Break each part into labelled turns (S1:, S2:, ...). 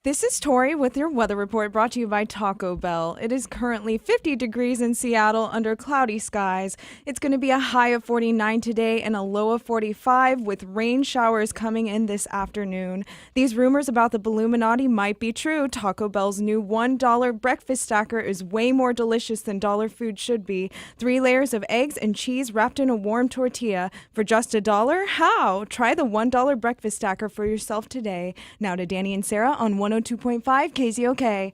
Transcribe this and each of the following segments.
S1: This is Tori with your weather report brought to you by Taco Bell. It is currently 50 degrees in Seattle under cloudy skies. It's going to be a high of 49 today and a low of 45 with rain showers coming in this afternoon. These rumors about the Balluminati might be true. Taco Bell's new $1 breakfast stacker is way more delicious than dollar food should be. 3 layers of eggs and cheese wrapped in a warm tortilla for just $1. How? Try the $1 breakfast stacker for yourself today. Now to Danny and Sarah on 102.5 KZOK.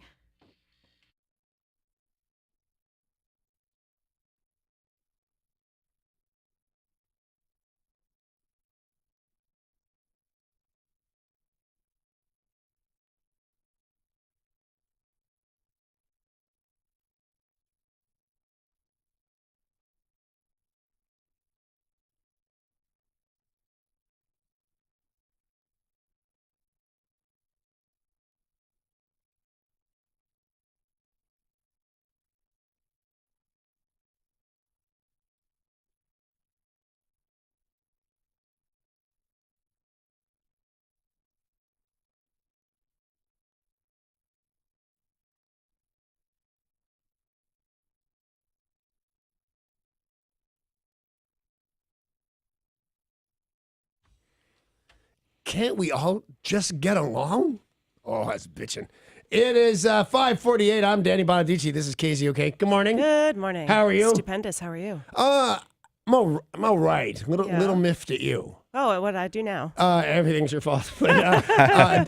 S2: Can't we all just get along? Oh, that's bitching. It is 5:48. I'm Danny Bonadici. This is KZOK. Good morning.
S3: Good morning.
S2: How are you?
S3: Stupendous. How are you?
S2: I'm all right. Little miffed at you.
S3: Oh, what did I do now?
S2: Everything's your fault. But,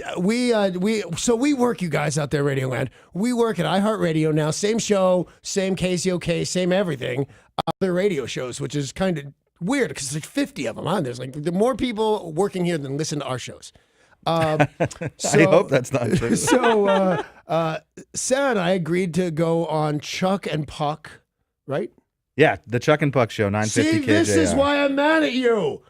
S2: so we work, you guys out there, Radio Land. We work at iHeartRadio now. Same show, same KZOK, same everything. Other radio shows, which is kind of weird because there's like 50 of them on. There's like the more people working here than listen to our shows.
S4: I hope that's not true.
S2: So Sarah and I agreed to go on Chuck and Puck, right?
S4: Yeah, the Chuck and Puck Show, 950
S2: See, this
S4: KJR.
S2: is why I'm mad at you.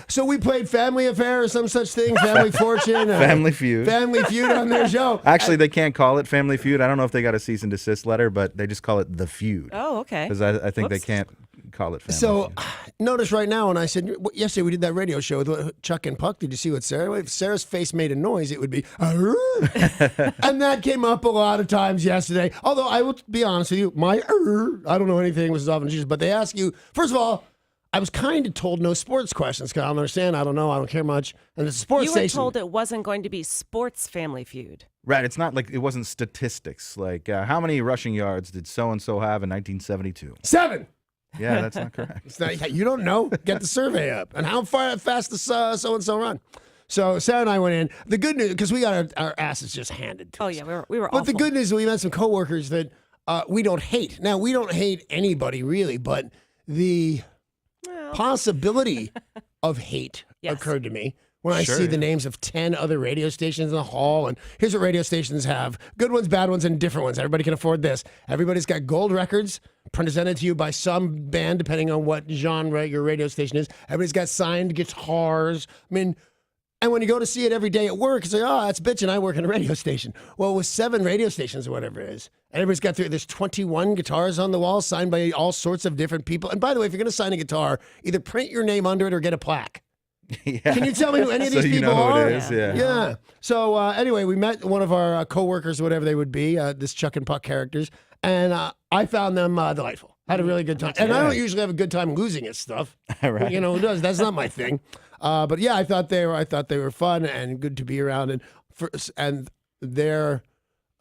S2: So we played Family Affair or some such thing, Family Fortune.
S4: Family Feud.
S2: Family Feud on their show.
S4: Actually, they can't call it Family Feud. I don't know if they got a cease and desist letter, but they just call it The Feud.
S3: Oh, okay.
S4: Because I think
S3: Whoops.
S4: they can't call it Family
S2: So
S4: Feud.
S2: notice right now when I said, yesterday we did that radio show with Chuck and Puck. Did you see what Sarah, if Sarah's face made a noise, it would be, and that came up a lot of times yesterday. Although I will be honest with you, my, I don't know anything was as often as Jesus, but they ask you, first of all, I was kind of told no sports questions because I don't understand. I don't know. I don't care much. And it's a sports
S3: You were
S2: station.
S3: told it wasn't going to be sports Family Feud.
S4: Right, it's not like, it wasn't statistics. Like, how many rushing yards did so-and-so have in 1972?
S2: 7.
S4: Yeah, that's not correct.
S2: It's not, you don't know. Get the survey up. And how fast does so-and-so run? So Sarah and I went in. The good news, because we got our asses just handed to us.
S3: Oh, yeah, we were
S2: But
S3: awful.
S2: the good news is we met some coworkers that we don't hate. Now, we don't hate anybody, really, but the possibility of hate occurred to me when I see the names of 10 other radio stations in the hall. And here's what radio stations have. Good ones, bad ones, and different ones. Everybody can afford this. Everybody's got gold records presented to you by some band, depending on what genre your radio station is. Everybody's got signed guitars. I mean, and when you go to see it every day at work, it's like, oh, that's bitching. I work in a radio station. Well, with 7 radio stations or whatever it is, and everybody's got there's 21 guitars on the wall signed by all sorts of different people. And by the way, if you're going to sign a guitar, either print your name under it or get a plaque.
S4: Yeah.
S2: Can you tell me who any of
S4: So
S2: these
S4: you
S2: people
S4: know who
S2: are?
S4: it is, yeah.
S2: Yeah. So anyway, we met one of our coworkers, whatever they would be, this Chuck and Puck characters, and I found them delightful. Had a really good time. And I don't usually have a good time losing at stuff.
S4: Right.
S2: You know, who does? That's not my thing. But yeah, I thought they were fun and good to be around, and they're,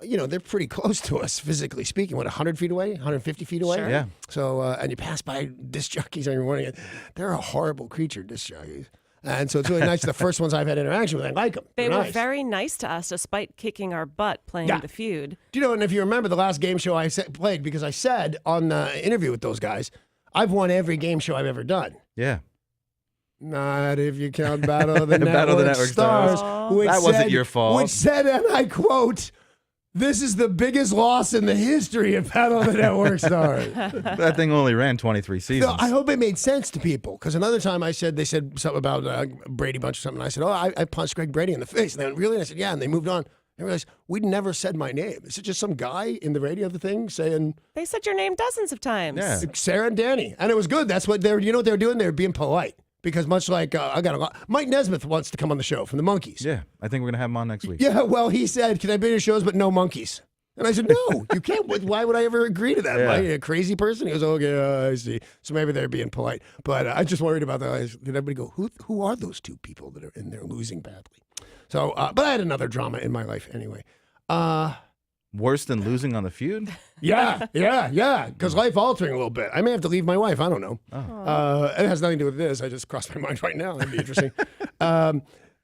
S2: you know, they're pretty close to us physically speaking. What, 100 feet away, 150 feet away?
S3: Sure.
S4: Yeah.
S2: So and you pass by disc jockeys on your morning. They're a horrible creature, disc jockeys. And so it's really nice. The first ones I've had interaction with, I like them.
S3: They
S2: They're
S3: were
S2: nice.
S3: very nice to us despite kicking our butt playing the Feud.
S2: Do you know, and if you remember the last game show I played, because I said on the interview with those guys, I've won every game show I've ever done.
S4: Yeah.
S2: Not if you count Battle of the
S4: Battle of the
S2: Network
S4: Network
S2: Stars.
S4: Stars.
S2: Which
S4: That wasn't
S2: said-
S4: your fault.
S2: Which said, and I quote, "This is the biggest loss in the history of Battle of the Network Stars."
S4: That thing only ran 23 seasons.
S2: No, I hope it made sense to people, because another time they said something about Brady Bunch or something. And I said, oh, I punched Greg Brady in the face. And they went, really? And I said, yeah. And they moved on. I realized we'd never said my name. Is it just some guy in the radio thing saying
S3: They said your name dozens of times.
S4: Yeah.
S2: Sarah and Danny? And it was good. That's what they were, you know what they were doing? They were being polite. because much like I got a lot. Mike Nesmith wants to come on the show from the Monkees.
S4: Yeah, I think we're gonna have him on next week.
S2: Yeah, well, he said, "Can I be in your shows, but no monkeys?" And I said, "No, you can't. Why would I ever agree to that? Am I a crazy person?" He goes, "Okay, I see." So maybe they're being polite, but I just worried about that. Did everybody go? Who are those two people that are in there losing badly? So, but I had another drama in my life anyway.
S4: Worse than losing on the Feud?
S2: Yeah. Because life altering a little bit. I may have to leave my wife. I don't know. It has nothing to do with this. I just crossed my mind right now. That'd be interesting.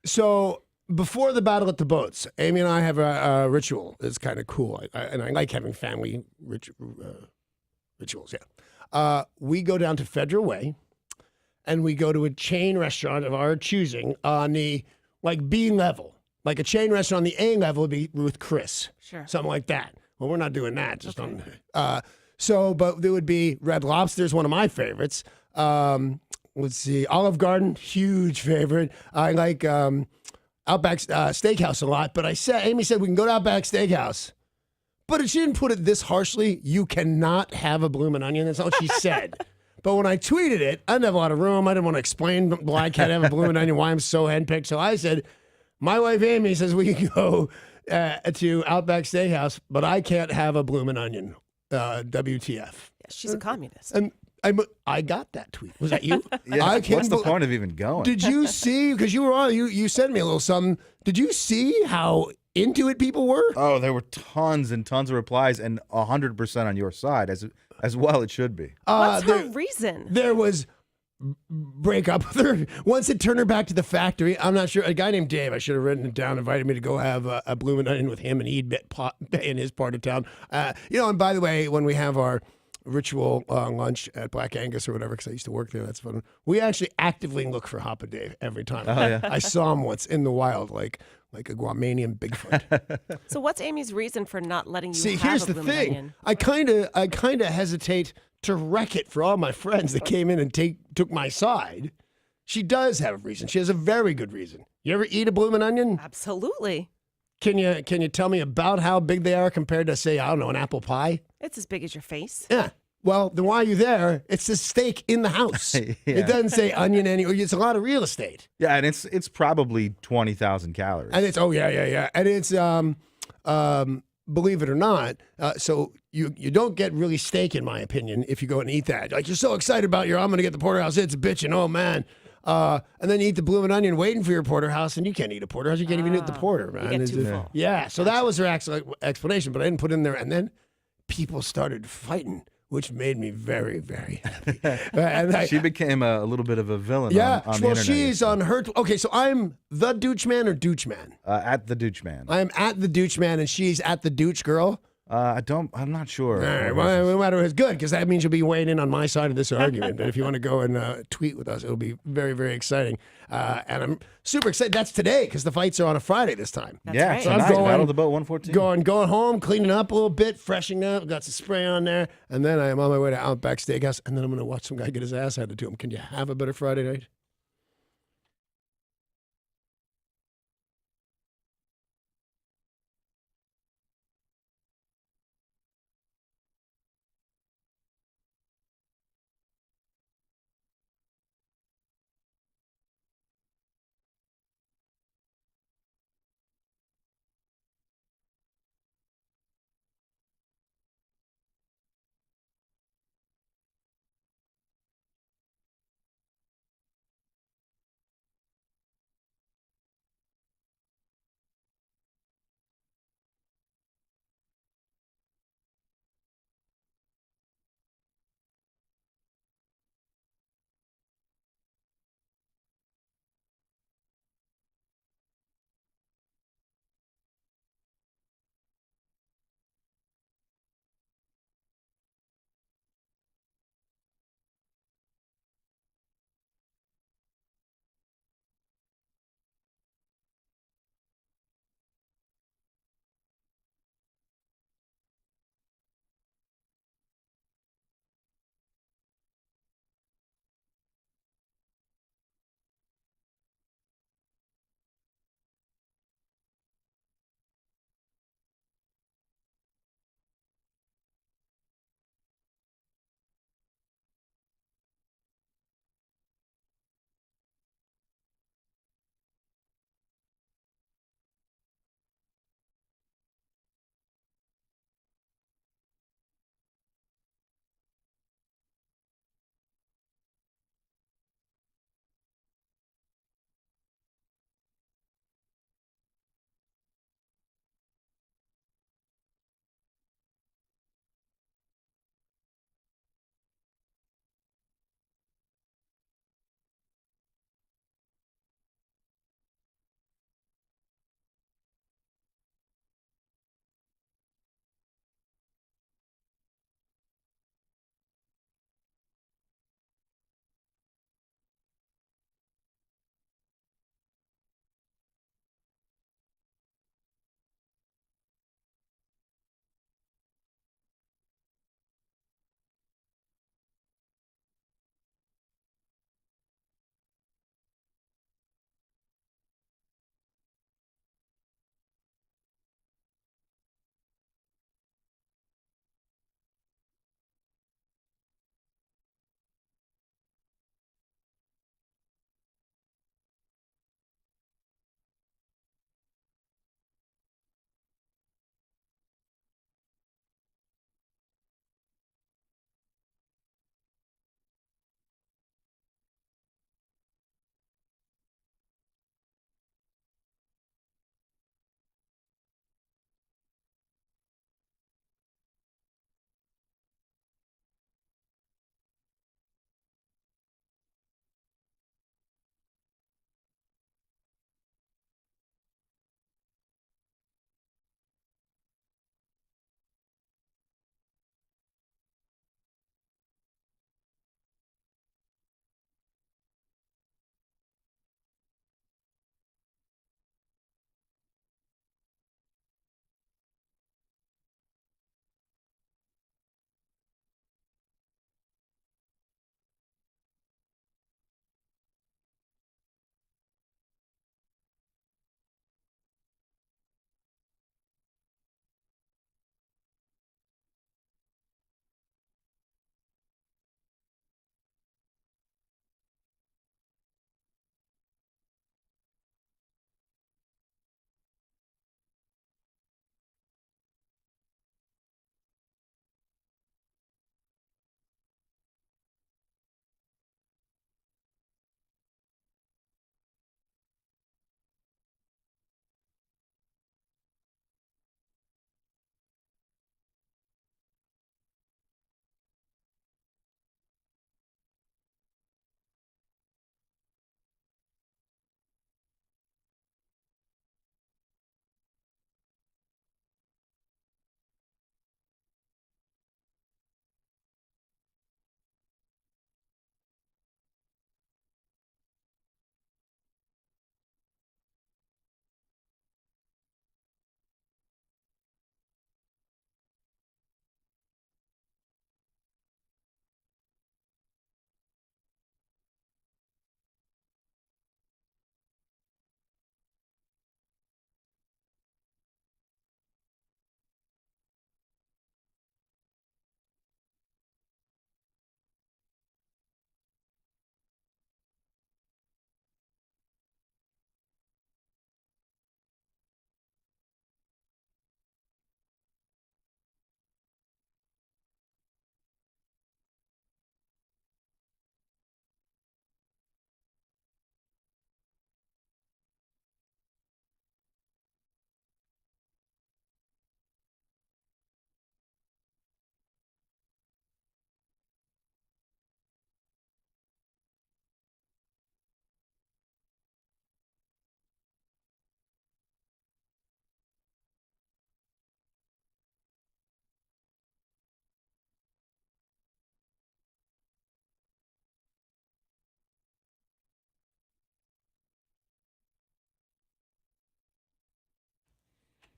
S2: So before the battle at the boats, Amy and I have a ritual. It's kind of cool. And I like having family rituals. Yeah. We go down to Federal Way, and we go to a chain restaurant of our choosing on the B level. Like a chain restaurant on the A level would be with Chris.
S3: Sure.
S2: Something like that. Well, we're not doing that. Just on. But there would be Red Lobster's one of my favorites. Let's see, Olive Garden, huge favorite. I like Outback Steakhouse a lot. But Amy said we can go to Outback Steakhouse. But she didn't put it this harshly. You cannot have a bloomin' onion. That's all she said. But when I tweeted it, I didn't have a lot of room. I didn't want to explain why I can't have a bloomin' onion, why I'm so handpicked. So I said, my wife Amy says we can go to Outback Steakhouse, but I can't have a bloomin' onion. WTF?
S3: Yeah, she's a communist.
S2: And I got that tweet. Was that you?
S4: Yeah. What's the point of even going?
S2: Did you see? Because you were on. You sent me a little something. Did you see how into it people were?
S4: Oh, there were tons and tons of replies, and 100% on your side, as well it should be.
S3: What's her reason?
S2: There was break up with her. Once it turned her back to the factory, I'm not sure. A guy named Dave, I should have written it down, invited me to go have a bloomin' onion with him, and he'd in his part of town. And by the way, when we have our ritual lunch at Black Angus or whatever, because I used to work there, that's fun. We actually actively look for Hoppa Dave every time.
S4: Oh, yeah.
S2: I saw him once in the wild, like a Guamanian Bigfoot.
S3: So what's Amy's reason for not letting you
S2: See,
S3: have
S2: here's
S3: a
S2: the
S3: bloomin'
S2: thing.
S3: onion?
S2: I kind of hesitate to wreck it for all my friends that came in and took my side. She does have a reason. She has a very good reason. You ever eat a bloomin' onion?
S3: Absolutely.
S2: Can you tell me about how big they are compared to, say, I don't know, an apple pie?
S3: It's as big as your face.
S2: Yeah. Well, then why are you there? It's a steak in the house.
S4: Yeah.
S2: It doesn't say onion anywhere. It's a lot of real estate.
S4: Yeah, and it's probably 20,000 calories.
S2: And it's and it's believe it or not, so you don't get really steak, in my opinion, if you go and eat that. Like, you're so excited about I'm going to get the porterhouse. It's a bitchin', oh man. And then you eat the bloomin' onion waiting for your porterhouse, and you can't eat a porterhouse. You can't even eat the porter, man.
S3: You get too full.
S2: Yeah, so that was her explanation, but I didn't put in there. And then people started fighting, which made me very, very happy.
S4: She became a little bit of a villain on the
S2: well,
S4: internet.
S2: she's on her. Okay, so I'm the Dooch Man or Dooch Man?
S4: At the Dooch Man.
S2: I am at the Dooch Man, and she's at the Dooch Girl.
S4: I'm not sure.
S2: All right, well, no matter what's good, because that means you'll be weighing in on my side of this argument. But if you want to go and tweet with us, it'll be very, very exciting. And I'm super excited. That's today, because the fights are on a Friday this time.
S3: That's
S4: Yeah,
S3: right.
S2: So I'm
S4: tonight,
S2: going-
S4: Battle of the Boat 114.
S2: Going home, cleaning up a little bit, freshening up, got some spray on there, and then I am on my way to Outback Steakhouse, and then I'm going to watch some guy get his ass handed to him. Can you have a better Friday night?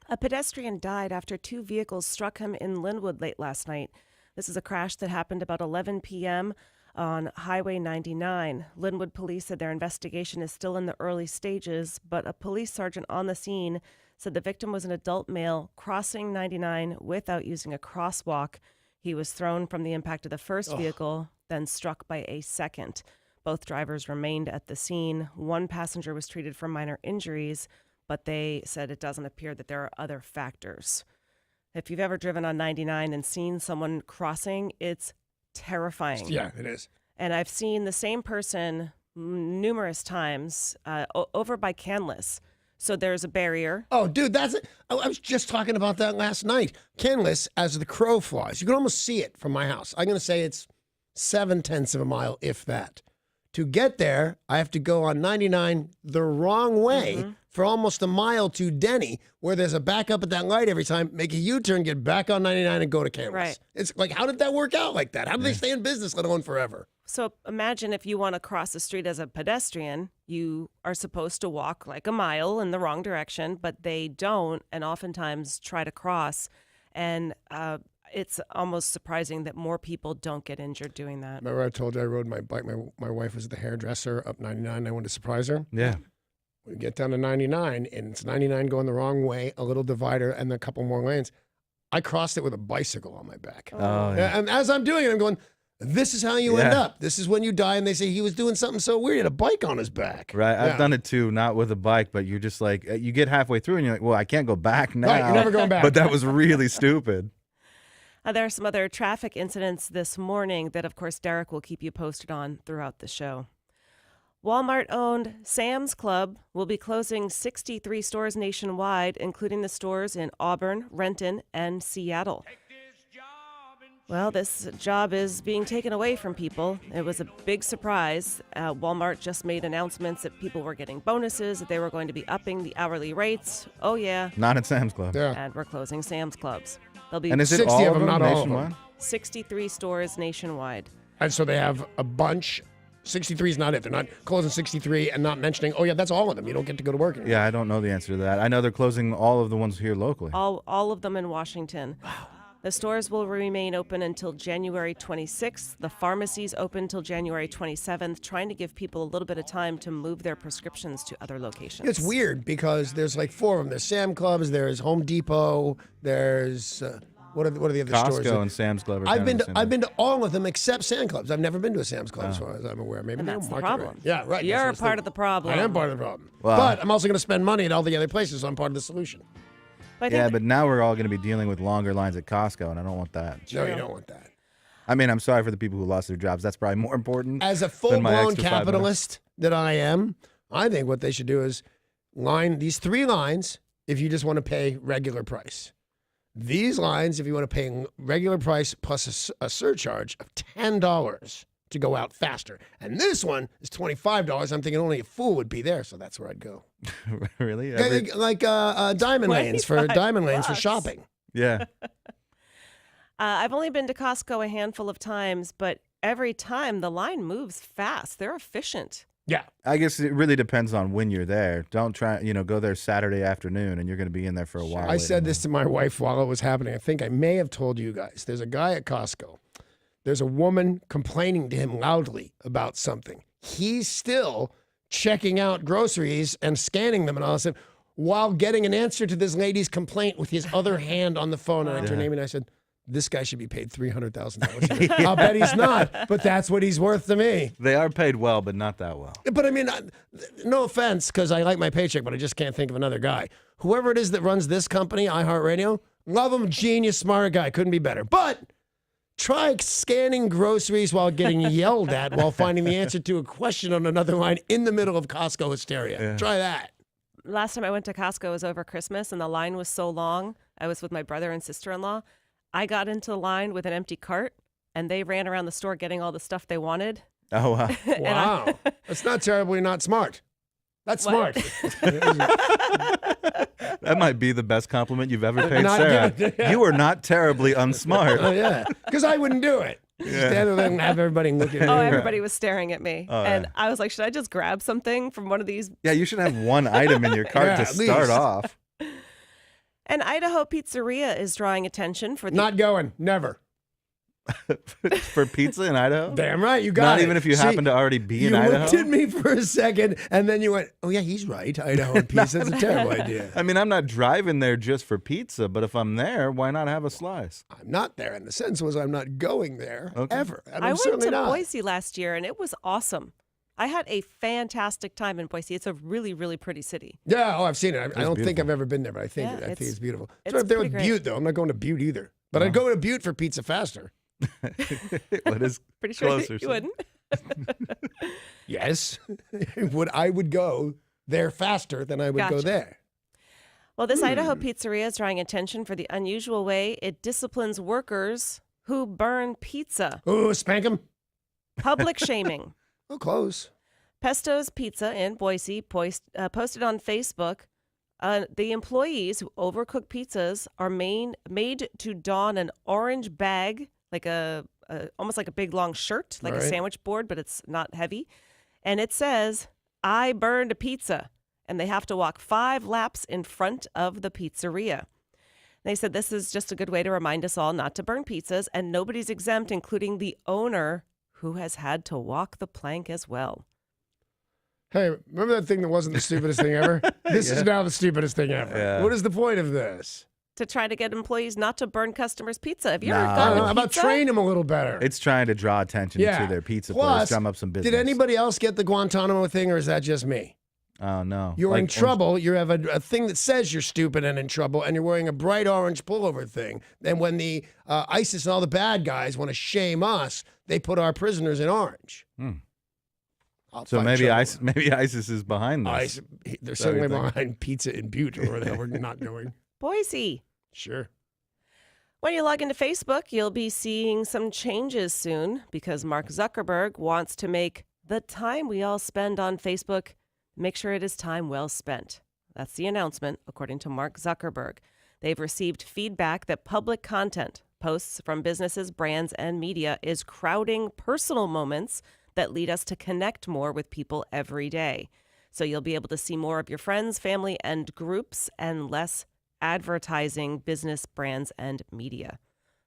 S3: A pedestrian died after 2 vehicles struck him in Linwood late last night. This is a crash that happened about 11 p.m. on Highway 99. Linwood police said their investigation is still in the early stages, but a police sergeant on the scene said the victim was an adult male crossing 99 without using a crosswalk. He was thrown from the impact of the first vehicle, then struck by a second. Both drivers remained at the scene. One passenger was treated for minor injuries, but they said it doesn't appear that there are other factors. If you've ever driven on 99 and seen someone crossing, it's terrifying.
S2: Yeah, it is.
S3: And I've seen the same person numerous times over by Canlis. So there's a barrier.
S2: Oh, dude, that's it. I was just talking about that last night. Canlis, as the crow flies, you can almost see it from my house. I'm going to say it's 0.7 of a mile, if that. To get there, I have to go on 99 the wrong way for almost a mile to Denny, where there's a backup at that light every time, make a U-turn, get back on 99 and go to Canlis.
S3: Right.
S2: It's like, how did that work out like that? How did they stay in business, let alone forever?
S3: So imagine if you want to cross the street as a pedestrian, you are supposed to walk like a mile in the wrong direction, but they don't, and oftentimes try to cross. And it's almost surprising that more people don't get injured doing that.
S2: Remember I told you I rode my bike. My wife was at the hairdresser up 99. I wanted to surprise her.
S4: Yeah.
S2: We get down to 99, and it's 99 going the wrong way, a little divider, and then a couple more lanes. I crossed it with a bicycle on my back.
S4: Oh, yeah.
S2: And as I'm doing it, I'm going, this is how you end up. This is when you die. And they say he was doing something so weird. He had a bike on his back.
S4: Right. I've done it too, not with a bike, but you're just like, you get halfway through and you're like, well, I can't go back now.
S2: Right, you're never going back.
S4: But that was really stupid.
S3: There are some other traffic incidents this morning that, of course, Derek will keep you posted on throughout the show. Walmart-owned Sam's Club will be closing 63 stores nationwide, including the stores in Auburn, Renton, and Seattle. Well, this job is being taken away from people. It was a big surprise. Walmart just made announcements that people were getting bonuses, that they were going to be upping the hourly rates. Oh, yeah.
S4: Not at Sam's Club.
S2: Yeah.
S3: And we're closing Sam's Clubs. There'll be
S4: And is it
S2: 60
S4: all
S2: of them, not all of them.
S4: nationwide?
S3: 63 stores nationwide.
S2: And so they have a bunch. 63 is not it. They're not closing 63 and not mentioning, oh, yeah, that's all of them. You don't get to go to work anymore.
S4: Yeah, I don't know the answer to that. I know they're closing all of the ones here locally.
S3: All of them in Washington. Wow. The stores will remain open until January 26th. The pharmacies open until January 27th, trying to give people a little bit of time to move their prescriptions to other locations.
S2: It's weird because there's like 4 of them. There's Sam Clubs, there's Home Depot, there's what are the other stores?
S4: Costco and Sam's Club. Are
S2: I've
S4: kind of the same
S2: been to all of them except Sam Clubs. I've never been to a Sam's Club as far as I'm aware. Maybe
S3: And
S2: they
S3: that's
S2: don't
S3: the
S2: market it
S3: problem.
S2: right. Yeah, right.
S3: You're
S2: That's what I
S3: a
S2: was
S3: part
S2: thinking.
S3: of the problem.
S2: I am part of the problem.
S4: Wow.
S2: But I'm also going to spend money at all the other places, so I'm part of the solution.
S3: But I think
S4: Yeah, but now we're all going to be dealing with longer lines at Costco, and I don't want that.
S2: No, you don't want that.
S4: I mean, I'm sorry for the people who lost their jobs. That's probably more important.
S2: As a
S4: than my
S2: full-blown
S4: extra 5 minutes.
S2: capitalist that I am, I think what they should do is line these 3 lines if you just want to pay regular price. These lines if you want to pay regular price plus a surcharge of $10 to go out faster. And this one is $25. I'm thinking only a fool would be there, so that's where I'd go.
S4: Really?
S2: Like diamond lanes for shopping.
S4: Yeah.
S3: I've only been to Costco a handful of times, but every time the line moves fast. They're efficient.
S2: Yeah.
S4: I guess it really depends on when you're there. Don't try, go there Saturday afternoon and you're going to be in there for a while.
S2: I said this to my wife while it was happening. I think I may have told you guys. There's a guy at Costco. There's a woman complaining to him loudly about something. He's still checking out groceries and scanning them and all that while getting an answer to this lady's complaint with his other hand on the phone. And I turned to Amy and I said, this guy should be paid $300,000. I'll bet he's not, but that's what he's worth to me.
S4: They are paid well, but not that well.
S2: But I mean, no offense, because I like my paycheck, but I just can't think of another guy. Whoever it is that runs this company, iHeartRadio, love him, genius, smart guy, couldn't be better. But try scanning groceries while getting yelled at while finding the answer to a question on another line in the middle of Costco hysteria. Yeah. Try that.
S3: Last time I went to Costco was over Christmas, and the line was so long. I was with my brother and sister-in-law. I got into the line with an empty cart, and they ran around the store getting all the stuff they wanted.
S4: Oh, wow.
S2: Wow. That's not terribly not smart. That's smart.
S4: That might be the best compliment you've ever paid Sarah. You are not terribly unsmart.
S2: Oh, yeah. Because I wouldn't do it. Stand there and have everybody look at me.
S3: Oh, everybody was staring at me.
S4: Oh,
S3: and
S4: yeah.
S3: I was like, should I just grab something from one of these?
S4: Yeah, you should have one item in your cart to start off.
S3: And Idaho Pizzeria is drawing attention for the...
S2: Not going. Never.
S4: For pizza in Idaho?
S2: Damn right, you got
S4: Not
S2: it.
S4: even if you happen to already be in
S2: you
S4: Idaho?
S2: looked at me for a second, and then you went, oh, yeah, he's right. Idaho and pizza is a terrible idea.
S4: I mean, I'm not driving there just for pizza, but if I'm there, why not have a slice?
S2: I'm not there. And the sense was I'm not going there ever. And
S3: I
S2: I'm
S3: went
S2: certainly
S3: to
S2: not.
S3: Boise last year, and it was awesome. I had a fantastic time in Boise. It's a really, really pretty city.
S2: Yeah, I've seen it. I don't think
S4: beautiful.
S2: I've ever been there, but I think
S3: Yeah,
S2: it's beautiful.
S3: it's
S2: It's right up there with
S3: pretty great.
S2: Butte, though. I'm not going to Butte either. But I'd go to Butte for pizza faster.
S4: What is
S3: Pretty sure
S4: closer?
S3: you wouldn't.
S2: Yes. I would go there faster than I would go
S3: Gotcha.
S2: there.
S3: Well, this Idaho Pizzeria is drawing attention for the unusual way it disciplines workers who burn pizza.
S2: Oh, spank him.
S3: Public shaming.
S2: Oh, close.
S3: Pesto's Pizza in Boise posted on Facebook, the employees who overcook pizzas are made to don an orange bag, like almost like a big long shirt, like a
S2: Right.
S3: sandwich board, but it's not heavy. And it says, "I burned a pizza." And they have to walk 5 laps in front of the pizzeria. They said this is just a good way to remind us all not to burn pizzas, and nobody's exempt, including the owner, who has had to walk the plank as well.
S2: Hey, remember that thing that wasn't the stupidest thing ever? This is now the stupidest thing ever.
S4: Yeah.
S2: What is the point of this?
S3: To try to get employees not to burn customers' pizza. Have you
S4: No.
S3: ever
S2: I don't
S3: gotten
S2: know.
S3: a
S2: How about
S3: pizza?
S2: train them a little better?
S4: It's trying to draw attention to their pizza
S2: Plus,
S4: place, drum up some business.
S2: Did anybody else get the Guantanamo thing, or is that just me?
S4: Oh, no.
S2: You're
S4: Like
S2: in trouble. You have a thing that says you're stupid and in trouble, and you're wearing a bright orange pullover thing. And when the ISIS and all the bad guys want to shame us, they put our prisoners in orange. I'll
S4: So
S2: find
S4: maybe
S2: trouble.
S4: maybe ISIS is behind this.
S2: They're
S4: Is that
S2: certainly
S4: what you think?
S2: behind pizza in Butte, or where the hell we're not going.
S3: Boise.
S2: Sure.
S3: When you log into Facebook, you'll be seeing some changes soon because Mark Zuckerberg wants to make the time we all spend on Facebook, make sure it is time well spent. That's the announcement, according to Mark Zuckerberg. They've received feedback that public content, posts from businesses, brands, and media is crowding personal moments that lead us to connect more with people every day. So you'll be able to see more of your friends, family, and groups and less advertising, business, brands, and media.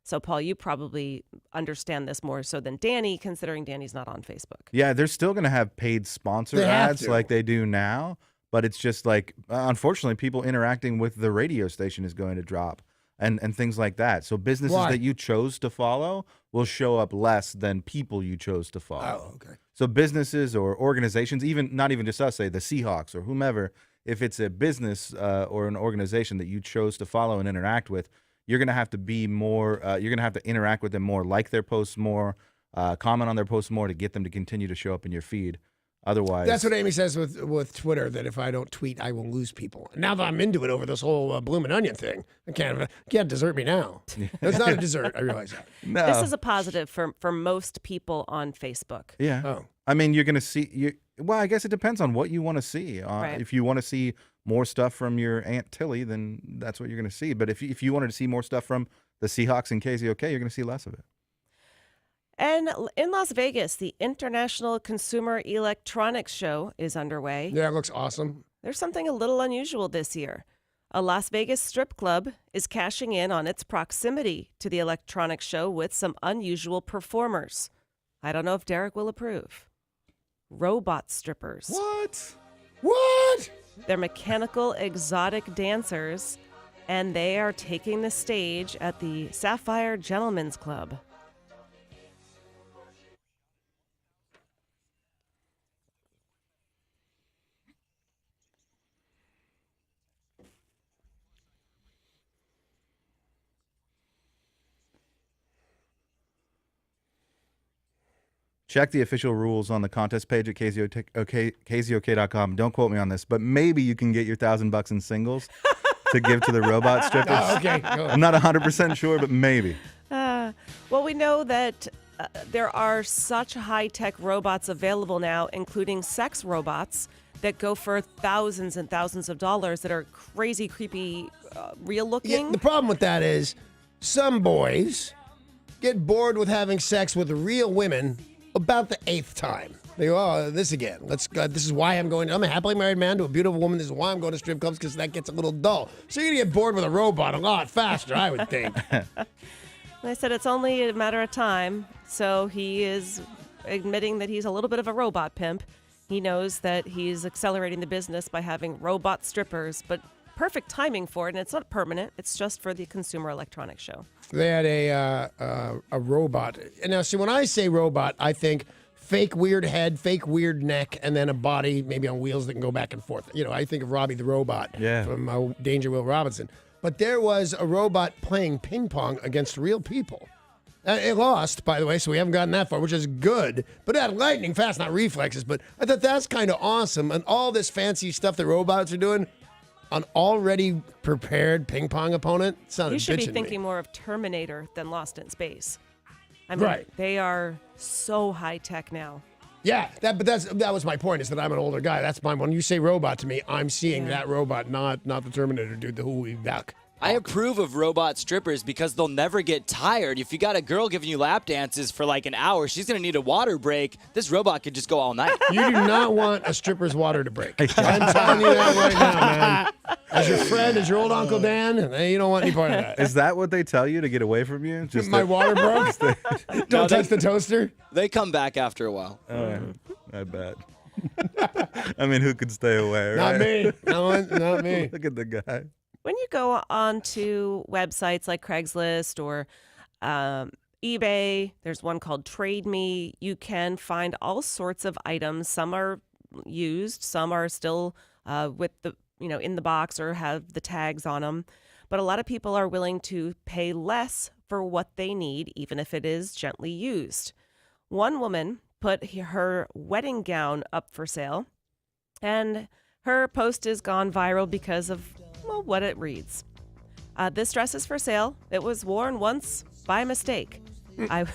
S3: So, Paul, you probably understand this more so than Danny, considering Danny's not on Facebook.
S4: Yeah, they're still going to have paid sponsor
S2: They have
S4: ads
S2: to.
S4: like they do now, but it's just like, unfortunately, people interacting with the radio station is going to drop and things like that. So businesses
S2: Why?
S4: that you chose to follow will show up less than people you chose to follow.
S2: Oh, okay.
S4: So businesses or organizations, even not even just us, say the Seahawks or whomever, if it's a business or an organization that you chose to follow and interact with, you're going to have to be more, you're going to have to interact with them more, like their posts more, comment on their posts more to get them to continue to show up in your feed. Otherwise,
S2: That's what Amy says with Twitter, that if I don't tweet, I will lose people. Now that I'm into it over this whole Bloomin' Onion thing, I can't desert me now. It's not a dessert, I realize that.
S4: no.
S3: This is a positive for most people on Facebook.
S4: Yeah.
S2: Oh.
S4: I mean, you're going to see, well, I guess it depends on what you want to see.
S3: Right.
S4: If you want to see more stuff from your Aunt Tilly, then that's what you're going to see. But if you wanted to see more stuff from the Seahawks and KZOK, you're going to see less of it.
S3: And in Las Vegas, the International Consumer Electronics Show is underway.
S2: Yeah, it looks awesome.
S3: There's something a little unusual this year. A Las Vegas strip club is cashing in on its proximity to the electronics show with some unusual performers. I don't know if Derek will approve. Robot strippers.
S4: What?
S2: What?
S3: They're mechanical, exotic dancers, and they are taking the stage at the Sapphire Gentlemen's Club.
S4: Check the official rules on the contest page at KZOK.com. Don't quote me on this, but maybe you can get your $1,000 in singles to give to the robot strippers.
S2: Oh, okay. Go.
S4: I'm not 100% sure, but maybe.
S3: Well, we know that there are such high-tech robots available now, including sex robots that go for thousands and thousands of dollars that are crazy, creepy, real-looking.
S2: Yeah, the problem with that is some boys get bored with having sex with real women about the 8th time. They go, oh, this again. This is why I'm a happily married man to a beautiful woman. This is why I'm going to strip clubs, because that gets a little dull. So you're going to get bored with a robot a lot faster, I would think.
S3: They said it's only a matter of time. So he is admitting that he's a little bit of a robot pimp. He knows that he's accelerating the business by having robot strippers, but perfect timing for it, and it's not permanent. It's just for the Consumer Electronics Show.
S2: They had a robot. And now, see, when I say robot, I think fake weird head, fake weird neck, and then a body maybe on wheels that can go back and forth. You know, I think of Robbie the Robot from Danger Will Robinson. But there was a robot playing ping pong against real people. It lost, by the way, so we haven't gotten that far, which is good. But it had lightning fast, not reflexes. But I thought that's kind of awesome. And all this fancy stuff that robots are doing, an already prepared ping pong opponent, sounded
S3: You should be
S2: bitchin' to
S3: thinking
S2: me.
S3: more of Terminator than Lost in Space. I mean, They are so high tech now.
S2: Yeah, that was my point, is that I'm an older guy. That's my, when you say robot to me, I'm seeing that robot, not the Terminator dude, the Hui Duck.
S5: I approve of robot strippers because they'll never get tired. If you got a girl giving you lap dances for like an hour, she's going to need a water break. This robot could just go all night.
S2: You do not want a stripper's water to break. I'm telling you that right now, man. As your friend, as your old Uncle Dan, you don't want any part of that.
S4: Is that what they tell you to get away from you? Just
S2: My water broke? Don't touch the toaster?
S5: They come back after a while.
S4: I bet. I mean, who could stay away, right?
S2: Not me. Not me.
S4: Look at the guy.
S3: When you go onto websites like Craigslist or eBay, there's one called Trade Me. You can find all sorts of items. Some are used, some are still with the in the box or have the tags on them. But a lot of people are willing to pay less for what they need, even if it is gently used. One woman put her wedding gown up for sale, and her post has gone viral because of what it reads. This dress is for sale. It was worn once by mistake. I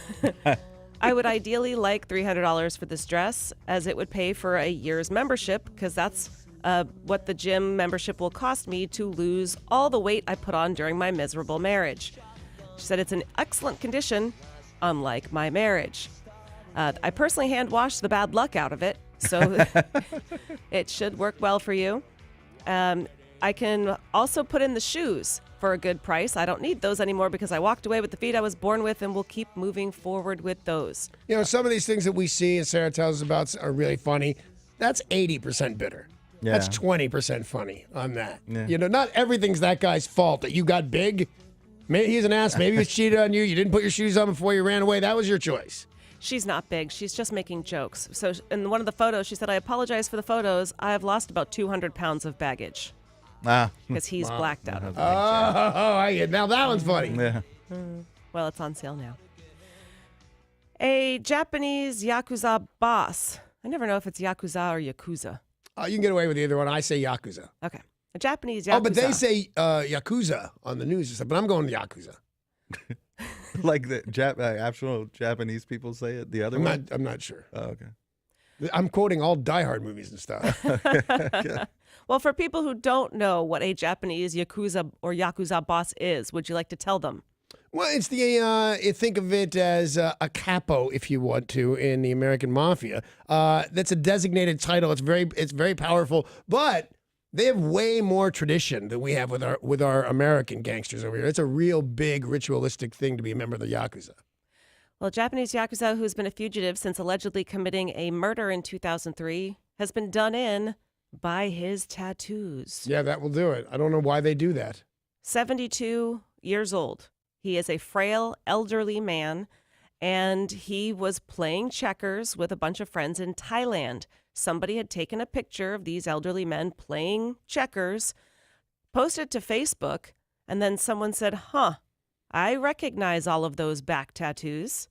S3: would ideally like $300 for this dress, as it would pay for a year's membership, because that's what the gym membership will cost me to lose all the weight I put on during my miserable marriage. She said it's in excellent condition, unlike my marriage. I personally hand washed the bad luck out of it, so it should work well for you. I can also put in the shoes for a good price. I don't need those anymore because I walked away with the feet I was born with, and will keep moving forward with those.
S2: You know, some of these things that we see and Sarah tells us about are really funny. That's 80% bitter.
S4: Yeah.
S2: That's 20% funny on that.
S4: Yeah.
S2: You know, not everything's that guy's fault that you got big. Maybe he's an ass. Maybe he cheated on you. You didn't put your shoes on before you ran away. That was your choice.
S3: She's not big. She's just making jokes. So in one of the photos, she said, I apologize for the photos. I have lost about 200 pounds of baggage. Because he's blacked out of the picture.
S2: Now that one's funny.
S4: Yeah.
S3: Well, it's on sale now. A Japanese Yakuza boss. I never know if it's Yakuza or Yakuza.
S2: You can get away with either one. I say Yakuza.
S3: Okay. A Japanese Yakuza.
S2: Oh, but they say Yakuza on the news and stuff, but I'm going Yakuza.
S4: Like the actual Japanese people say it the other way?
S2: I'm not sure.
S4: Oh, okay.
S2: I'm quoting all Die Hard movies and stuff.
S3: Well, for people who don't know what a Japanese Yakuza or Yakuza boss is, would you like to tell them?
S2: Well, it's think of it as a capo, if you want to, in the American Mafia. That's a designated title. It's very powerful, but they have way more tradition than we have with our American gangsters over here. It's a real big ritualistic thing to be a member of the Yakuza.
S3: Well, a Japanese Yakuza who's been a fugitive since allegedly committing a murder in 2003 has been done in by his tattoos.
S2: Yeah, that will do it. I don't know why they do that.
S3: 72 years old. He is a frail, elderly man, and he was playing checkers with a bunch of friends in Thailand. Somebody had taken a picture of these elderly men playing checkers, posted to Facebook, and then someone said, I recognize all of those back tattoos.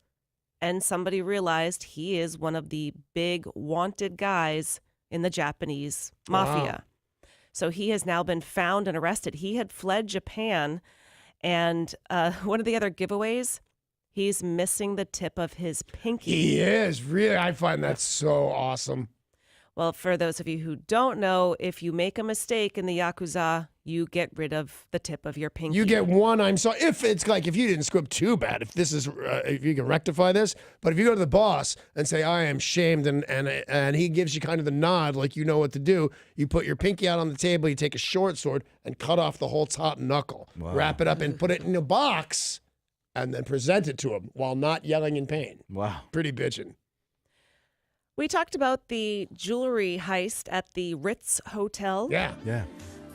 S3: And somebody realized he is one of the big wanted guys in the Japanese mafia. Wow. So he has now been found and arrested. He had fled Japan, and one of the other giveaways, he's missing the tip of his pinky.
S2: He is. Really, I find that so awesome.
S3: Well, for those of you who don't know, if you make a mistake in the Yakuza, you get rid of the tip of your pinky.
S2: You get one, I'm sorry. If it's like, if you didn't screw up too bad, if you can rectify this, but if you go to the boss and say, I am shamed, and he gives you kind of the nod, like you know what to do, you put your pinky out on the table, you take a short sword and cut off the whole top knuckle, wrap it up and put it in a box, and then present it to him while not yelling in pain.
S4: Wow.
S2: Pretty bitchin'.
S3: We talked about the jewelry heist at the Ritz Hotel.
S2: Yeah.
S4: Yeah.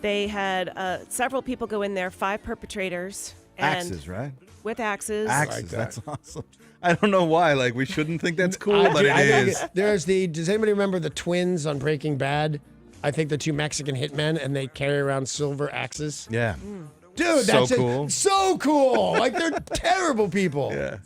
S3: They had several people go in there, 5 perpetrators. And
S4: Axes, right?
S3: With axes.
S4: Axes.
S2: Like that.
S4: That's awesome. I don't know why. Like, we shouldn't think that's cool, but it is.
S2: Does anybody remember the twins on Breaking Bad? I think the 2 Mexican hitmen, and they carry around silver axes.
S4: Yeah.
S2: Dude,
S4: So
S2: that's
S4: cool.
S2: So cool. Like, they're terrible people.
S4: Yeah.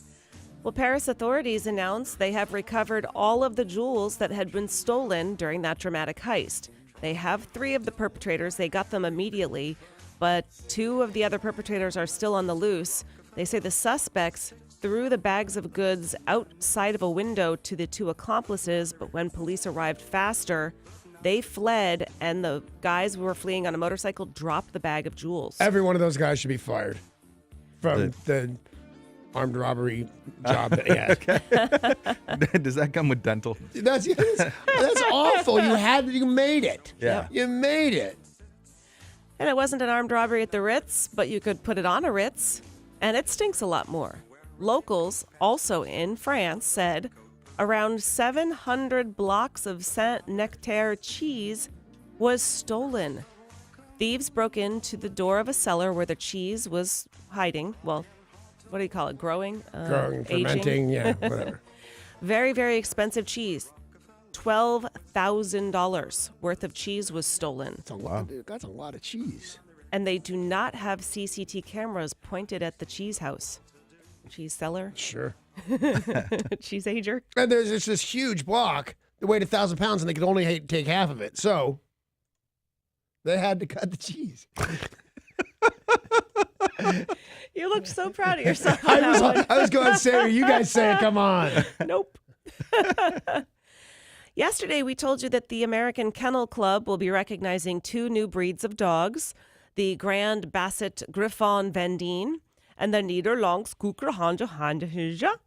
S3: Well, Paris authorities announced they have recovered all of the jewels that had been stolen during that dramatic heist. They have 3 of the perpetrators. They got them immediately, but 2 of the other perpetrators are still on the loose. They say the suspects threw the bags of goods outside of a window to the 2 accomplices, but when police arrived faster, they fled, and the guys who were fleeing on a motorcycle dropped the bag of jewels.
S2: Every one of those guys should be fired from the armed robbery job that he had.
S4: Does that come with dental?
S2: That's awful. You made it.
S4: Yeah.
S2: You made it.
S3: And it wasn't an armed robbery at the Ritz, but you could put it on a Ritz, and it stinks a lot more. Locals, also in France, said around 700 blocks of Saint-Nectaire cheese was stolen. Thieves broke into the door of a cellar where the cheese was hiding. Well, what do you call it? Growing,
S2: Growing,
S3: aging?
S2: fermenting, yeah, whatever.
S3: Very, very expensive cheese. $12,000 worth of cheese was stolen.
S2: That's a lot, dude. That's a lot of cheese.
S3: And they do not have CCTV cameras pointed at the cheese house. Cheese seller?
S2: Sure.
S3: Cheese ager?
S2: And there's this huge block that weighed 1,000 pounds, and they could only take half of it. So they had to cut the cheese.
S3: You looked so proud of yourself.
S2: I was going to say, you guys say it, come on.
S3: Nope. Yesterday, we told you that the American Kennel Club will be recognizing 2 new breeds of dogs, the Grand Basset Griffon Vendine and the Niederlands Kukerhande.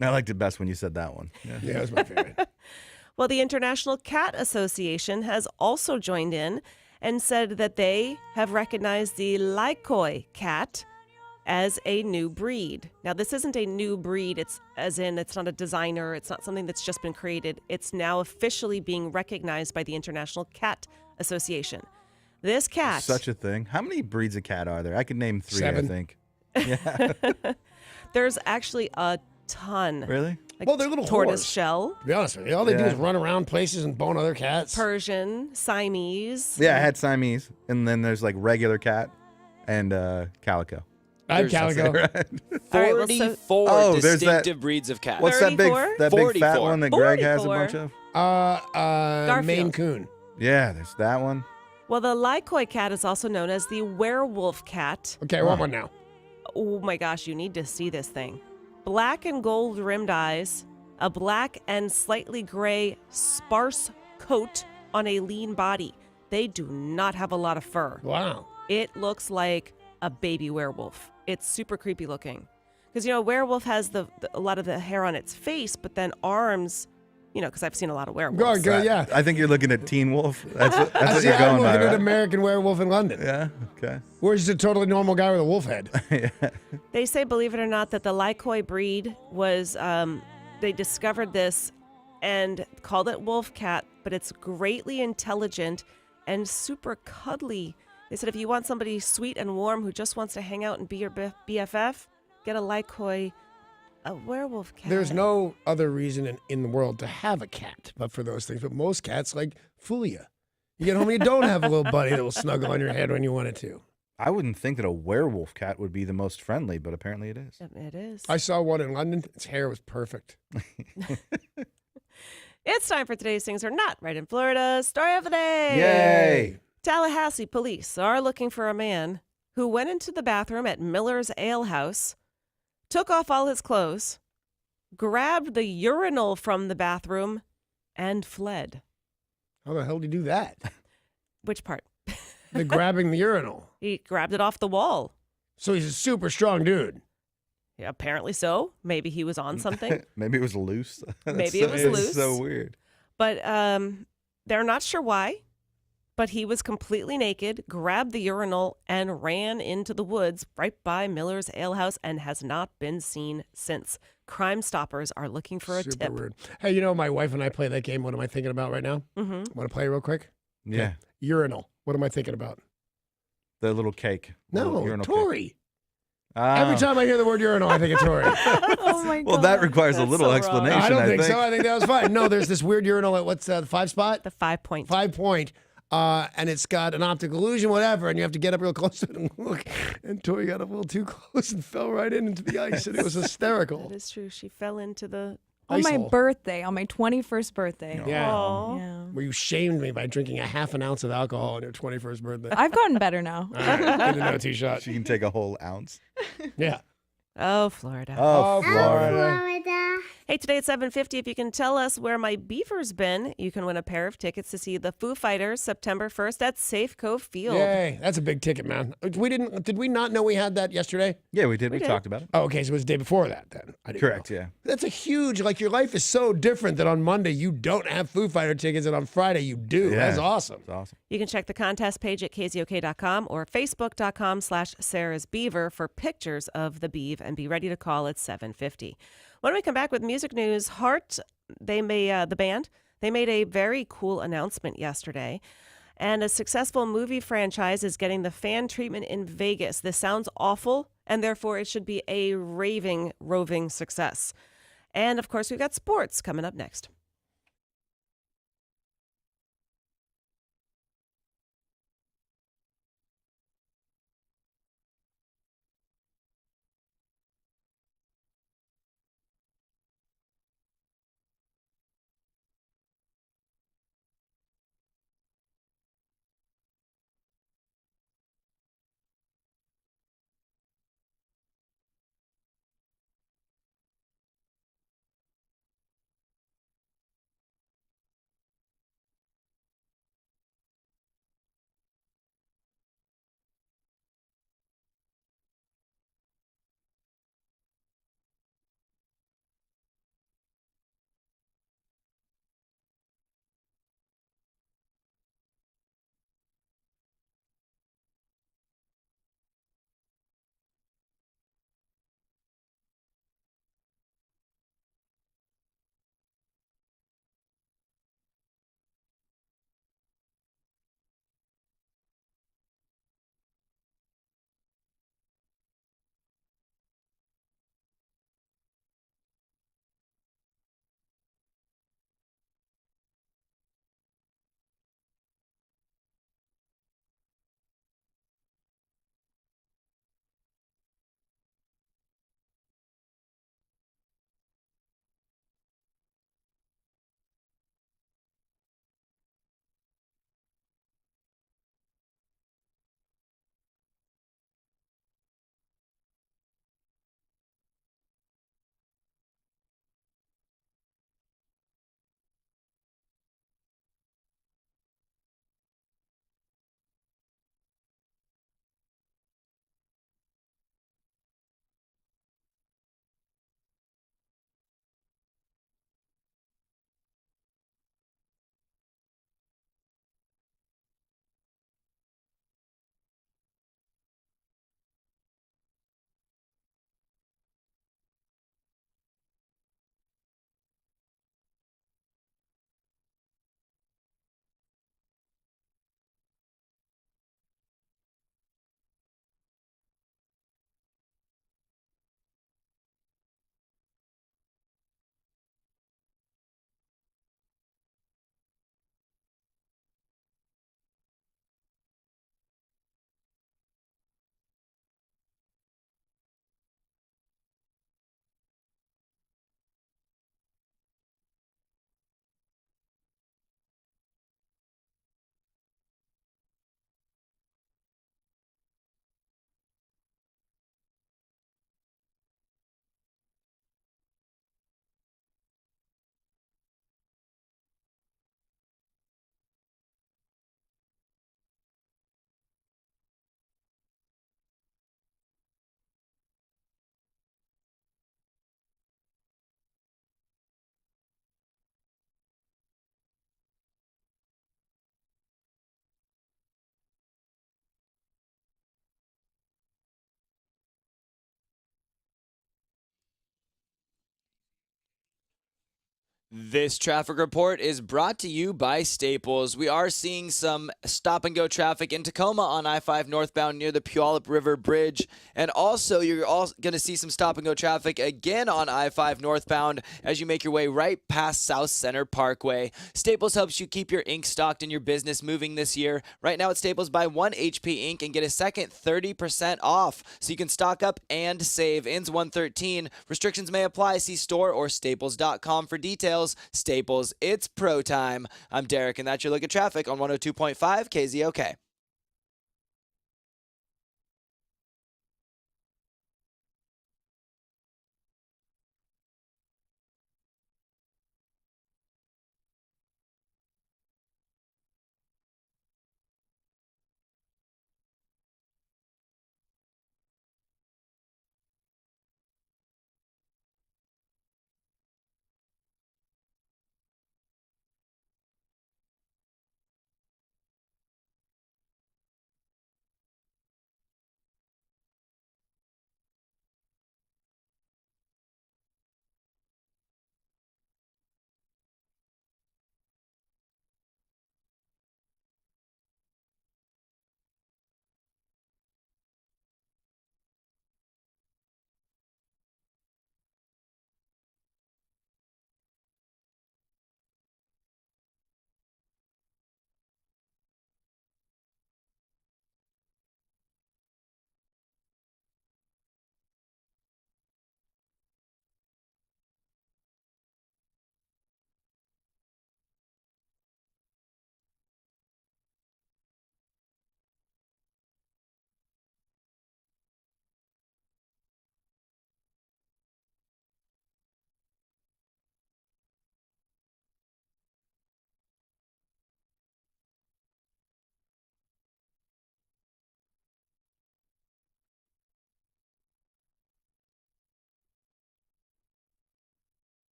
S4: I liked it best when you said that one. Yeah.
S2: Yeah, that was my favorite.
S3: Well, the International Cat Association has also joined in and said that they have recognized the Laikoi cat as a new breed. Now, this isn't a new breed. It's not a designer. It's not something that's just been created. It's now officially being recognized by the International Cat Association. This cat...
S4: Such a thing. How many breeds of cat are there? I could name 3,
S2: 7.
S4: I think. Yeah.
S3: There's actually a ton.
S4: Really?
S3: Like
S2: Well, they're little
S3: tortoise
S2: whores.
S3: shell,
S2: To be honest with you, all they do
S4: Yeah.
S2: is run around places and bone other cats.
S3: Persian, Siamese.
S4: Yeah, I had Siamese. And then there's like regular cat and calico.
S2: I had calico.
S3: All right, well, so
S5: 44
S4: Oh, there's
S5: distinctive
S4: that-
S5: breeds of cats.
S4: What's that big
S3: 34?
S4: fat
S5: 44.
S4: one that Greg has a
S3: 44.
S4: bunch of?
S2: Maine
S3: Garfield.
S2: Coon.
S4: Yeah, there's that one.
S3: Well, the Laikoi cat is also known as the werewolf cat.
S2: Okay, one more now.
S3: Oh my gosh, you need to see this thing. Black and gold rimmed eyes, a black and slightly gray sparse coat on a lean body. They do not have a lot of fur.
S2: Wow.
S3: It looks like a baby werewolf. It's super creepy looking. Because, a werewolf has a lot of the hair on its face, but then arms, because I've seen a lot of werewolves.
S2: Go, yeah.
S4: I think you're looking at Teen Wolf. That's what
S2: See,
S4: you're
S2: I'm
S4: going
S2: looking
S4: by,
S2: at
S4: right?
S2: American Werewolf in London.
S4: Yeah, okay.
S2: Where's the totally normal guy with a wolf head?
S3: They say, believe it or not, that the Laikoi breed was, they discovered this and called it wolf cat, but it's greatly intelligent and super cuddly. They said if you want somebody sweet and warm who just wants to hang out and be your BFF, get a Laikoi, a werewolf cat.
S2: There's no other reason in the world to have a cat but for those things. But most cats, fool you. You get home and you don't have a little buddy that will snuggle on your head when you want it to.
S4: I wouldn't think that a werewolf cat would be the most friendly, but apparently it is.
S3: It is.
S2: I saw one in London. Its hair was perfect.
S3: It's time for today's Things Are Not Right in Florida Story of the Day.
S4: Yay!
S3: Tallahassee police are looking for a man who went into the bathroom at Miller's Ale House, took off all his clothes, grabbed the urinal from the bathroom, and fled.
S2: How the hell did you do that?
S3: Which part?
S2: the grabbing the urinal?
S3: He grabbed it off the wall.
S2: So he's a super strong dude.
S3: Yeah, apparently so. Maybe he was on something.
S4: Maybe it was loose.
S3: Maybe it was loose.
S4: So weird.
S3: But they're not sure why. But he was completely naked, grabbed the urinal, and ran into the woods right by Miller's Ale House and has not been seen since. Crime Stoppers are looking for a
S2: Super
S3: tip.
S2: weird. Hey, you know, my wife and I play that game. What am I thinking about right now?
S3: Mm-hmm.
S2: Want to play real quick?
S4: Yeah.
S2: Okay. Urinal. What am I thinking about?
S4: The little cake. Little
S2: No,
S4: urinal
S2: Tori.
S4: cake. Ah.
S2: Every time I hear the word urinal, I think of Tori.
S1: Oh my god.
S4: Well, that requires a
S3: That's
S4: little
S3: so wrong.
S4: explanation.
S2: I don't think so. I think that was fine. No, there's this weird urinal at what's the 5 spot?
S3: The 5 point.
S2: 5 point. And it's got an optical illusion, whatever, and you have to get up real close to it and look. And Tori got up a little too close and fell right into the ice, and it was hysterical.
S3: That is true. She fell into the.
S1: on
S2: Ice
S1: my
S2: hole.
S1: birthday, on my 21st birthday.
S2: Yeah.
S3: Aw.
S1: Yeah.
S2: Where you shamed me by drinking a half an ounce of alcohol on your 21st birthday.
S1: I've gotten better now.
S2: All right, good to know, T-Shot.
S4: She can take a whole ounce.
S2: Yeah.
S3: Oh, Florida.
S4: Oh,
S2: Florida.
S3: Hey, today at 7:50, if you can tell us where my beaver's been, you can win a pair of tickets to see the Foo Fighters September 1st at Safeco Field.
S2: Yay. That's a big ticket, man. Did we not know we had that yesterday?
S4: Yeah, we did. We
S3: did.
S4: talked about it.
S2: Oh, okay. So it was the day before that then. I didn't
S4: Correct,
S2: know.
S4: yeah.
S2: That's a huge, like your life is so different that on Monday you don't have Foo Fighter tickets and on Friday you do.
S4: Yeah.
S2: That's awesome.
S4: It's awesome.
S3: You can check the contest page at KZOK.com or Facebook.com/Sarah's Beaver for pictures of the beav, and be ready to call at 7:50. When we come back with music news, Heart, the band, they made a very cool announcement yesterday. And a successful movie franchise is getting the fan treatment in Vegas. This sounds awful, and therefore it should be a roving success. And of course, we've got sports coming up next.
S5: This traffic report is brought to you by Staples. We are seeing some stop and go traffic in Tacoma on I-5 northbound near the Puyallup River Bridge. And also, you're all going to see some stop and go traffic again on I-5 northbound as you make your way right past South Center Parkway. Staples helps you keep your ink stocked and your business moving this year. Right now at Staples, buy 1 HP ink and get a second 30% off. So you can stock up and save. Ends 113. Restrictions may apply. See store or staples.com for details. Staples, it's pro time. I'm Derek, and that's your look at traffic on 102.5 KZOK.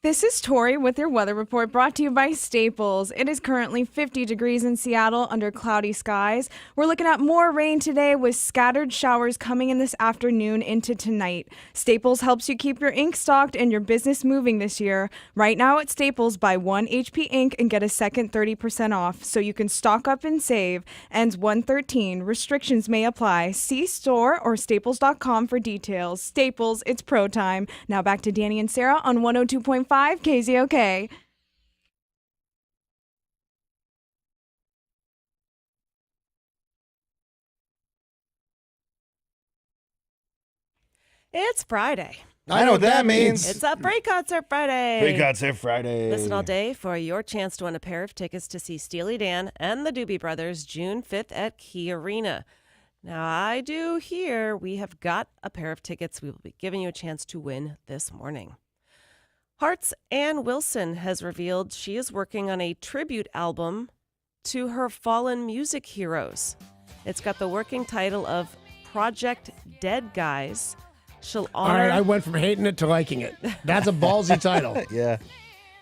S1: This is Tori with your weather report brought to you by Staples. It is currently 50 degrees in Seattle under cloudy skies. We're looking at more rain today with scattered showers coming in this afternoon into tonight. Staples helps you keep your ink stocked and your business moving this year. Right now at Staples, buy 1 HP ink and get a second 30% off so you can stock up and save. Ends 1/13. Restrictions may apply. See store or staples.com for details. Staples, it's pro time. Now back to Danny and Sarah on 102.5 KZOK.
S3: It's Friday.
S2: I know what that means.
S3: It's a Break Concert Friday.
S4: Break Concert Friday.
S3: Listen all day for your chance to win a pair of tickets to see Steely Dan and the Doobie Brothers June 5th at Key Arena. Now, I do hear we have got a pair of tickets we will be giving you a chance to win this morning. Heart's Ann Wilson has revealed she is working on a tribute album to her fallen music heroes. It's got the working title of Project Dead Guys. She'll honor...
S2: All right, I went from hating it to liking it. That's a ballsy title.
S4: Yeah.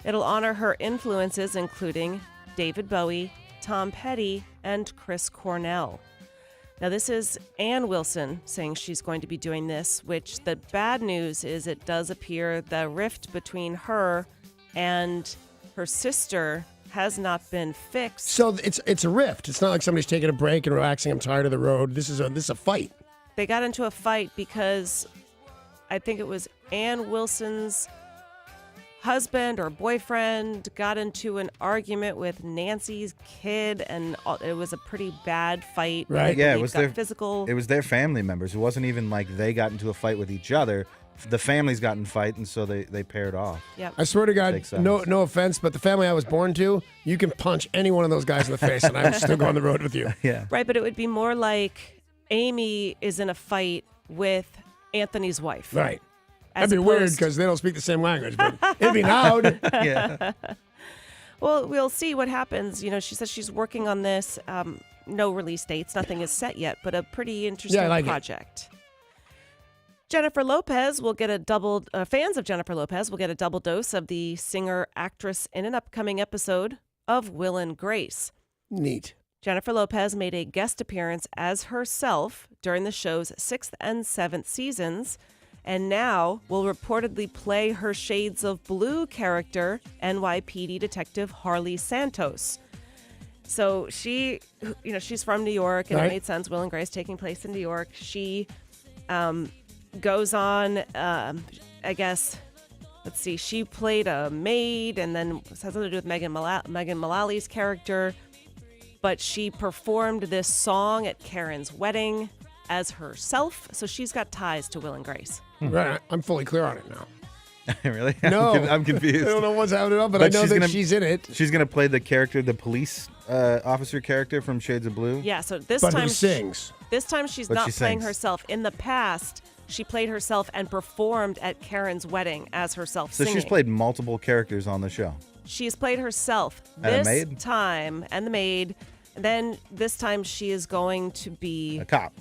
S3: It'll honor her influences, including David Bowie, Tom Petty, and Chris Cornell. Now, this is Ann Wilson saying she's going to be doing this, which the bad news is it does appear the rift between her and her sister has not been fixed.
S2: So it's a rift. It's not like somebody's taking a break and relaxing. I'm tired of the road. This is a fight.
S3: They got into a fight because I think it was Ann Wilson's husband or boyfriend got into an argument with Nancy's kid, and it was a pretty bad fight.
S2: Right.
S4: Yeah, it was their
S3: physical.
S4: It was their family members. It wasn't even like they got into a fight with each other. The families got in a fight, and so they paired off.
S3: Yep.
S2: I swear to God,
S4: Makes sense.
S2: no offense, but the family I was born to, you can punch any one of those guys in the face, and I would still go on the road with you.
S4: Yeah.
S3: Right, but it would be more like Amy is in a fight with Anthony's wife.
S2: Right.
S3: As
S2: That'd be weird
S3: opposed-
S2: because they don't speak the same language, but it'd be loud.
S4: Yeah.
S3: Well, we'll see what happens. You know, she says she's working on this. No release dates. Nothing is set yet, but a pretty interesting
S2: I like it.
S3: project. Jennifer Lopez will get a double. Fans of Jennifer Lopez will get a double dose of the singer-actress in an upcoming episode of Will and Grace.
S2: Neat.
S3: Jennifer Lopez made a guest appearance as herself during the show's 6th and 7th seasons, and now will reportedly play her Shades of Blue character, NYPD Detective Harley Santos. So she, she's from New York, and
S2: Right.
S3: it made sense. Will and Grace taking place in New York. She goes on, I guess, let's see, she played a maid, and then it has something to do with Megan Mullally's character. But she performed this song at Karen's wedding as herself, so she's got ties to Will and Grace.
S2: Right. I'm fully clear on it now.
S4: Really?
S2: No.
S4: I'm confused.
S2: I don't know what's happening, but I know that she's in it.
S4: She's gonna play the character, the police officer character from Shades of Blue.
S3: Yeah, so this
S2: But
S3: time
S2: who sings?
S3: This time she's
S4: But
S3: not
S4: she
S3: playing
S4: sings.
S3: herself. In the past, she played herself and performed at Karen's wedding as herself
S4: So
S3: singing.
S4: she's played multiple characters on the show.
S3: She's played herself
S4: And a
S3: this
S4: maid?
S3: time, and the maid. Then this time she is going to be
S4: A cop.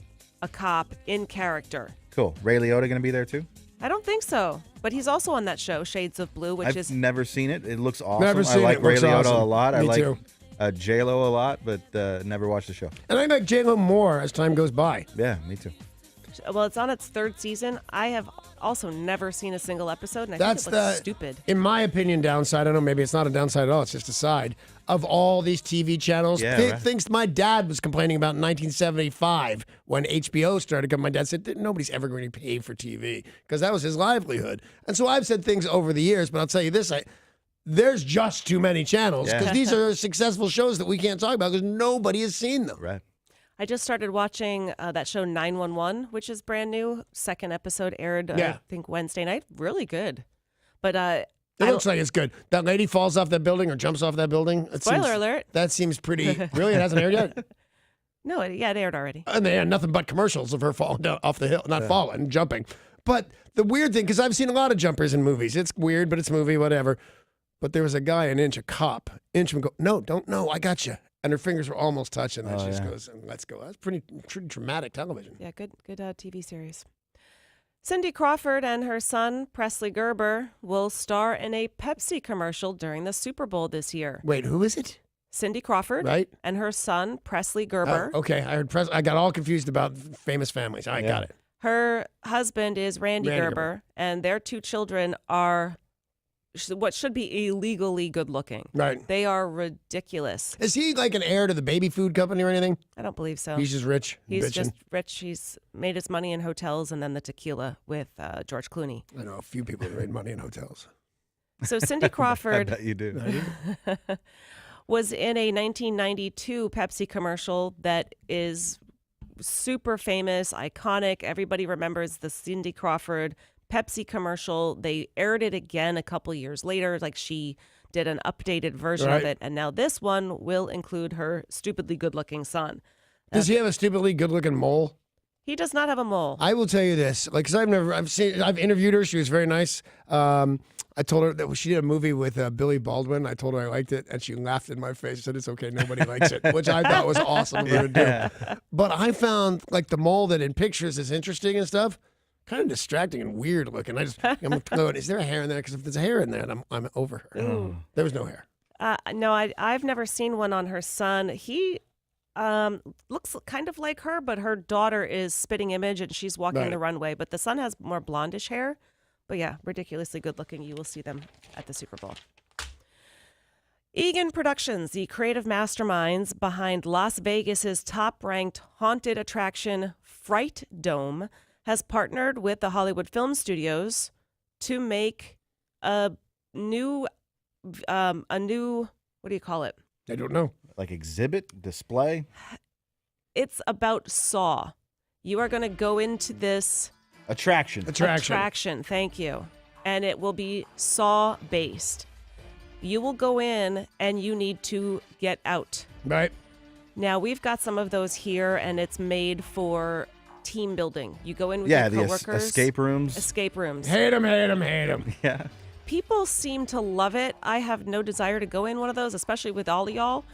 S3: a cop in character.
S4: Cool. Ray Liotta gonna be there too?
S3: I don't think so, but he's also on that show, Shades of Blue, which
S4: I've
S3: is
S4: never seen it. It looks awesome.
S2: Never
S4: I
S2: seen
S4: like
S2: it.
S4: Ray
S2: Looks
S4: Liotta
S2: awesome.
S4: a lot. I
S2: Me
S4: like
S2: too.
S4: J-Lo a lot, but never watched the show.
S2: And I like J-Lo more as time goes by.
S4: Yeah, me too.
S3: well, it's on its 3rd season. I have also never seen a single episode, and I
S2: That's
S3: think it looks
S2: the,
S3: stupid.
S2: in my opinion, downside. I don't know, maybe it's not a downside at all. It's just a side of all these TV channels.
S4: Yeah, right.
S2: Things my dad was complaining about in 1975 when HBO started coming. My dad said nobody's ever going to pay for TV because that was his livelihood. And so I've said things over the years, but I'll tell you this: there's just too many channels because
S4: Yeah.
S2: these are successful shows that we can't talk about because nobody has seen them.
S4: Right.
S3: I just started watching that show 911, which is brand new. 2nd episode aired, I
S2: Yeah.
S3: think, Wednesday night. Really good. But
S2: It looks like it's good. That lady falls off that building or jumps off that building.
S3: Spoiler alert.
S2: That seems pretty. Really, it hasn't aired yet.
S3: No, it aired already.
S2: And they had nothing but commercials of her falling down off the hill, not falling, jumping. But the weird thing, because I've seen a lot of jumpers in movies. It's weird, but it's a movie, whatever. But there was a guy, a cop, would go, no, don't, no, I got you. And her fingers were almost touching. And she just goes, let's go. That's pretty dramatic television.
S3: Yeah, good TV series. Cindy Crawford and her son, Presley Gerber, will star in a Pepsi commercial during the Super Bowl this year.
S2: Wait, who is it?
S3: Cindy Crawford
S2: Right.
S3: and her son, Presley Gerber.
S2: Oh, okay, I heard. I got all confused about famous families. I got it.
S3: Her husband is Randy Gerber, and their 2 children are what should be illegally good looking.
S2: Right.
S3: They are ridiculous.
S2: Is he like an heir to the baby food company or anything?
S3: I don't believe so.
S2: He's just rich.
S3: He's
S2: bitching.
S3: just rich. He's made his money in hotels and then the tequila with George Clooney.
S2: I know a few people that made money in hotels.
S3: So Cindy
S4: I
S3: Crawford
S4: bet you do.
S3: was in a 1992 Pepsi commercial that is super famous, iconic. Everybody remembers the Cindy Crawford Pepsi commercial. They aired it again a couple years later. Like she did an updated version of it. And now this one will include her stupidly good-looking son.
S2: Does he have a stupidly good-looking mole?
S3: He does not have a mole.
S2: I will tell you this, like, cause I've interviewed her. She was very nice. I told her that she did a movie with Billy Baldwin. I told her I liked it, and she laughed in my face. Said it's okay, nobody likes it, which I thought was awesome of her to do. But I found like the mole that in pictures is interesting and stuff, kind of distracting and weird looking. I'm going, is there a hair in there? Because if there's a hair in there, I'm over her.
S3: Ooh.
S2: There was no hair.
S3: No, I've never seen one on her son. He looks kind of like her, but her daughter is spitting image and she's walking the runway. But the son has more blondish hair. But yeah, ridiculously good looking. You will see them at the Super Bowl. Egan Productions, the creative masterminds behind Las Vegas's top-ranked haunted attraction Fright Dome, has partnered with the Hollywood Film Studios to make a new what do you call it?
S2: I don't know.
S4: Like exhibit, display?
S3: It's about Saw. You are going to go into this
S4: Attraction.
S3: Thank you. And it will be Saw based. You will go in and you need to get out.
S2: Right.
S3: Now we've got some of those here, and it's made for team building. You go in with your coworkers.
S4: The escape rooms.
S3: Escape rooms.
S2: Hate him.
S4: Yeah.
S3: People seem to love it. I have no desire to go in one of those, especially with all of y'all.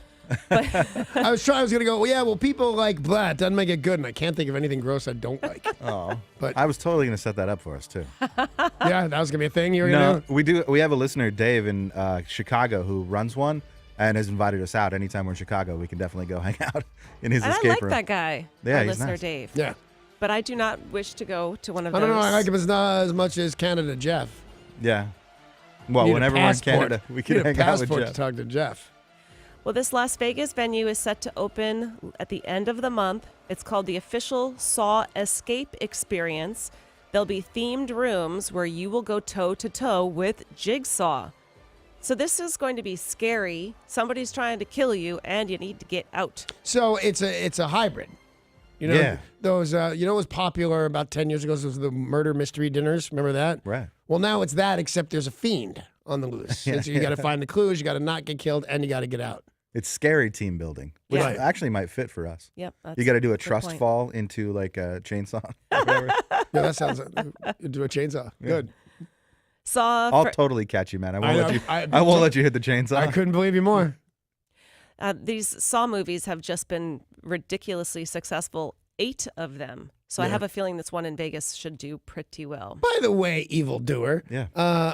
S3: But
S2: I was going to go, well, yeah, well, people like blah, it doesn't make it good, and I can't think of anything gross I don't like.
S4: Oh.
S2: But
S4: I was totally going to set that up for us, too.
S2: yeah, that was going to be a thing you were going to do?
S4: We have a listener, Dave, in Chicago who runs one and has invited us out. Anytime we're in Chicago, we can definitely go hang out in his
S3: and
S4: escape
S3: I like
S4: room.
S3: that guy,
S4: Yeah,
S3: our
S4: he's
S3: listener
S4: nice.
S3: Dave.
S2: Yeah.
S3: But I do not wish to go to one of
S2: I
S3: those.
S2: don't know. I like him as much as Canada Jeff.
S4: Yeah. Well,
S2: Need a
S4: whenever we're in
S2: passport.
S4: Canada, we can
S2: Need a
S4: hang out with
S2: passport
S4: Jeff.
S2: to talk to Jeff.
S3: Well, this Las Vegas venue is set to open at the end of the month. It's called the Official Saw Escape Experience. There'll be themed rooms where you will go toe-to-toe with Jigsaw. So this is going to be scary. Somebody's trying to kill you, and you need to get out.
S2: So it's a hybrid. You know,
S4: Yeah.
S2: those what was popular about 10 years ago? Those the murder mystery dinners. Remember that?
S4: Right.
S2: Well, now it's that, except there's a fiend on the loose.
S4: Yeah.
S2: So you got to find the clues, you got to not get killed, and you got to get out.
S4: It's scary team building, which
S3: Yeah.
S4: actually might fit for us.
S3: Yep. That's
S4: You got to do a
S3: good
S4: trust
S3: point.
S4: fall into like a chainsaw. or whatever.
S2: Yeah, that sounds you do a chainsaw.
S4: Yeah.
S2: Good.
S3: Saw.
S4: I'll totally catch you, man. I won't
S2: I
S4: let
S2: know.
S4: you.
S2: I-
S4: I won't let you hit the chainsaw.
S2: I couldn't believe you more.
S3: These Saw movies have just been ridiculously successful. 8 of them. So I
S2: Yeah.
S3: have a feeling this one in Vegas should do pretty well.
S2: By the way, evildoer.
S4: Yeah.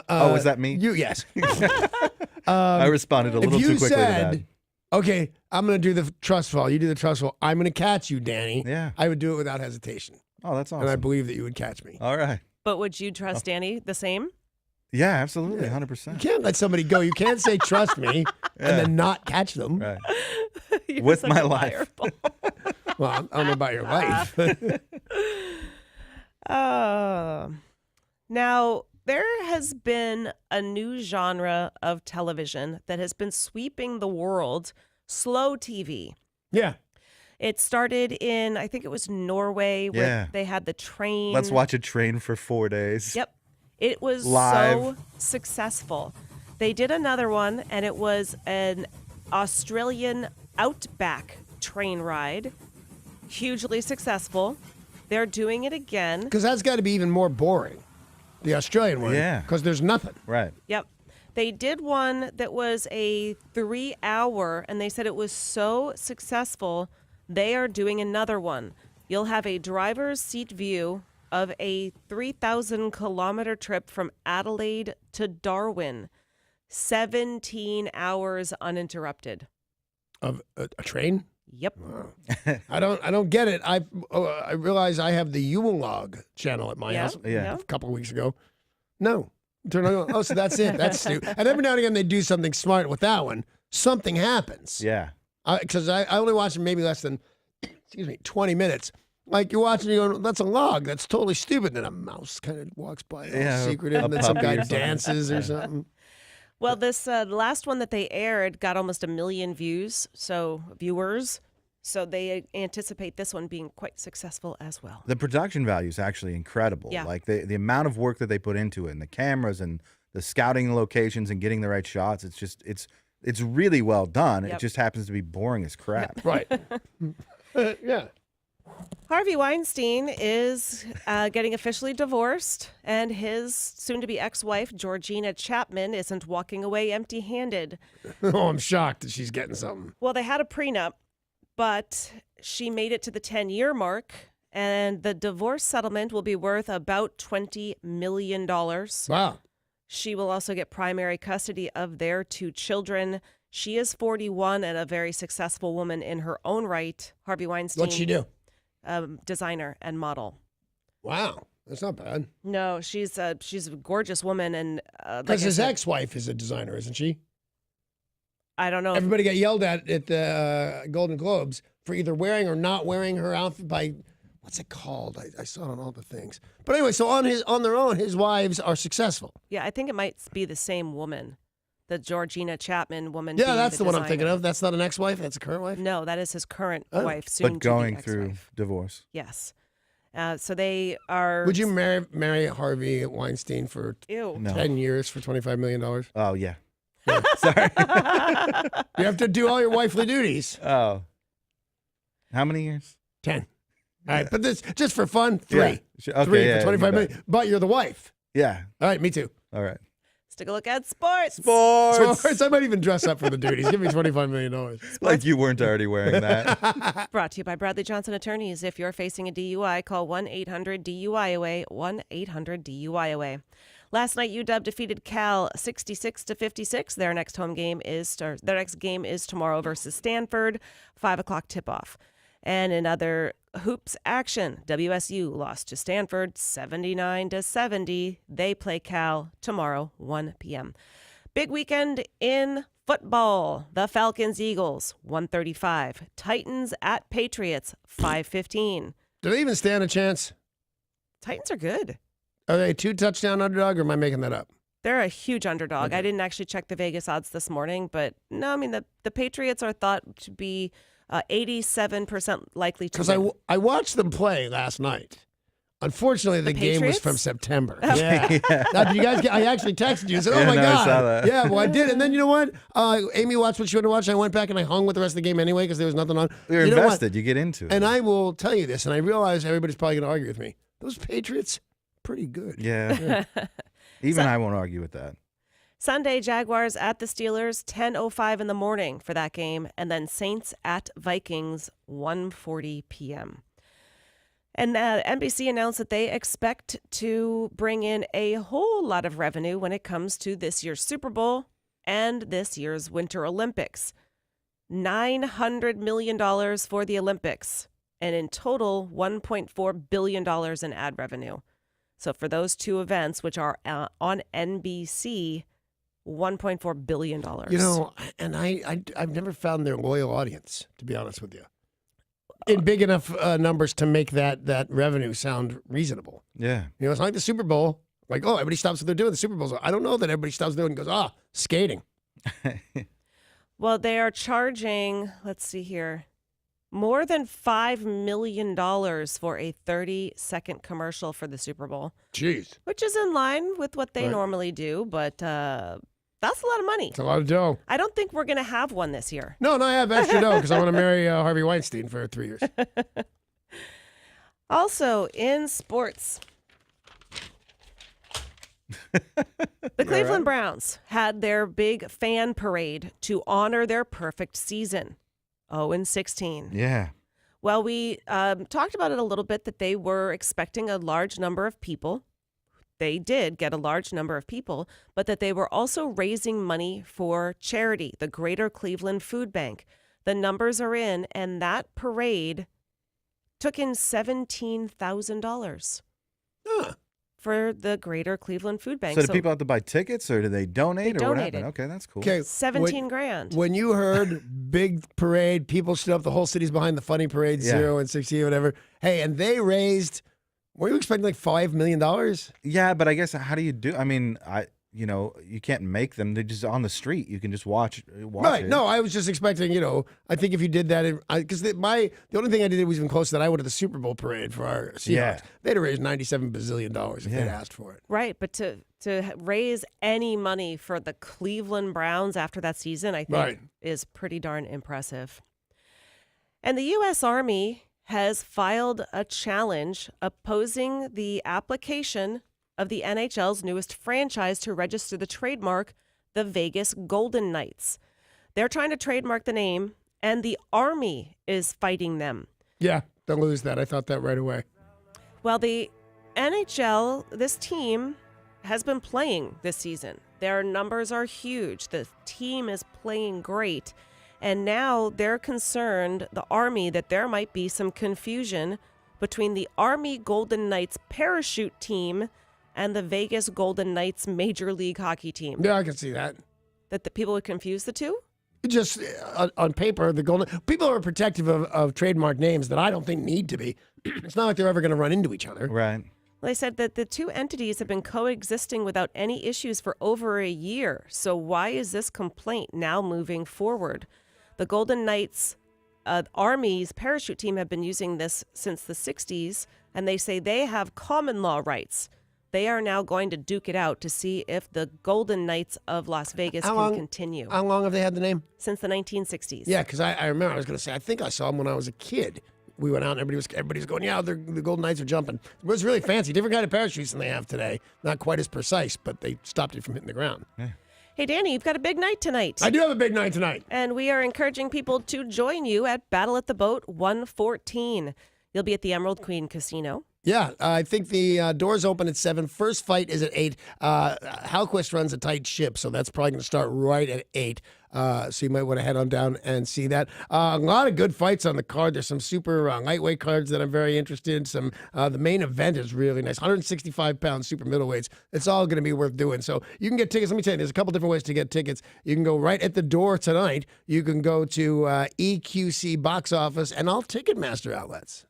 S2: Was
S4: that me?
S2: You, yes.
S4: I responded a little
S2: if you
S4: too quickly
S2: said,
S4: to
S2: okay, I'm going to do the trust fall, you do the trust fall, I'm going to catch you, Danny.
S4: Yeah.
S2: I would do it without hesitation.
S4: that. Oh, that's awesome.
S2: And I believe that you would catch me.
S4: All right.
S3: But would you trust Danny the same?
S4: Yeah, absolutely,
S2: Yeah.
S4: 100%.
S2: You can't let somebody go. You can't say trust me and then not catch them.
S4: Right.
S3: You're
S4: With
S3: such
S4: my
S3: a
S4: life.
S3: liar, Paul.
S2: Well, I don't know about your life.
S3: Now, there has been a new genre of television that has been sweeping the world, slow TV.
S2: Yeah.
S3: It started in, I think it was Norway, where
S4: Yeah.
S3: they had the train.
S4: Let's watch a train for 4 days.
S3: Yep. It was so
S4: Live.
S3: successful. They did another one, and it was an Australian outback train ride. Hugely successful. They're doing it again.
S2: Because that's got to be even more boring. The Australian one.
S4: Yeah.
S2: Because there's nothing.
S4: Right.
S3: Yep. They did one that was a 3-hour, and they said it was so successful, they are doing another one. You'll have a driver's seat view of a 3,000-kilometer trip from Adelaide to Darwin. 17 hours uninterrupted.
S2: Of a train?
S3: Yep.
S2: I don't get it. I realize I have the Yule log channel at my house
S4: Yeah.
S2: a couple of weeks ago. No. Turn on. Oh, so that's it. That's stupid. And every now and again they do something smart with that one. Something happens.
S4: Yeah.
S2: Because I only watched maybe less than 20 minutes. Like you're watching, you go, that's a log. That's totally stupid. Then a mouse kind of walks by, all secretive, and then some guy dances or something.
S3: Well, this last one that they aired got almost 1 million viewers. So they anticipate this one being quite successful as well.
S4: The production value is actually incredible.
S3: Yeah.
S4: Like the amount of work that they put into it, and the cameras and the scouting locations and getting the right shots. It's really well done.
S3: Yep.
S4: It just happens to be boring as crap.
S2: Right. Yeah.
S3: Harvey Weinstein is getting officially divorced, and his soon-to-be ex-wife, Georgina Chapman, isn't walking away empty-handed.
S2: Oh, I'm shocked that she's getting something.
S3: Well, they had a prenup, but she made it to the 10-year mark, and the divorce settlement will be worth about $20 million.
S2: Wow.
S3: She will also get primary custody of their 2 children. She is 41 and a very successful woman in her own right. Harvey Weinstein.
S2: What'd she do?
S3: Designer and model.
S2: Wow. That's not bad.
S3: No, she's a gorgeous woman, and
S2: Because his ex-wife is a designer, isn't she?
S3: I don't know.
S2: Everybody got yelled at the Golden Globes for either wearing or not wearing her outfit by, what's it called? I saw it on all the things. But anyway, so on their own, his wives are successful.
S3: Yeah, I think it might be the same woman, the Georgina Chapman woman.
S2: Yeah,
S3: being
S2: that's the one I'm
S3: designer.
S2: thinking of. That's not an ex-wife. That's a current wife.
S3: No, that is his current
S2: Oh.
S3: wife, soon
S4: But going through
S3: ex-wife.
S4: divorce.
S3: Yes. So they are.
S2: Would you marry Harvey Weinstein for
S3: Ew.
S4: No.
S2: 10 years for $25 million?
S4: Oh, yeah. Sorry.
S2: You have to do all your wifely duties.
S4: Oh. How many years?
S2: 10. All right, but this just for fun, 3.
S4: Yeah. Okay,
S2: 3
S4: yeah,
S2: for 25
S4: you
S2: million.
S4: bet.
S2: But you're the wife.
S4: Yeah.
S2: All right, me too.
S4: All right.
S3: Let's take a look at sports.
S2: Sports. I might even dress up for the duties. Give me $25 million.
S4: Like you weren't already wearing that.
S3: Brought to you by Bradley Johnson Attorneys. If you're facing a DUI, call 1-800-DUI-AWAY, 1-800-DUI-AWAY. Last night, UW defeated Cal 66-56. Their next game is tomorrow versus Stanford, 5:00 tip-off. And in other hoops action, WSU lost to Stanford 79-70. They play Cal tomorrow, 1 p.m. Big weekend in football. The Falcons-Eagles, 1:35. Titans at Patriots, 5:15.
S2: Do they even stand a chance?
S3: Titans are good.
S2: Are they a 2-touchdown underdog, or am I making that up?
S3: They're a huge underdog.
S2: Okay.
S3: I didn't actually check the Vegas odds this morning, but no, I mean, the Patriots are thought to be 87% likely to
S2: Because
S3: win.
S2: I watched them play last night. Unfortunately, the game was
S3: Patriots?
S2: from September. Yeah. Now, did you guys I actually texted you and said, oh,
S4: Yeah,
S2: my
S4: no, I
S2: God.
S4: saw that.
S2: Yeah, well, I did. And then you know what? Amy watched what she wanted to watch. I went back and I hung with the rest of the game anyway because there was nothing on.
S4: You're
S2: You know what?
S4: invested. You get into it.
S2: And I will tell you this, and I realize everybody's probably going to argue with me. Those Patriots, pretty good.
S4: Yeah. Even I won't argue with that.
S3: Sunday, Jaguars at the Steelers, 10:05 in the morning for that game, and then Saints at Vikings, 1:40 p.m. And NBC announced that they expect to bring in a whole lot of revenue when it comes to this year's Super Bowl and this year's Winter Olympics. $900 million for the Olympics, and in total, $1.4 billion in ad revenue. So for those 2 events, which are on NBC, $1.4 billion.
S2: You know, and I've never found their loyal audience, to be honest with you, in big enough numbers to make that revenue sound reasonable.
S4: Yeah.
S2: You know, it's not like the Super Bowl. Like, oh, everybody stops what they're doing. The Super Bowl's. I don't know that everybody stops doing it and goes, skating.
S3: Well, they are charging, let's see here, more than $5 million for a 30-second commercial for the Super Bowl,
S2: Jeez.
S3: which is in line with what they
S2: Right.
S3: normally do, but that's a lot of money.
S2: It's a lot of dough.
S3: I don't think we're going to have one this year.
S2: No, I have extra dough because I want to marry Harvey Weinstein for 3 years.
S3: Also, in sports, the Cleveland Browns had their big fan parade to honor their perfect season, 0-16.
S4: Yeah.
S3: Well, we talked about it a little bit that they were expecting a large number of people. They did get a large number of people, but that they were also raising money for charity, the Greater Cleveland Food Bank. The numbers are in, and that parade took in $17,000
S2: Huh.
S3: for the Greater Cleveland Food Bank.
S4: So do people have to buy tickets, or do they donate,
S3: They
S4: or what
S3: donated.
S4: happened? Okay, that's cool.
S2: Okay.
S3: 17 grand.
S2: When you heard big parade, people stood up, the whole city's behind the funny parade,
S4: Yeah.
S2: 0 and 60, whatever. Hey, and they raised, were you expecting like $5 million?
S4: Yeah, but I guess how do you do? I mean, you can't make them. They're just on the street. You can just watch
S2: Right.
S4: it.
S2: No, I was just expecting, I think if you did that, because the only thing I did was even close to that, I would have the Super Bowl parade for our Seahawks.
S4: Yeah.
S2: They'd have raised $97 bazillion if they'd asked for it.
S3: Right, but to raise any money for the Cleveland Browns after that season, I think
S2: Right.
S3: is pretty darn impressive. And the U.S. Army has filed a challenge opposing the application of the NHL's newest franchise to register the trademark, the Vegas Golden Knights. They're trying to trademark the name, and the Army is fighting them.
S2: Yeah, don't lose that. I thought that right away.
S3: Well, the NHL, this team has been playing this season. Their numbers are huge. The team is playing great. And now they're concerned, the Army, that there might be some confusion between the Army Golden Knights parachute team and the Vegas Golden Knights Major League Hockey team.
S2: Yeah, I can see that.
S3: That the people would confuse the two?
S2: Just on paper, the golden people are protective of trademark names that I don't think need to be. It's not like they're ever going to run into each other.
S4: Right.
S3: They said that the two entities have been coexisting without any issues for over a year. So why is this complaint now moving forward? The Golden Knights Army's parachute team have been using this since the 60s, and they say they have common law rights. They are now going to duke it out to see if the Golden Knights of Las Vegas can continue.
S2: How long have they had the name?
S3: Since the 1960s.
S2: Yeah, because I remember I was going to say, I think I saw them when I was a kid. We went out and everybody was going, yeah, the Golden Knights are jumping. It was really fancy. Different kind of parachutes than they have today. Not quite as precise, but they stopped it from hitting the ground.
S4: Yeah.
S3: Hey, Danny, you've got a big night tonight.
S2: I do have a big night tonight.
S3: And we are encouraging people to join you at Battle at the Boat 114. You'll be at the Emerald Queen Casino.
S2: Yeah, I think the doors open at 7. First fight is at 8. Halquist runs a tight ship, so that's probably going to start right at 8. So you might want to head on down and see that. A lot of good fights on the card. There's some super lightweight cards that I'm very interested in. Some the main event is really nice. 165-pound super middleweights. It's all going to be worth doing. So you can get tickets. Let me tell you, there's a couple different ways to get tickets. You can go right at the door tonight. You can go to EQC box office and all Ticketmaster outlets.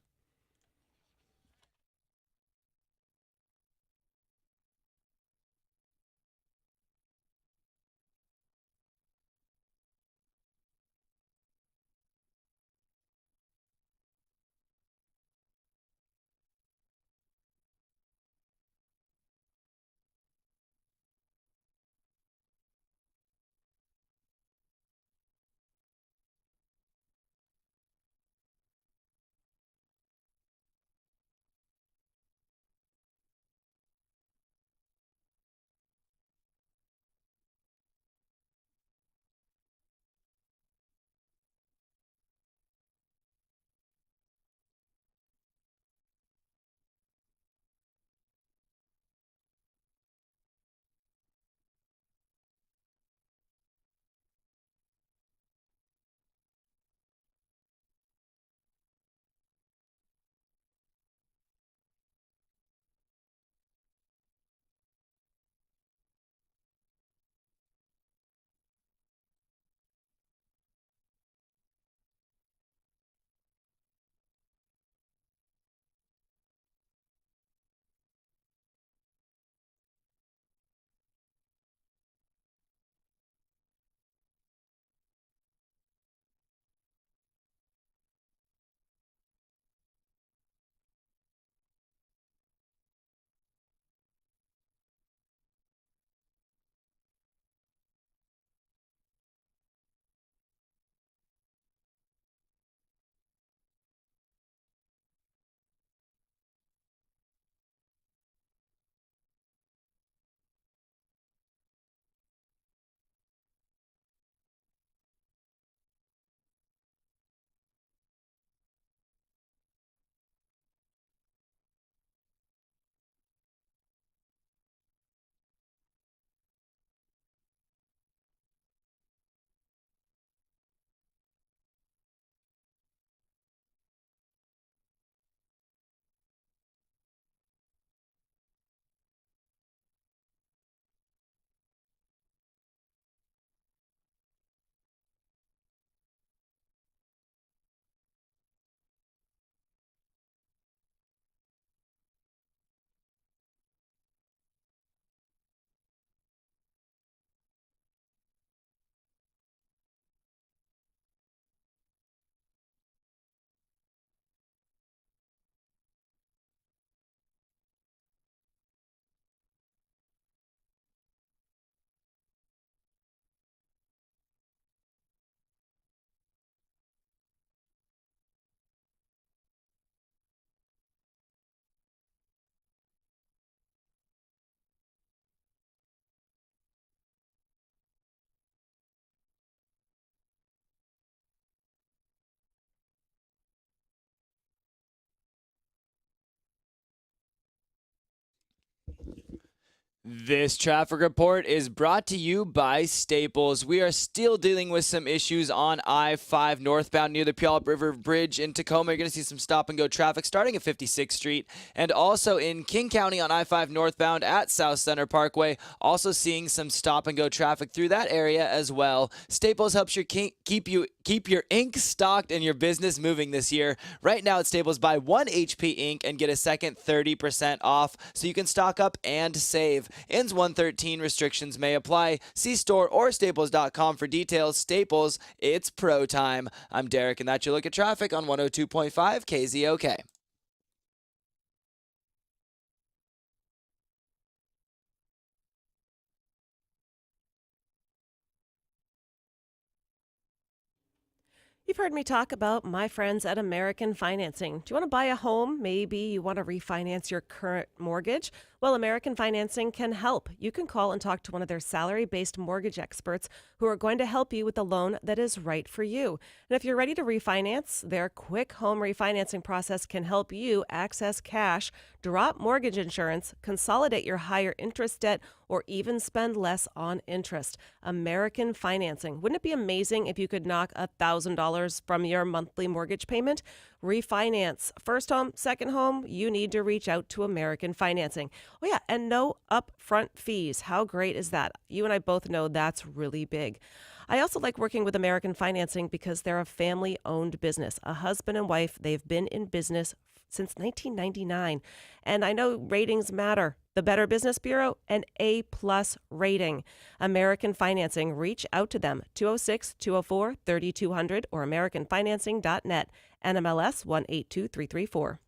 S5: This traffic report is brought to you by Staples. We are still dealing with some issues on I-5 northbound near the Puyallup River Bridge in Tacoma. You're going to see some stop-and-go traffic starting at 56th Street, and also in King County on I-5 northbound at South Center Parkway. Also seeing some stop-and-go traffic through that area as well. Staples helps keep your ink stocked and your business moving this year. Right now at Staples, buy 1 HP ink and get a second 30% off, so you can stock up and save. Ends 113. Restrictions may apply. See store or staples.com for details. Staples, it's pro time. I'm Derek, and that's your look at traffic on 102.5 KZOK.
S3: You've heard me talk about my friends at American Financing. Do you want to buy a home? Maybe you want to refinance your current mortgage? Well, American Financing can help. You can call and talk to one of their salary-based mortgage experts who are going to help you with a loan that is right for you. And if you're ready to refinance, their quick home refinancing process can help you access cash, drop mortgage insurance, consolidate your higher interest debt, or even spend less on interest. American Financing. Wouldn't it be amazing if you could knock $1,000 from your monthly mortgage payment? Refinance. First home, second home, you need to reach out to American Financing. Oh, yeah, and no upfront fees. How great is that? You and I both know that's really big. I also like working with American Financing because they're a family-owned business. A husband and wife, they've been in business since 1999. And I know ratings matter. The Better Business Bureau, an A+ rating. American Financing. Reach out to them. 206-204-3200 or americanfinancing.net. NMLS 182334.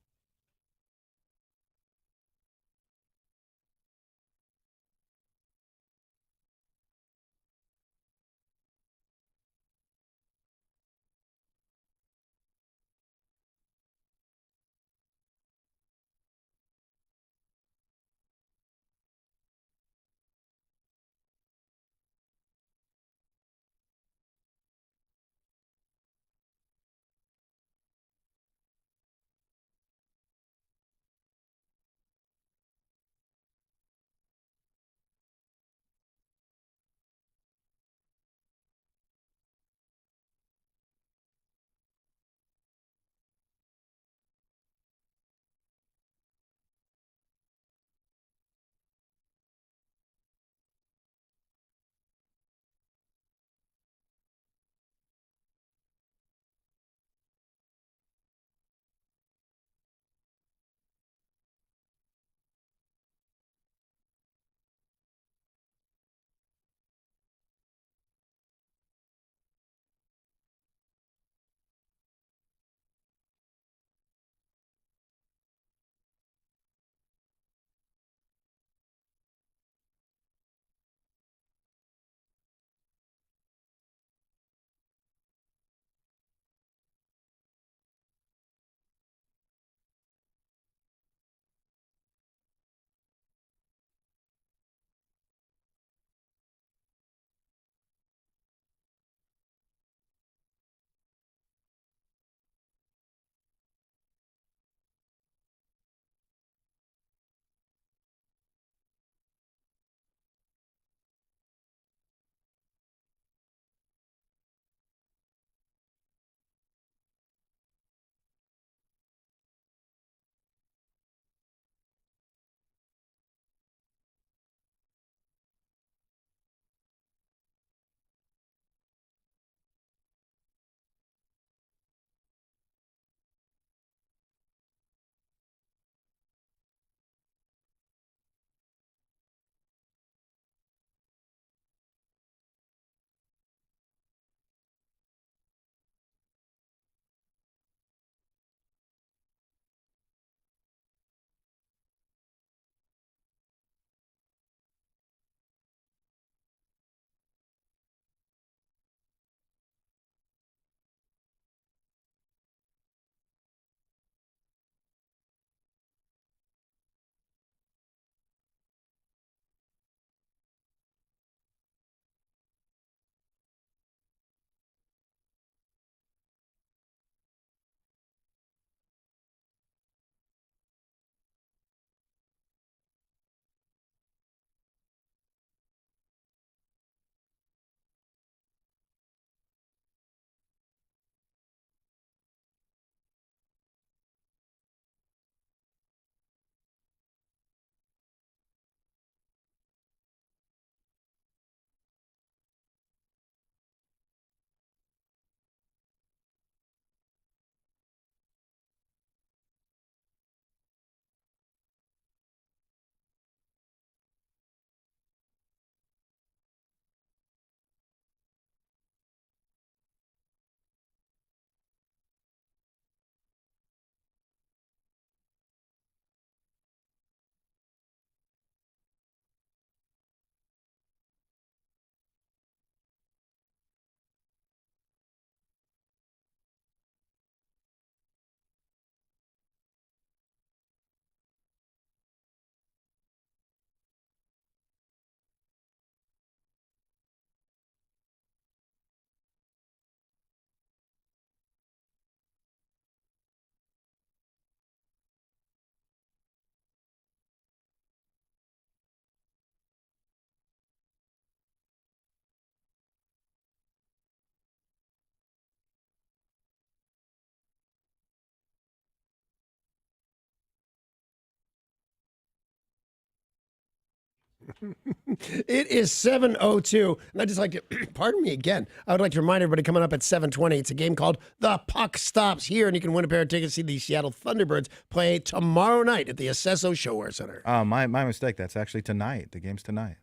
S2: It is 7:02, and I'd just like to, pardon me again, I would like to remind everybody coming up at 7:20, it's a game called The Puck Stops Here, and you can win a pair of tickets to see the Seattle Thunderbirds play tomorrow night at the Acesso Showwear Center.
S4: Oh, my mistake. That's actually tonight. The game's tonight.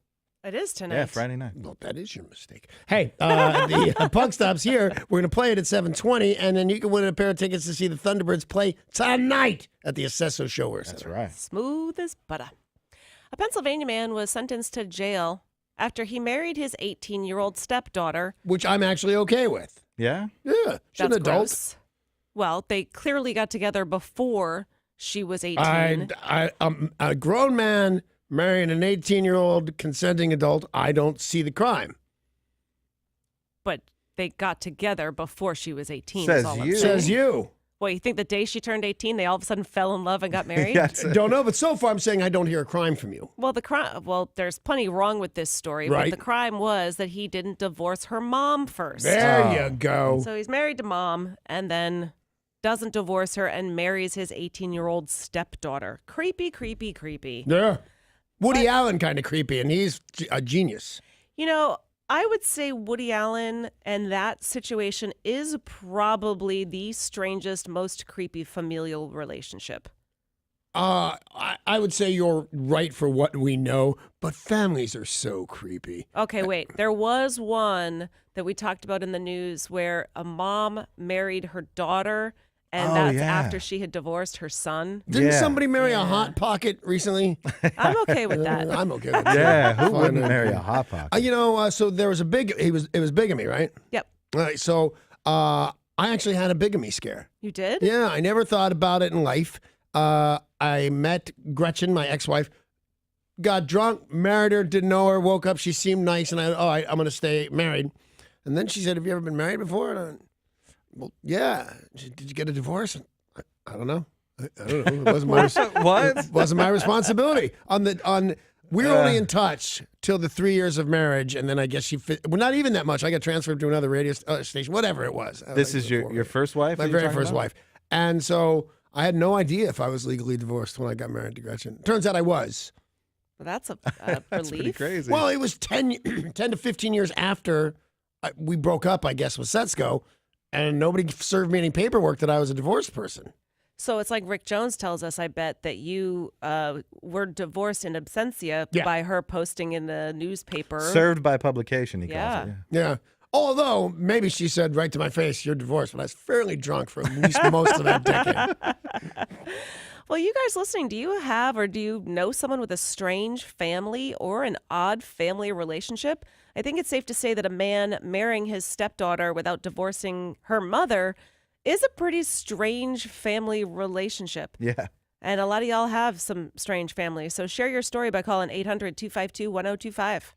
S3: It is tonight.
S4: Yeah, Friday night.
S2: Well, that is your mistake. Hey, the Puck Stops Here, we're going to play it at 7:20, and then you can win a pair of tickets to see the Thunderbirds play tonight at the Acesso Showwear Center.
S4: That's right.
S3: Smooth as butter. A Pennsylvania man was sentenced to jail after he married his 18-year-old stepdaughter.
S2: Which I'm actually okay with.
S4: Yeah?
S2: Yeah, she's an
S3: That's
S2: adult.
S3: gross. Well, they clearly got together before she was 18.
S2: I'm a grown man marrying an 18-year-old consenting adult. I don't see the crime.
S3: But they got together before she was 18.
S4: Says
S3: is all I'm
S4: you.
S3: saying.
S2: Says you.
S3: Well, you think the day she turned 18, they all of a sudden fell in love and got married?
S4: Yeah,
S2: Don't know, but so far I'm saying I don't hear a crime from you.
S3: Well, there's plenty wrong with this story,
S2: Right.
S3: but the crime was that he didn't divorce her mom first.
S2: There you go.
S3: So he's married to mom and then doesn't divorce her and marries his 18-year-old stepdaughter. Creepy, creepy, creepy.
S2: Yeah. Woody Allen kind of creepy, and he's a genius.
S3: You know, I would say Woody Allen and that situation is probably the strangest, most creepy familial relationship.
S2: I would say you're right for what we know, but families are so creepy.
S3: Okay, wait. There was one that we talked about in the news where a mom married her daughter, and
S4: Oh,
S3: that's
S4: yeah.
S3: after she had divorced her son.
S2: Didn't
S4: Yeah.
S2: somebody marry a Hot Pocket recently?
S3: I'm okay with that.
S2: I'm okay with that.
S4: Yeah, who
S2: Fine.
S4: wouldn't marry a hot pocket?
S2: So there was it was bigamy, right?
S3: Yep.
S2: All right, so I actually had a bigamy scare.
S3: You did?
S2: Yeah, I never thought about it in life. I met Gretchen, my ex-wife, got drunk, married her, didn't know her, woke up, she seemed nice, and I'm going to stay married. And then she said, have you ever been married before? And I went, well, yeah. Did you get a divorce? I don't know. I don't know. It wasn't my
S4: What?
S2: It wasn't my responsibility. We were only in touch till the 3 years of marriage, and then I guess well, not even that much. I got transferred to another radio station, whatever it was.
S4: This is your first wife?
S2: My
S4: that you're
S2: very
S4: talking
S2: first
S4: about?
S2: wife. And so I had no idea if I was legally divorced when I got married to Gretchen. Turns out I was.
S3: Well, that's a
S4: That's pretty
S3: relief.
S4: crazy.
S2: Well, it was 10 to 15 years after we broke up, I guess, with Setsko, and nobody served me any paperwork that I was a divorced person.
S3: So it's like Rick Jones tells us, I bet, that you were divorced in absentia
S2: Yeah.
S3: by her posting in the newspaper.
S4: Served by publication, he
S3: Yeah.
S4: calls it.
S2: Yeah. Although maybe she said right to my face, "You're divorced," but I was fairly drunk for at least most of that decade.
S3: Well, you guys listening, do you have or do you know someone with a strange family or an odd family relationship? I think it's safe to say that a man marrying his stepdaughter without divorcing her mother is a pretty strange family relationship.
S4: Yeah.
S3: And a lot of y'all have some strange families. So share your story by calling 800-252-1025.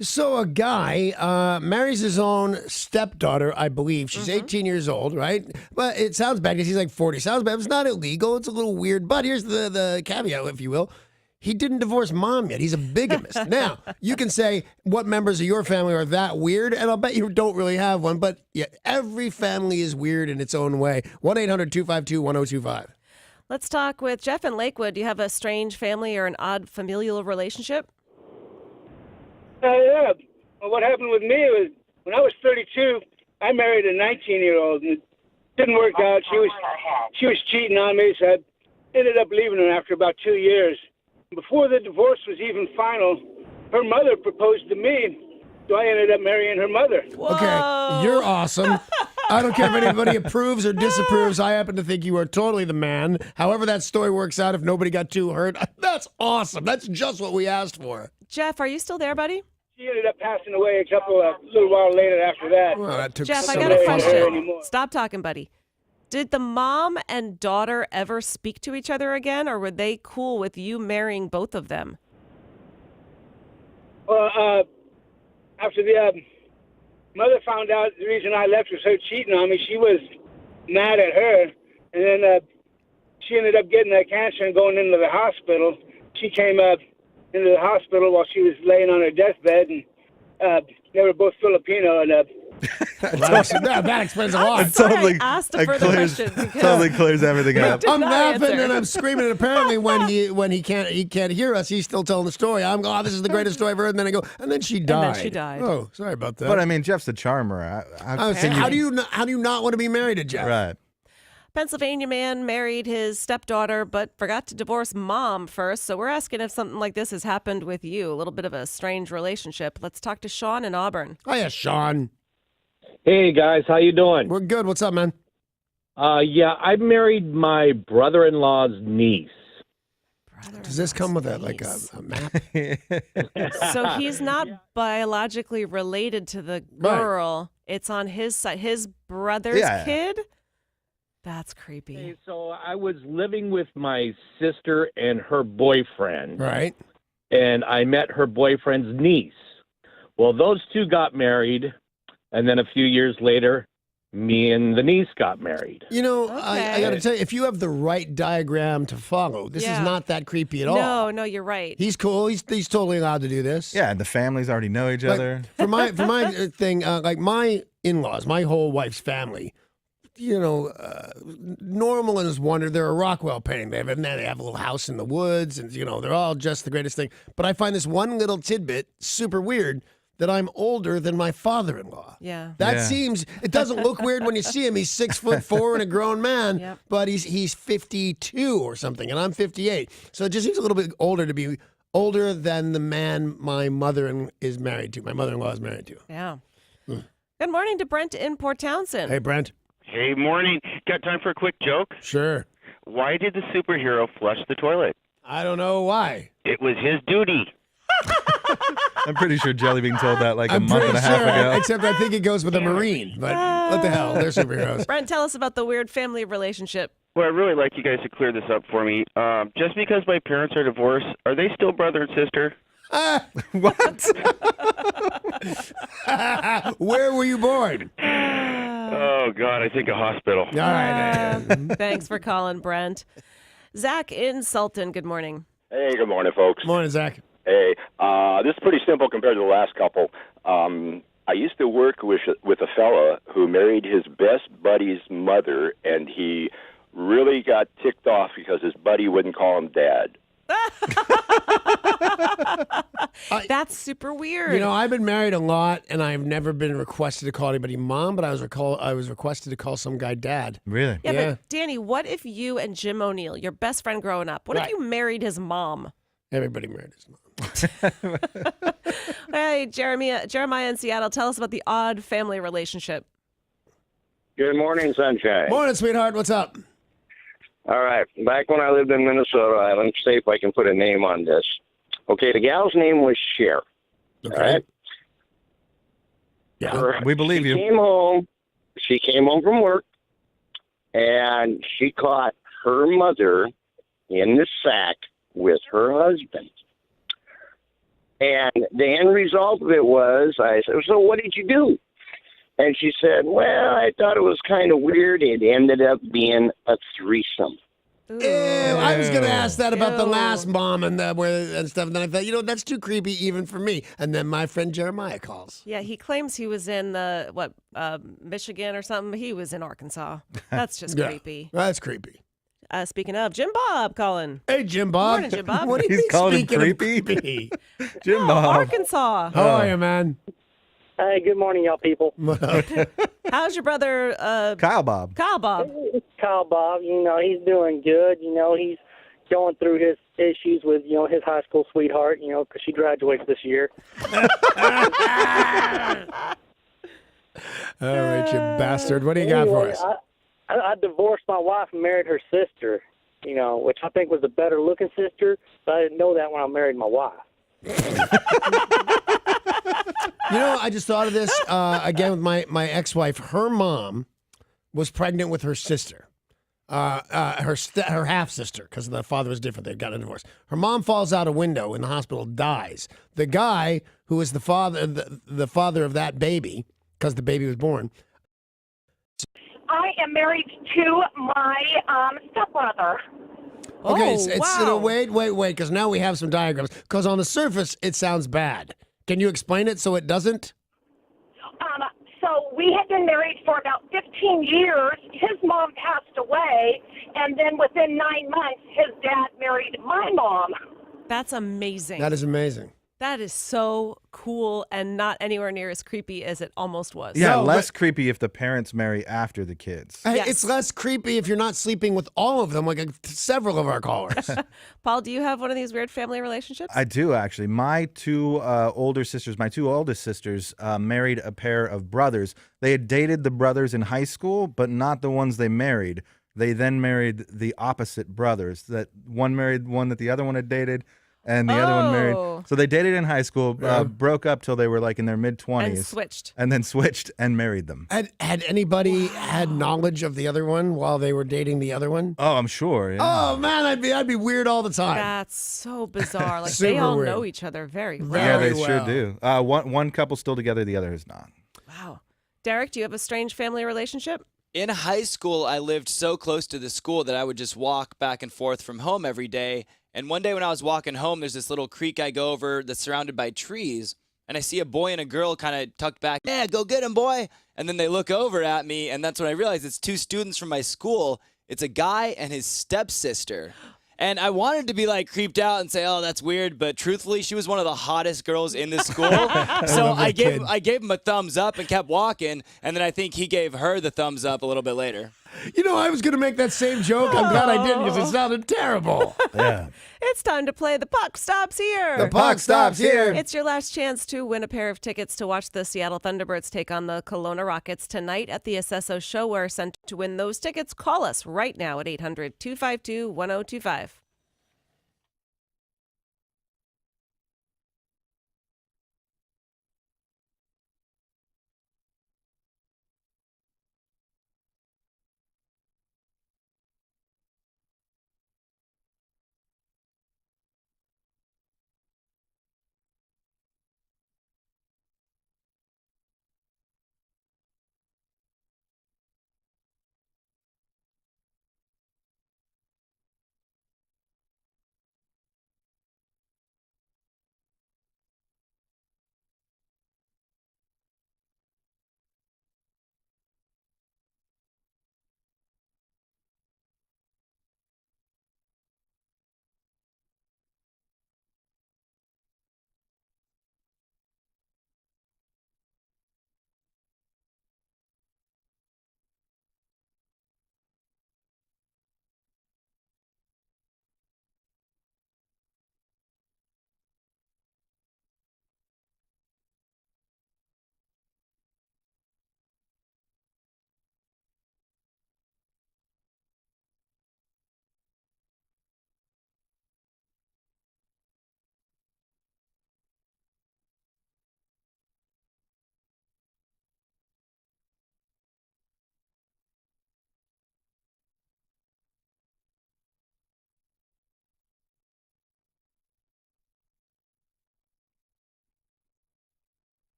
S2: So a guy marries his own stepdaughter, I believe. She's 18 years old, right? But it sounds bad because he's like 40. Sounds bad. It's not illegal. It's a little weird. But here's the caveat, if you will. He didn't divorce mom yet. He's a bigamist. Now, you can say what members of your family are that weird, and I'll bet you don't really have one. But yeah, every family is weird in its own way. 1-800-252-1025.
S3: Let's talk with Jeff in Lakewood. Do you have a strange family or an odd familial relationship?
S6: Yeah. Well, what happened with me was when I was 32, I married a 19-year-old, and it didn't work out. She was cheating on me, so I ended up leaving her after about 2 years. Before the divorce was even final, her mother proposed to me, so I ended up marrying her mother.
S2: Okay, you're awesome. I don't care if anybody approves or disapproves. I happen to think you are totally the man. However that story works out, if nobody got too hurt, that's awesome. That's just what we asked for.
S3: Jeff, are you still there, buddy?
S6: She ended up passing away a little while later after that.
S2: Well, that took
S3: Jeff, I
S2: so
S3: got a
S2: much.
S3: question. Stop talking, buddy. Did the mom and daughter ever speak to each other again, or were they cool with you marrying both of them?
S6: Well, after the mother found out the reason I left was her cheating on me, she was mad at her, and then she ended up getting that cancer and going into the hospital. She came into the hospital while she was laying on her deathbed, and they were both Filipino, and
S2: that explains a lot.
S3: Sorry, I asked a further question.
S4: Totally clears everything up.
S2: I'm
S3: not
S2: laughing
S3: answer.
S2: and I'm screaming. And apparently, when he can't hear us, he's still telling the story. I'm going, this is the greatest story I've heard. And then I go, and then she died. Oh, sorry about that.
S4: But I mean, Jeff's a charmer.
S2: I was saying, how do you not want to be married to Jeff?
S4: Right.
S3: Pennsylvania man married his stepdaughter, but forgot to divorce mom first. So we're asking if something like this has happened with you. A little bit of a strange relationship. Let's talk to Sean in Auburn.
S2: Hiya, Sean.
S7: Hey guys, how you doing?
S2: We're good. What's up, man?
S7: Yeah, I married my brother-in-law's niece.
S2: Does this come with a map?
S3: So he's not biologically related to the girl. Right. It's on his side. His brother's kid? That's creepy.
S7: Okay, so I was living with my sister and her boyfriend.
S2: Right.
S7: And I met her boyfriend's niece. Well, those two got married. And then a few years later, me and the niece got married.
S2: You know, I got to tell you, if you have the right diagram to follow, this is not that creepy at all.
S3: No, you're right.
S2: He's cool. He's totally allowed to do this.
S4: Yeah, and the families already know each other.
S2: For my thing, like my in-laws, my whole wife's family, you know, normal and is wonder. They're a Rockwell painting. They have a little house in the woods, and you know, they're all just the greatest thing. But I find this one little tidbit super weird. That I'm older than my father-in-law.
S3: Yeah.
S2: That seems, it doesn't look weird when you see him. He's 6'4" and a grown man, but he's 52 or something, and I'm 58. So it just seems a little bit older to be older than the man my mother-in-law is married to.
S3: Yeah. Good morning to Brent in Port Townsend.
S2: Hey, Brent.
S8: Hey, morning. Got time for a quick joke?
S2: Sure.
S8: Why did the superhero flush the toilet?
S2: I don't know why.
S8: It was his duty.
S4: I'm pretty sure Jelly Bean told that like a month and a half ago.
S2: Except I think it goes with a Marine. But what the hell? They're superheroes.
S3: Brent, tell us about the weird family relationship.
S8: Well, I'd really like you guys to clear this up for me. Just because my parents are divorced, are they still brother and sister?
S4: What?
S2: Where were you born?
S8: Oh, God, I think a hospital.
S2: All right.
S3: Thanks for calling, Brent. Zach in Sultan, good morning.
S9: Hey, good morning, folks.
S2: Morning, Zach.
S9: Hey, this is pretty simple compared to the last couple. I used to work with a fella who married his best buddy's mother, and he really got ticked off because his buddy wouldn't call him Dad.
S3: That's super weird.
S2: You know, I've been married a lot, and I've never been requested to call anybody Mom, but I was requested to call some guy Dad.
S4: Really?
S3: Yeah, but Danny, what if you and Jim O'Neill, your best friend growing up, what if you married his mom?
S2: Everybody married his mom.
S3: Hey, Jeremiah in Seattle, tell us about the odd family relationship.
S10: Good morning, Sunshine.
S2: Morning, sweetheart. What's up?
S10: All right. Back when I lived in Minnesota, let me see if I can put a name on this. Okay, the gal's name was Cher.
S2: Okay.
S10: All right?
S2: Yeah,
S4: we believe you.
S10: She came home from work, and she caught her mother in the sack with her husband. And the end result of it was, I said, so what did you do? And she said, well, I thought it was kind of weird. It ended up being a threesome.
S2: Ew, I was going to ask that about the
S3: Ew.
S2: last mom and stuff, and then I thought, that's too creepy even for me. And then my friend Jeremiah calls.
S3: Yeah, he claims he was in Michigan or something. He was in Arkansas. That's just creepy.
S2: That's creepy.
S3: Speaking of, Jim Bob calling.
S2: Hey, Jim Bob.
S3: Morning, Jim Bob.
S2: What do you
S4: He's
S2: mean,
S4: calling him
S2: speaking of
S4: creepy? Jim Bob.
S3: Arkansas.
S2: How are you, man?
S11: Hey, good morning, y'all people.
S3: How's your brother,
S4: Kyle Bob.
S3: Kyle Bob?
S11: Kyle Bob, he's doing good. He's going through his issues with, his high school sweetheart, because she graduates this year.
S2: All right, you bastard. What do you got for us?
S11: I divorced my wife and married her sister, which I think was a better looking sister, but I didn't know that when I married my wife.
S2: I just thought of this again with my ex-wife. Her mom was pregnant with her sister, her half-sister, because the father was different. They got a divorce. Her mom falls out a window in the hospital, dies. The guy who is the father of that baby, because the baby was born.
S12: I am married to my stepbrother.
S2: Okay,
S3: wow.
S2: wait, because now we have some diagrams. Because on the surface, it sounds bad. Can you explain it so it doesn't?
S12: So we had been married for about 15 years. His mom passed away, and then within 9 months, his dad married my mom.
S3: That's amazing.
S2: That is amazing.
S3: That is so cool and not anywhere near as creepy as it almost was.
S4: Yeah,
S2: No,
S4: less creepy if the parents marry after the kids.
S2: Hey,
S3: Yes.
S2: it's less creepy if you're not sleeping with all of them, like several of our callers.
S3: Paul, do you have one of these weird family relationships?
S4: I do, actually. My two oldest sisters, married a pair of brothers. They had dated the brothers in high school, but not the ones they married. They then married the opposite brothers. That one married one that the other one had dated, and the other one married. So they dated in high school, broke up till they were like in their mid-20s.
S3: And switched.
S4: And then switched and married them.
S2: Had anybody had knowledge of the other one while they were dating the other one?
S4: Oh, I'm sure. Yeah.
S2: Oh man, I'd be weird all the time.
S3: That's so bizarre. Like
S2: Super
S3: they all
S2: weird.
S3: know each other very well.
S4: Yeah, they
S2: Very
S4: sure
S2: well.
S4: do. One couple's still together, the other is not.
S3: Wow. Derek, do you have a strange family relationship?
S5: In high school, I lived so close to the school that I would just walk back and forth from home every day. And one day when I was walking home, there's this little creek I go over that's surrounded by trees. And I see a boy and a girl kind of tucked back. Yeah, go get him, boy. And then they look over at me, and that's when I realized it's two students from my school. It's a guy and his stepsister. And I wanted to be like creeped out and say, oh, that's weird. But truthfully, she was one of the hottest girls in the school. So I gave him a thumbs up and kept walking. And then I think he gave her the thumbs up a little bit later.
S2: I was going to make that same joke. I'm glad I didn't because it sounded terrible.
S4: Yeah.
S3: It's time to play The Puck Stops Here.
S2: The puck stops here.
S3: It's your last chance to win a pair of tickets to watch the Seattle Thunderbirds take on the Kelowna Rockets tonight at the Acesso Showware Center. To win those tickets, call us right now at 800-252-1025.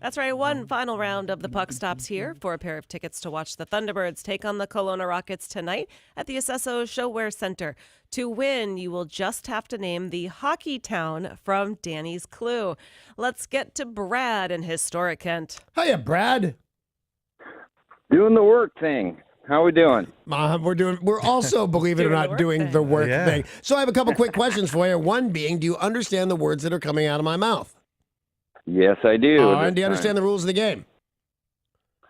S3: That's right. One final round of the puck stops here for a pair of tickets to watch the Thunderbirds take on the Kelowna Rockets tonight at the Acesso Showwear Center. To win, you will just have to name the hockey town from Danny's Clue. Let's get to Brad in historic Kent.
S2: Hiya, Brad.
S13: Doing the work thing. How we doing?
S2: We're also, believe it or not, doing the work thing. So I have a couple quick questions for you. One being, do you understand the words that are coming out of my mouth?
S13: Yes, I do.
S2: And do you understand the rules of the game?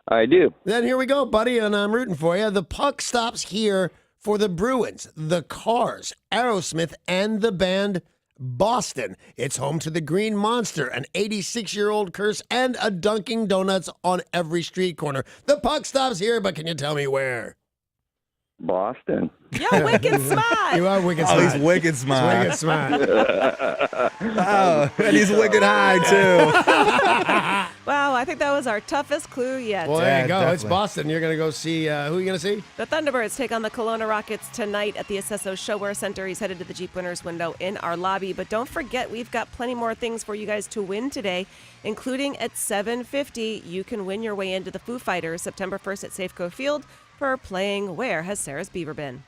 S13: I do.
S2: Then here we go, buddy, and I'm rooting for you. The puck stops here for the Bruins, the Cars, Aerosmith, and the band Boston. It's home to the Green Monster, an 86-year-old curse, and a Dunkin' Donuts on every street corner. The puck stops here, but can you tell me where?
S13: Boston.
S3: You're wicked smart.
S2: You are wicked smart.
S4: Oh, he's wicked smart.
S2: He's wicked smart.
S4: Oh, and he's wicked high, too.
S3: Wow, I think that was our toughest clue yet.
S2: Well, there you go.
S4: Definitely.
S2: It's Boston. You're going to go see, who are you going to see?
S3: The Thunderbirds take on the Kelowna Rockets tonight at the Acesso Showwear Center. He's headed to the Jeep Winners window in our lobby. But don't forget, we've got plenty more things for you guys to win today, including at 7:50. You can win your way into the Foo Fighters September 1st at Safeco Field for playing Where Has Sarah's Beaver Been?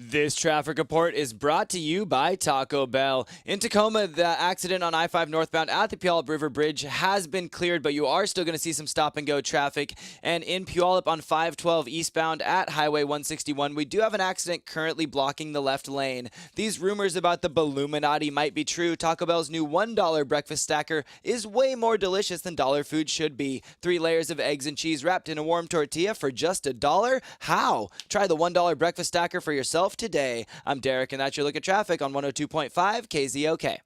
S5: This traffic report is brought to you by Taco Bell. In Tacoma, the accident on I-5 northbound at the Puyallup River Bridge has been cleared, but you are still going to see some stop-and-go traffic. And in Puyallup on 512 eastbound at Highway 161, we do have an accident currently blocking the left lane. These rumors about the Balluminati might be true. Taco Bell's new $1 breakfast stacker is way more delicious than dollar food should be. 3 layers of eggs and cheese wrapped in a warm tortilla for just $1. How? Try the $1 breakfast stacker for yourself today. I'm Derek, and that's your look at traffic on 102.5 KZOK.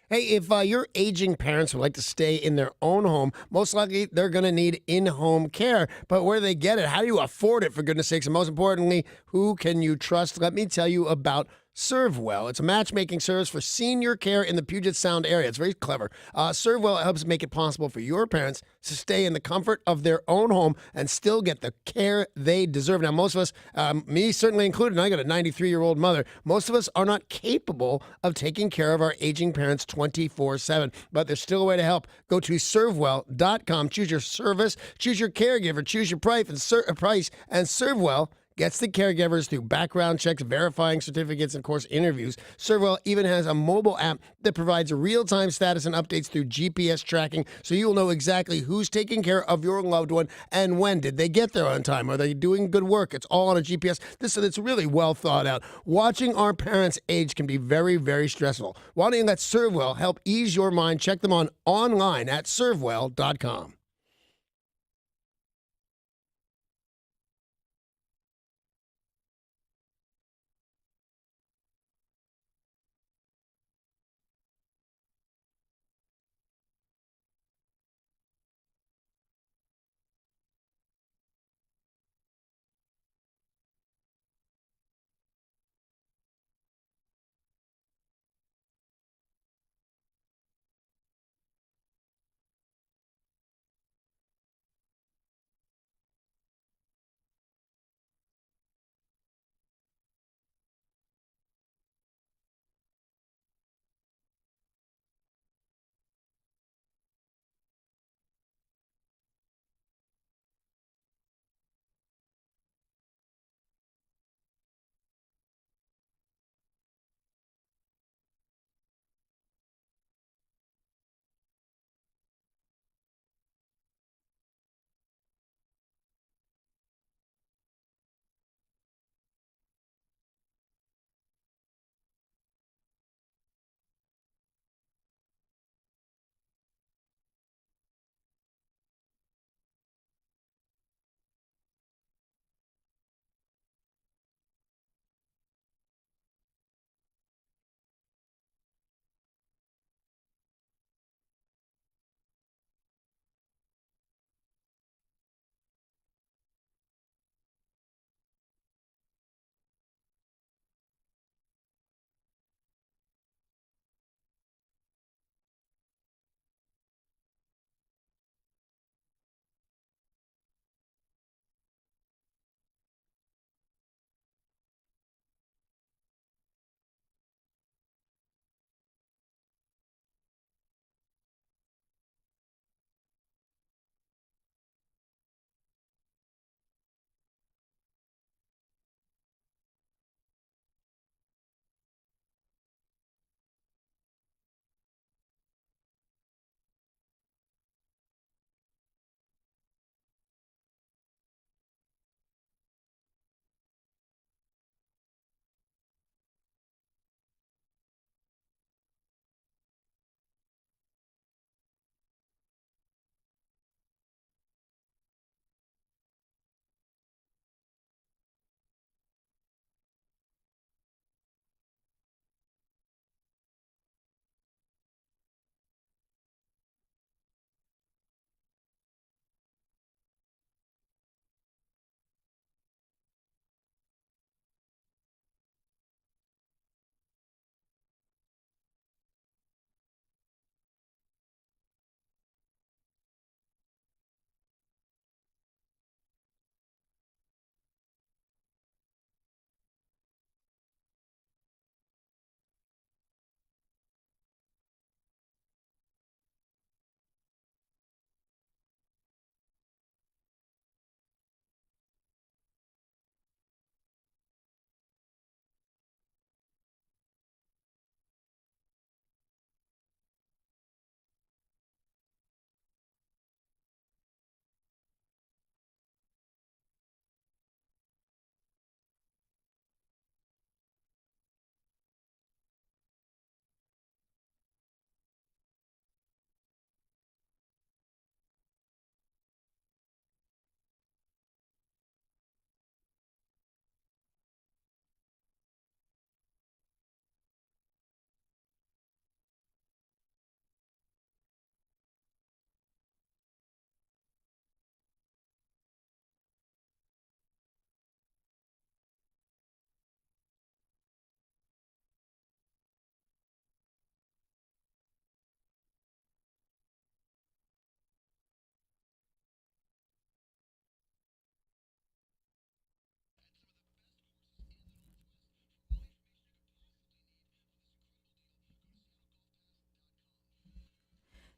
S2: Hey, if your aging parents would like to stay in their own home, most likely they're going to need in-home care. But where do they get it? How do you afford it, for goodness sakes? And most importantly, who can you trust? Let me tell you about ServeWell. It's a matchmaking service for senior care in the Puget Sound area. It's very clever. ServeWell helps make it possible for your parents to stay in the comfort of their own home and still get the care they deserve. Now, most of us, me certainly included, and I got a 93-year-old mother, most of us are not capable of taking care of our aging parents 24/7, but there's still a way to help. Go to servewell.com, choose your service, choose your caregiver, choose your price, and ServeWell gets the caregivers through background checks, verifying certificates, and, of course, interviews. ServeWell even has a mobile app that provides real-time status and updates through GPS tracking, so you'll know exactly who's taking care of your loved one and when. Did they get there on time? Are they doing good work? It's all on a GPS. It's really well thought out. Watching our parents age can be very, very stressful. Why don't you let ServeWell help ease your mind? Check them on online at servewell.com.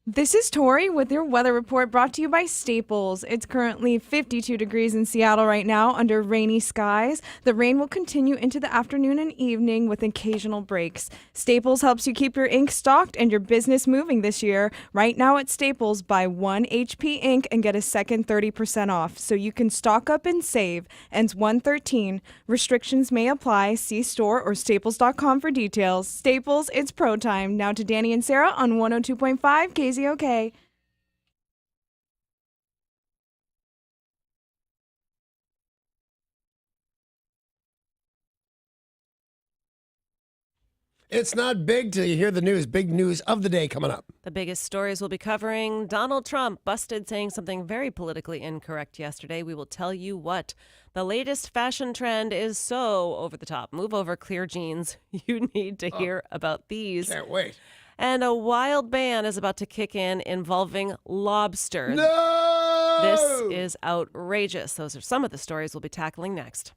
S1: This is Tori with your weather report brought to you by Staples. It's currently 52 degrees in Seattle right now under rainy skies. The rain will continue into the afternoon and evening with occasional breaks. Staples helps you keep your ink stocked and your business moving this year. Right now at Staples, buy 1 HP ink and get a second 30% off so you can stock up and save. Ends 1/13. Restrictions may apply. See store or staples.com for details. Staples, it's pro time. Now to Danny and Sarah on 102.5 KZOK. Okay.
S2: It's not big till you hear the news. Big news of the day coming up.
S3: The biggest stories we'll be covering. Donald Trump busted saying something very politically incorrect yesterday. We will tell you what. The latest fashion trend is so over the top. Move over, clear jeans. You need to hear about these.
S2: Can't wait.
S3: And a wild ban is about to kick in involving lobster.
S2: No!
S3: This is outrageous. Those are some of the stories we'll be tackling next.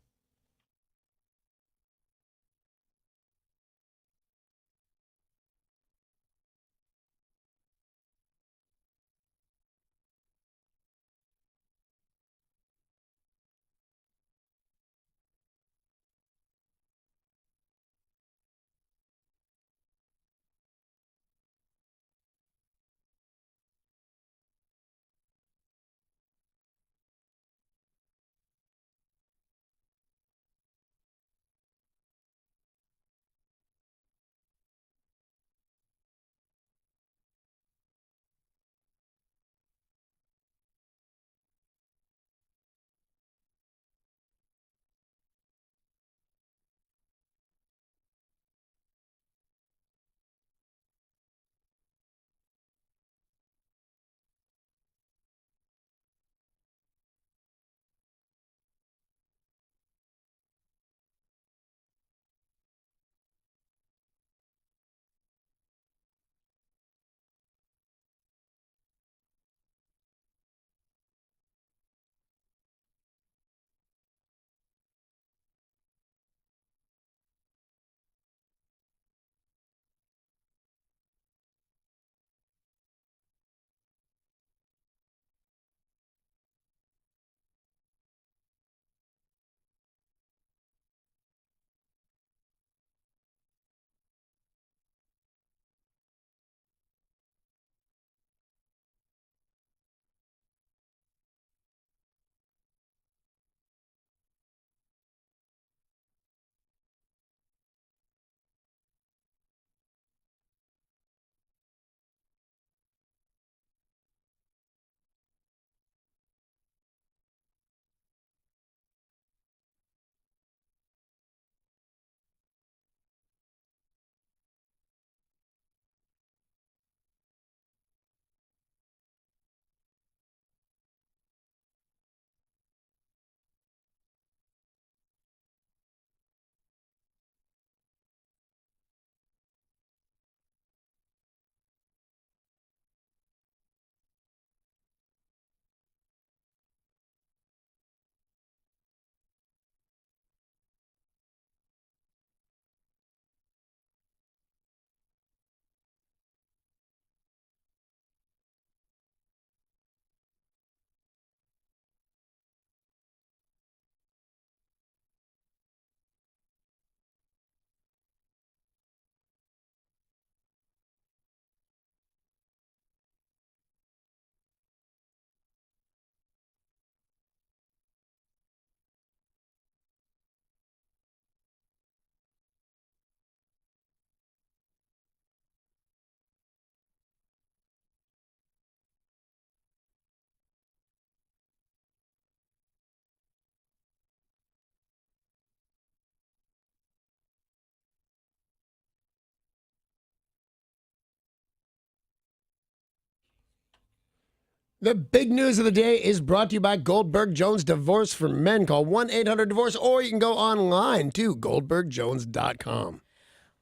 S2: The big news of the day is brought to you by Goldberg Jones Divorce for Men. Call 1-800-DIVORCE, or you can go online to goldbergjones.com.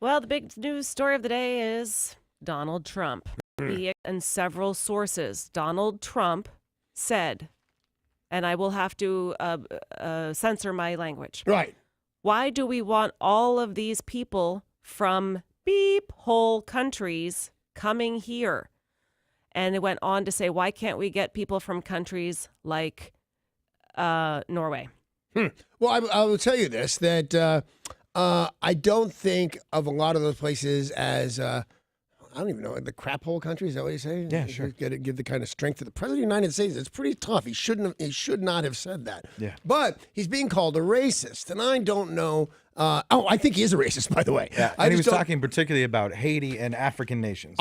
S3: Well, the big news story of the day is Donald Trump. And several sources. Donald Trump said, and I will have to censor my language.
S2: Right.
S3: Why do we want all of these people from beep hole countries coming here? And it went on to say, why can't we get people from countries like Norway?
S2: Well, I will tell you this, that I don't think of a lot of those places as, I don't even know, the crap hole country, is that what you say?
S4: Yeah, sure.
S2: Give the kind of strength to the President of the United States. It's pretty tough. He should not have said that.
S4: Yeah.
S2: But he's being called a racist, and I don't know. I think he is a racist, by the way.
S4: Yeah, and he was talking particularly about Haiti and African nations.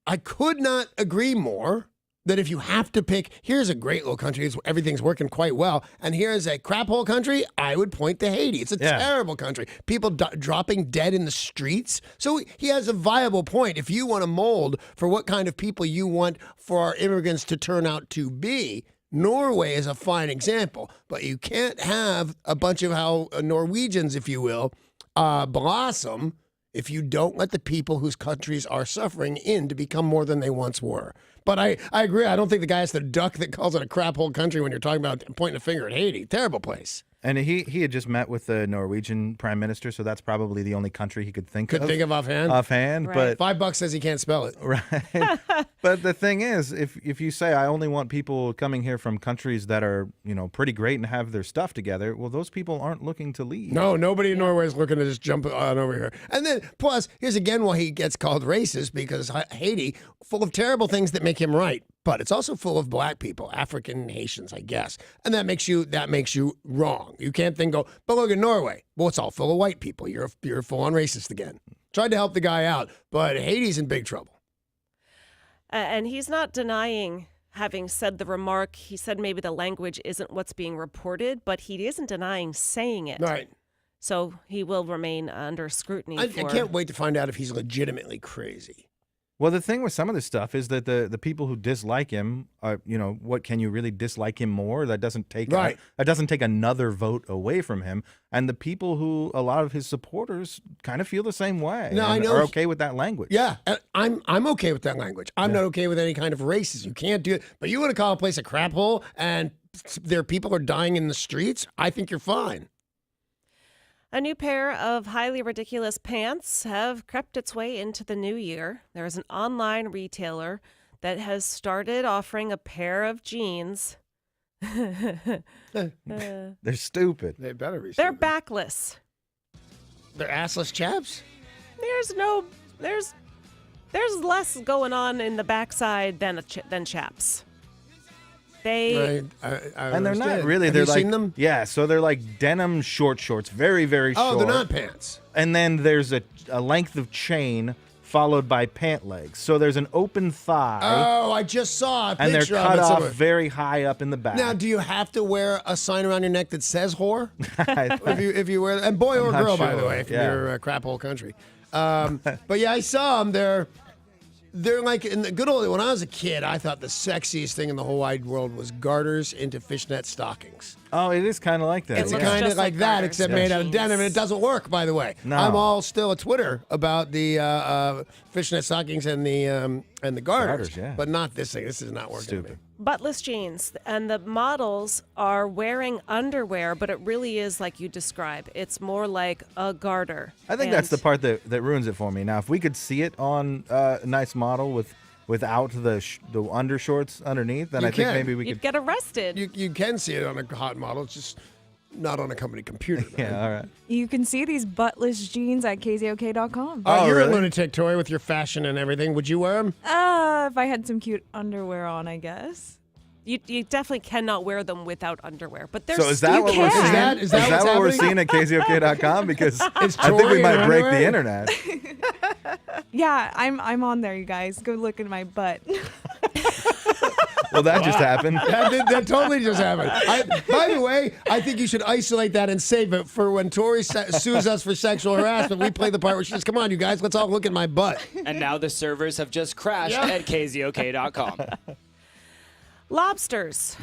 S2: I could not agree more that if you have to pick, here's a great little country, everything's working quite well, and here's a crap hole country, I would point to Haiti. It's a terrible country. People dropping dead in the streets. So he has a viable point. If you want to mold for what kind of people you want for our immigrants to turn out to be, Norway is a fine example. But you can't have a bunch of how Norwegians, if you will, blossom if you don't let the people whose countries are suffering in to become more than they once were. But I agree. I don't think the guy has the duck that calls it a crap hole country when you're talking about pointing a finger at Haiti. Terrible place.
S4: And he had just met with the Norwegian prime minister, so that's probably the only country he could think of. Offhand,
S3: right.
S4: but
S2: $5 says he can't spell it.
S4: Right. But the thing is, if you say I only want people coming here from countries that are, pretty great and have their stuff together, well, those people aren't looking to leave.
S2: No, nobody in Norway is looking to just jump on over here. And then, plus, here's again why he gets called racist, because Haiti, full of terrible things that make him right. But it's also full of black people, African Haitians, I guess. And that makes you wrong. You can't then go, but look at Norway. Well, it's all full of white people. You're a full-on racist again. Tried to help the guy out, but Haiti's in big trouble.
S3: And he's not denying having said the remark. He said maybe the language isn't what's being reported, but he isn't denying saying it.
S2: Right.
S3: So he will remain under scrutiny.
S2: I can't wait to find out if he's legitimately crazy.
S4: Well, the thing with some of this stuff is that the people who dislike him are, what can you really dislike him more? That doesn't take another vote away from him. And the people who a lot of his supporters kind of feel the same way.
S2: No,
S4: and
S2: I know
S4: are okay with that language.
S2: Yeah, I'm okay with that language. I'm not okay with any kind of racism. You can't do it. But you want to call a place a crap hole and their people are dying in the streets? I think you're fine.
S3: A new pair of highly ridiculous pants have crept its way into the new year. There is an online retailer that has started offering a pair of jeans.
S4: They're stupid.
S2: They better be stupid.
S3: They're backless.
S2: They're assless chaps?
S3: There's less going on in the backside than chaps.
S2: I
S4: and they're not really.
S2: Have
S4: they're
S2: you
S4: like,
S2: seen them?
S4: Yeah, so they're like denim shorts, very, very short.
S2: Oh, they're not pants.
S4: And then there's a length of chain followed by pant legs. So there's an open thigh.
S2: Oh, I just saw a picture
S4: and they're cut
S2: of it
S4: off
S2: somewhere.
S4: very high up in the back.
S2: Now, do you have to wear a sign around your neck that says whore? if you wear, and boy or girl, by the way, if you're a crap hole country. But yeah, I saw them. They're like in the good old. When I was a kid, I thought the sexiest thing in the whole wide world was garters into fishnet stockings.
S4: Oh, it is kind of like that.
S2: It's kind of like that, except made out of denim, and it doesn't work, by the way.
S4: No.
S2: I'm all still at Twitter about the fishnet stockings and the garters, but not this thing. This is not working.
S4: Stupid.
S3: Buttless jeans, and the models are wearing underwear, but it really is like you describe. It's more like a garter.
S4: I think that's the part that ruins it for me. Now, if we could see it on a nice model without the undershorts underneath, then I think maybe we
S3: You'd
S4: could
S3: get arrested.
S2: You can see it on a hot model. It's just not on a company computer.
S4: Yeah, all right.
S1: You can see these buttless jeans at KZOK.com.
S2: You're
S4: really?
S2: a lunatic, Tori, with your fashion and everything. Would you wear them?
S1: If I had some cute underwear on, I guess.
S3: You definitely cannot wear them without underwear. But there's
S4: So is that what we're seeing?
S2: Is that
S4: what we're
S2: happening?
S4: seeing at KZOK.com? Because I think
S2: Tori
S4: we might
S2: in
S4: break the
S2: underwear?
S4: internet.
S1: Yeah, I'm on there, you guys. Go look at my butt.
S4: Well, that just happened.
S2: That totally just happened. By the way, I think you should isolate that and save it for when Tori sues us for sexual harassment. We play the part where she says, come on, you guys, let's all look at my butt.
S5: And now the servers have just crashed at KZOK.com.
S3: Lobsters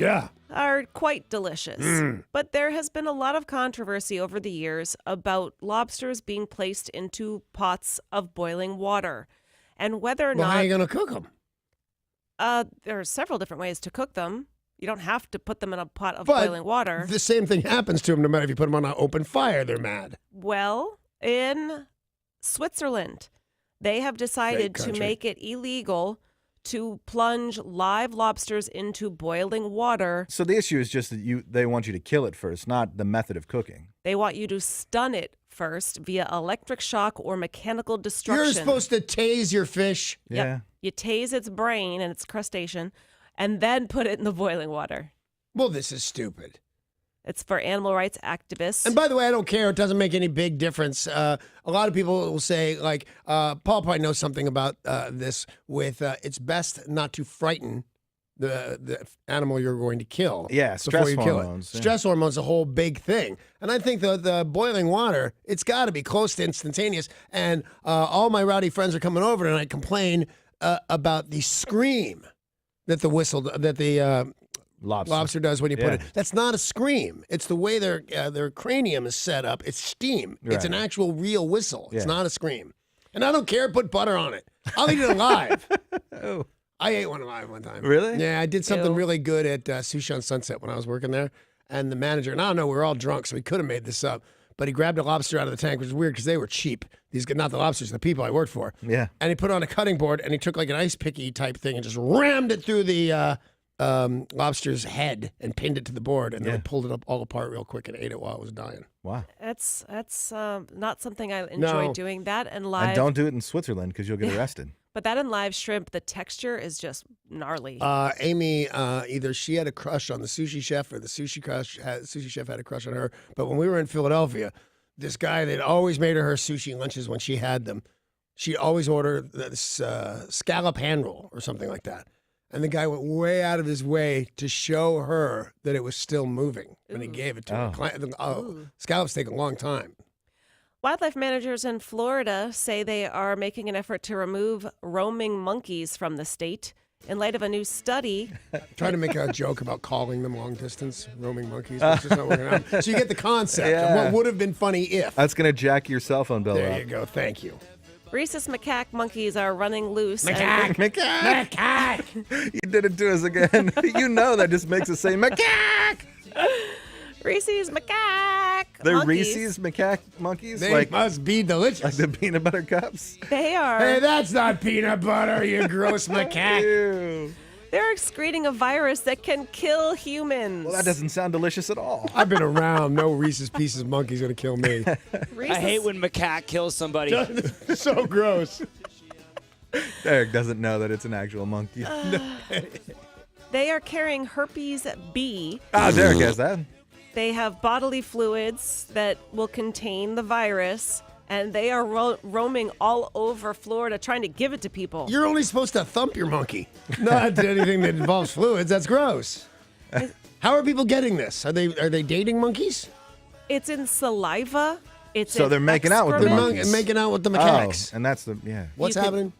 S3: are quite delicious. But there has been a lot of controversy over the years about lobsters being placed into pots of boiling water. And whether or
S2: Well,
S3: not...
S2: how are you going to cook them?
S3: There are several different ways to cook them. You don't have to put them in a pot of boiling water.
S2: The same thing happens to them no matter if you put them on an open fire. They're mad.
S3: Well, in Switzerland, they have decided to make it illegal to plunge live lobsters into boiling water.
S4: So the issue is just that they want you to kill it first, not the method of cooking.
S3: They want you to stun it first via electric shock or mechanical destruction.
S2: You're supposed to tase your fish.
S3: Yep.
S4: Yeah.
S3: You tase its brain and its crustacean and then put it in the boiling water.
S2: Well, this is stupid.
S3: It's for animal rights activists.
S2: And by the way, I don't care. It doesn't make any big difference. A lot of people will say, like, Paul probably knows something about this with it's best not to frighten the animal you're going to kill.
S4: Yeah, stress hormones.
S2: Yeah. Stress hormones is a whole big thing. And I think the boiling water, it's got to be close to instantaneous. And all my rowdy friends are coming over and I complain about the scream that the lobster does when you put it. That's not a scream. It's the way their cranium is set up. It's steam. Right. It's an actual real whistle. It's not a scream. And I don't care. Put butter on it. I'll eat it alive.
S4: Oh.
S2: I ate one alive one time.
S4: Really?
S2: Yeah, I did something really good at Sushi on Sunset when I was working there. And the manager, and I don't know, we were all drunk, so he could have made this up. But he grabbed a lobster out of the tank, which is weird because they were cheap. Not the lobsters, the people I worked for.
S4: Yeah.
S2: And he put it on a cutting board, and he took like an ice picky type thing and just rammed it through the lobster's head and pinned it to the board, and then I pulled it up all apart real quick and ate it while it was dying.
S4: Wow.
S3: That's not something I enjoy doing. That and live.
S4: And don't do it in Switzerland because you'll get arrested.
S3: But that and live shrimp, the texture is just gnarly.
S2: Amy, either she had a crush on the sushi chef or the sushi chef had a crush on her. But when we were in Philadelphia, this guy that always made her sushi lunches when she had them, she'd always order this scallop hand roll or something like that. And the guy went way out of his way to show her that it was still moving when he gave it to her. Scallops take a long time.
S3: Wildlife managers in Florida say they are making an effort to remove roaming monkeys from the state in light of a new study.
S2: Trying to make a joke about calling them long distance roaming monkeys, which is not working out. So you get the concept of what would have been funny if.
S4: That's going to jack your cell phone bill up.
S2: There you go. Thank you.
S3: Rhesus macaque monkeys are running loose.
S4: Macaque! You did it to us again. You know that just makes us say macaque!
S3: Reese's macaque
S4: They're
S3: monkeys.
S4: Reese's macaque monkeys?
S2: They must be delicious.
S4: Like the peanut butter cups?
S3: They are.
S2: Hey, that's not peanut butter, you gross macaque.
S4: Ew.
S3: They're excreting a virus that can kill humans.
S4: Well, that doesn't sound delicious at all.
S2: I've been around. No Reese's Pieces monkey's going to kill me.
S5: I hate when macaque kills somebody.
S2: So gross.
S4: Derek doesn't know that it's an actual monkey.
S3: They are carrying herpes B.
S4: Derek has that.
S3: They have bodily fluids that will contain the virus, and they are roaming all over Florida trying to give it to people.
S2: You're only supposed to thump your monkey, not anything that involves fluids. That's gross. How are people getting this? Are they dating monkeys?
S3: It's in saliva.
S4: So they're making out with the monkeys.
S2: They're making out with the macaques.
S4: And that's
S2: What's happening?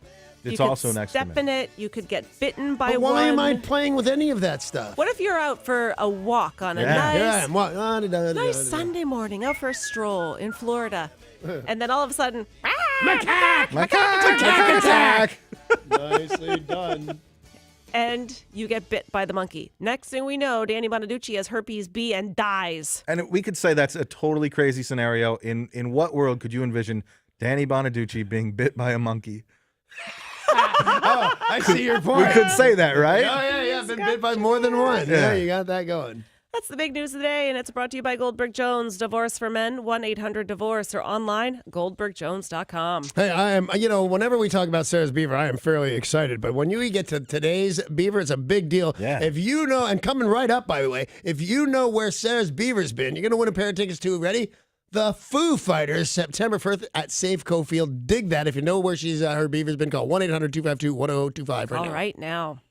S4: It's also next to
S3: step in it. You could get bitten by
S2: but
S3: one.
S2: why am I playing with any of that stuff?
S3: What if you're out for a walk on a nice
S2: Sunday
S3: Sunday morning, out for a stroll in Florida, and then all of a sudden,
S2: macaque attack! Nicely done.
S3: And you get bit by the monkey. Next thing we know, Danny Bonaducci has herpes B and dies.
S4: And we could say that's a totally crazy scenario. In what world could you envision Danny Bonaducci being bit by a monkey?
S2: I see your point.
S4: We could say that, right?
S2: Yeah. Been bit by more than one. Yeah, you got that going.
S3: That's the big news of the day, and it's brought to you by Goldberg Jones. Divorce for Men, 1-800-DIVORCE, or online, goldbergjones.com.
S2: Hey, I am, whenever we talk about Sarah's Beaver, I am fairly excited. But when you get to today's Beaver, it's a big deal.
S4: Yeah.
S2: If you know, and coming right up, by the way, if you know where Sarah's Beaver's been, you're going to win a pair of tickets to, ready? The Foo Fighters, September 1st at Safeco Field. Dig that if you know where her Beaver's been. Call 1-800-252-1025
S3: All right now.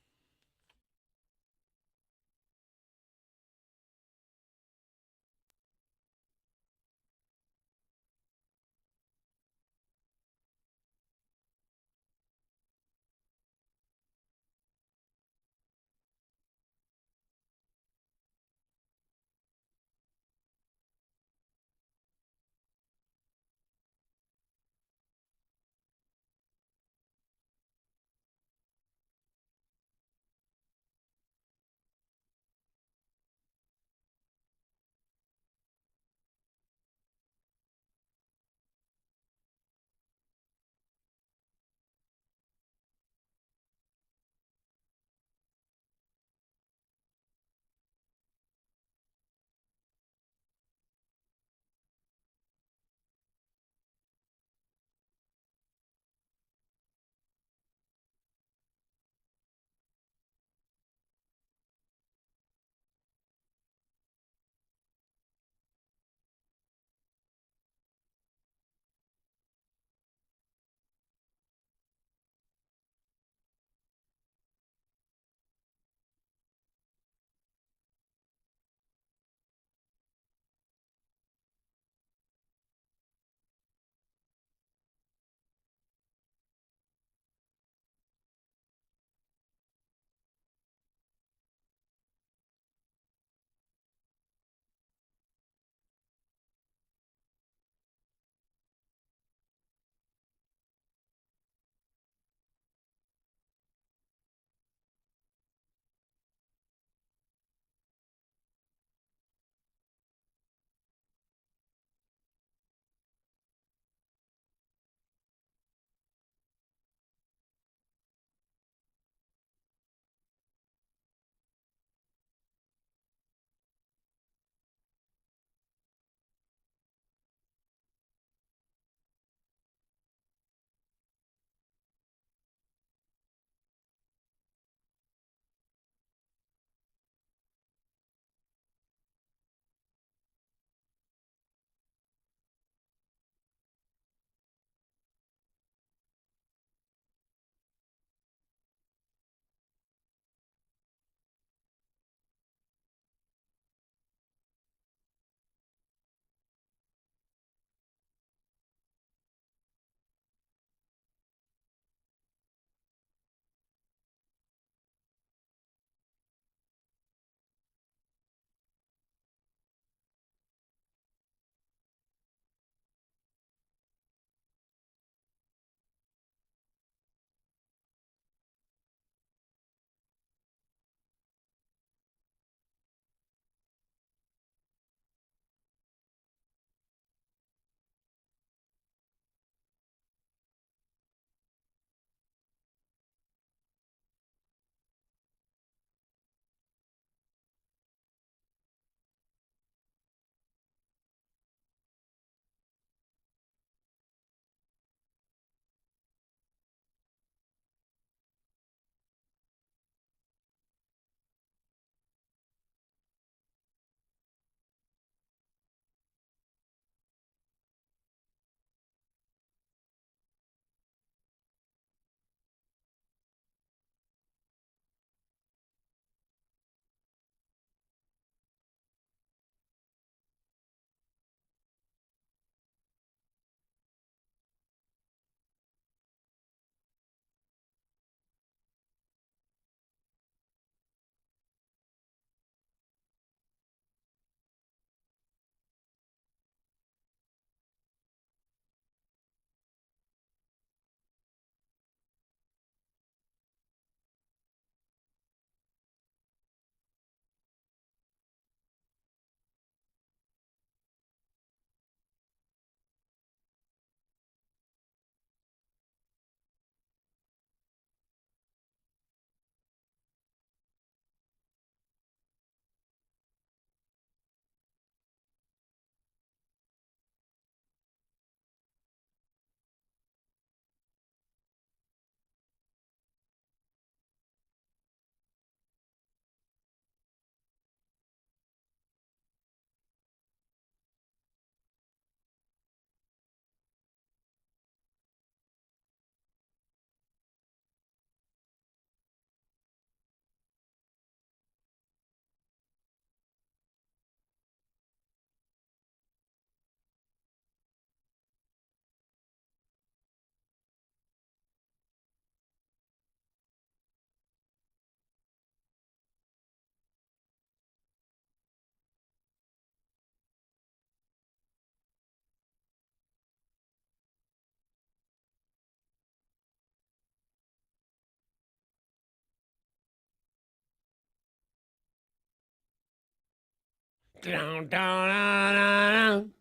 S2: Down, down, down,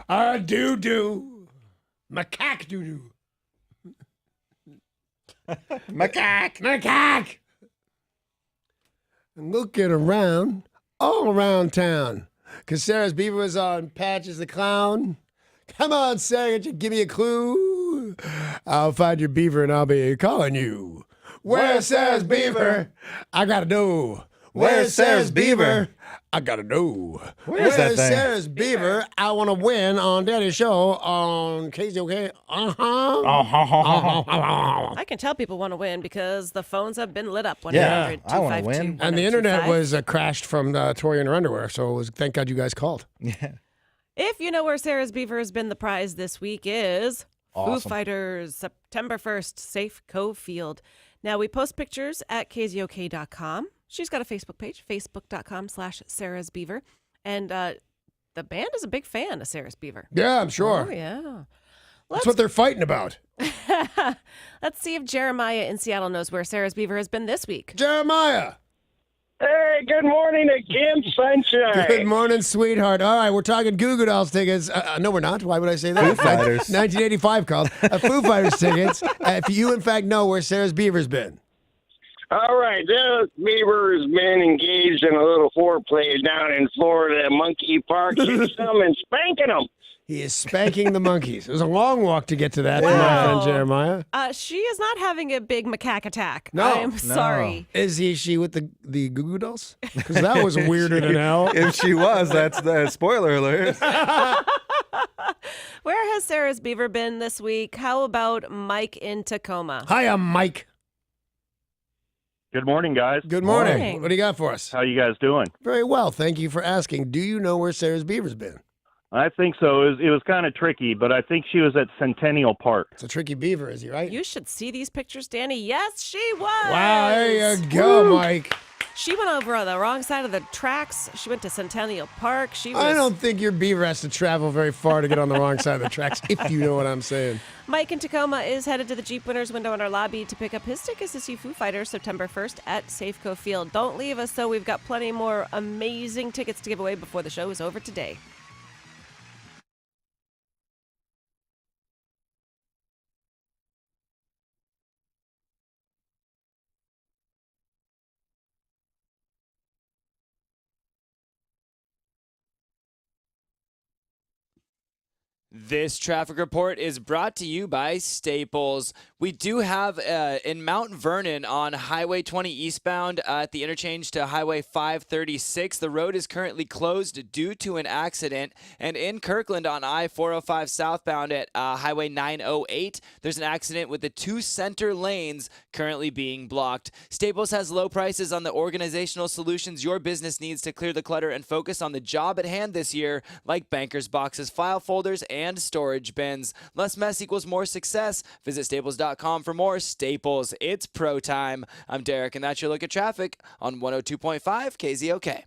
S2: down. Doo-doo. Macaque doo-doo. Macaque. And looking around, all around town. Because Sarah's Beaver was on Patches the Clown. Come on, Sarah, give me a clue. I'll find your beaver and I'll be calling you. Where's Sarah's Beaver? I gotta know. Where's Sarah's Beaver? I gotta know.
S4: Where's that thing?
S2: Sarah's Beaver? I want to win on Daddy's show on KZOK.
S3: I can tell people want to win because the phones have been lit up.
S4: Yeah, I wanna win.
S2: And the internet was crashed from Tori in her underwear, so it was, thank God you guys called.
S4: Yeah.
S3: If you know where Sarah's Beaver has been, the prize this week is
S4: Awesome.
S3: Foo Fighters, September 1st, Safeco Field. Now, we post pictures at KZOK.com. She's got a Facebook page, facebook.com/Sarah's Beaver. And the band is a big fan of Sarah's Beaver.
S2: Yeah, I'm sure.
S3: Oh, yeah.
S2: That's what they're fighting about.
S3: Let's see if Jeremiah in Seattle knows where Sarah's Beaver has been this week.
S2: Jeremiah.
S10: Hey, good morning again, sunshine.
S2: Good morning, sweetheart. All right, we're talking Goo Goo Dolls tickets. No, we're not. Why would I say that?
S4: Foo Fighters.
S2: 1985 called. Foo Fighters tickets. If you, in fact, know where Sarah's Beaver's been.
S10: All right, this Beaver has been engaged in a little foreplay down in Florida at Monkey Park. Kicking them and spanking them.
S2: He is spanking the monkeys. It was a long walk to get to that, my friend Jeremiah.
S3: She is not having a big macaque attack.
S2: No.
S3: I am sorry.
S2: Is she with the Goo Goo Dolls? Because that was weirder than hell.
S4: If she was, that's the spoiler alert.
S3: Where has Sarah's Beaver been this week? How about Mike in Tacoma?
S2: Hi, I'm Mike.
S14: Good morning, guys.
S2: Good morning.
S3: Morning.
S2: What do you got for us?
S14: How you guys doing?
S2: Very well. Thank you for asking. Do you know where Sarah's Beaver's been?
S14: I think so. It was kind of tricky, but I think she was at Centennial Park.
S2: It's a tricky beaver, is he right?
S3: You should see these pictures, Danny. Yes, she was.
S2: Wow, there you go, Mike.
S3: She went over on the wrong side of the tracks. She went to Centennial Park.
S2: I don't think your beaver has to travel very far to get on the wrong side of the tracks, if you know what I'm saying.
S3: Mike in Tacoma is headed to the Jeep Winners window in our lobby to pick up his tickets to see Foo Fighters September 1st at Safeco Field. Don't leave us, though. We've got plenty more amazing tickets to give away before the show is over today.
S5: This traffic report is brought to you by Staples. We do have in Mount Vernon on Highway 20 eastbound at the interchange to Highway 536. The road is currently closed due to an accident. And in Kirkland on I-405 southbound at Highway 908, there's an accident with the two center lanes currently being blocked. Staples has low prices on the organizational solutions your business needs to clear the clutter and focus on the job at hand this year, like bankers boxes, file folders, and storage bins. Less mess equals more success. Visit Staples.com for more. Staples, it's pro time. I'm Derek, and that's your look at traffic on 102.5 KZOK.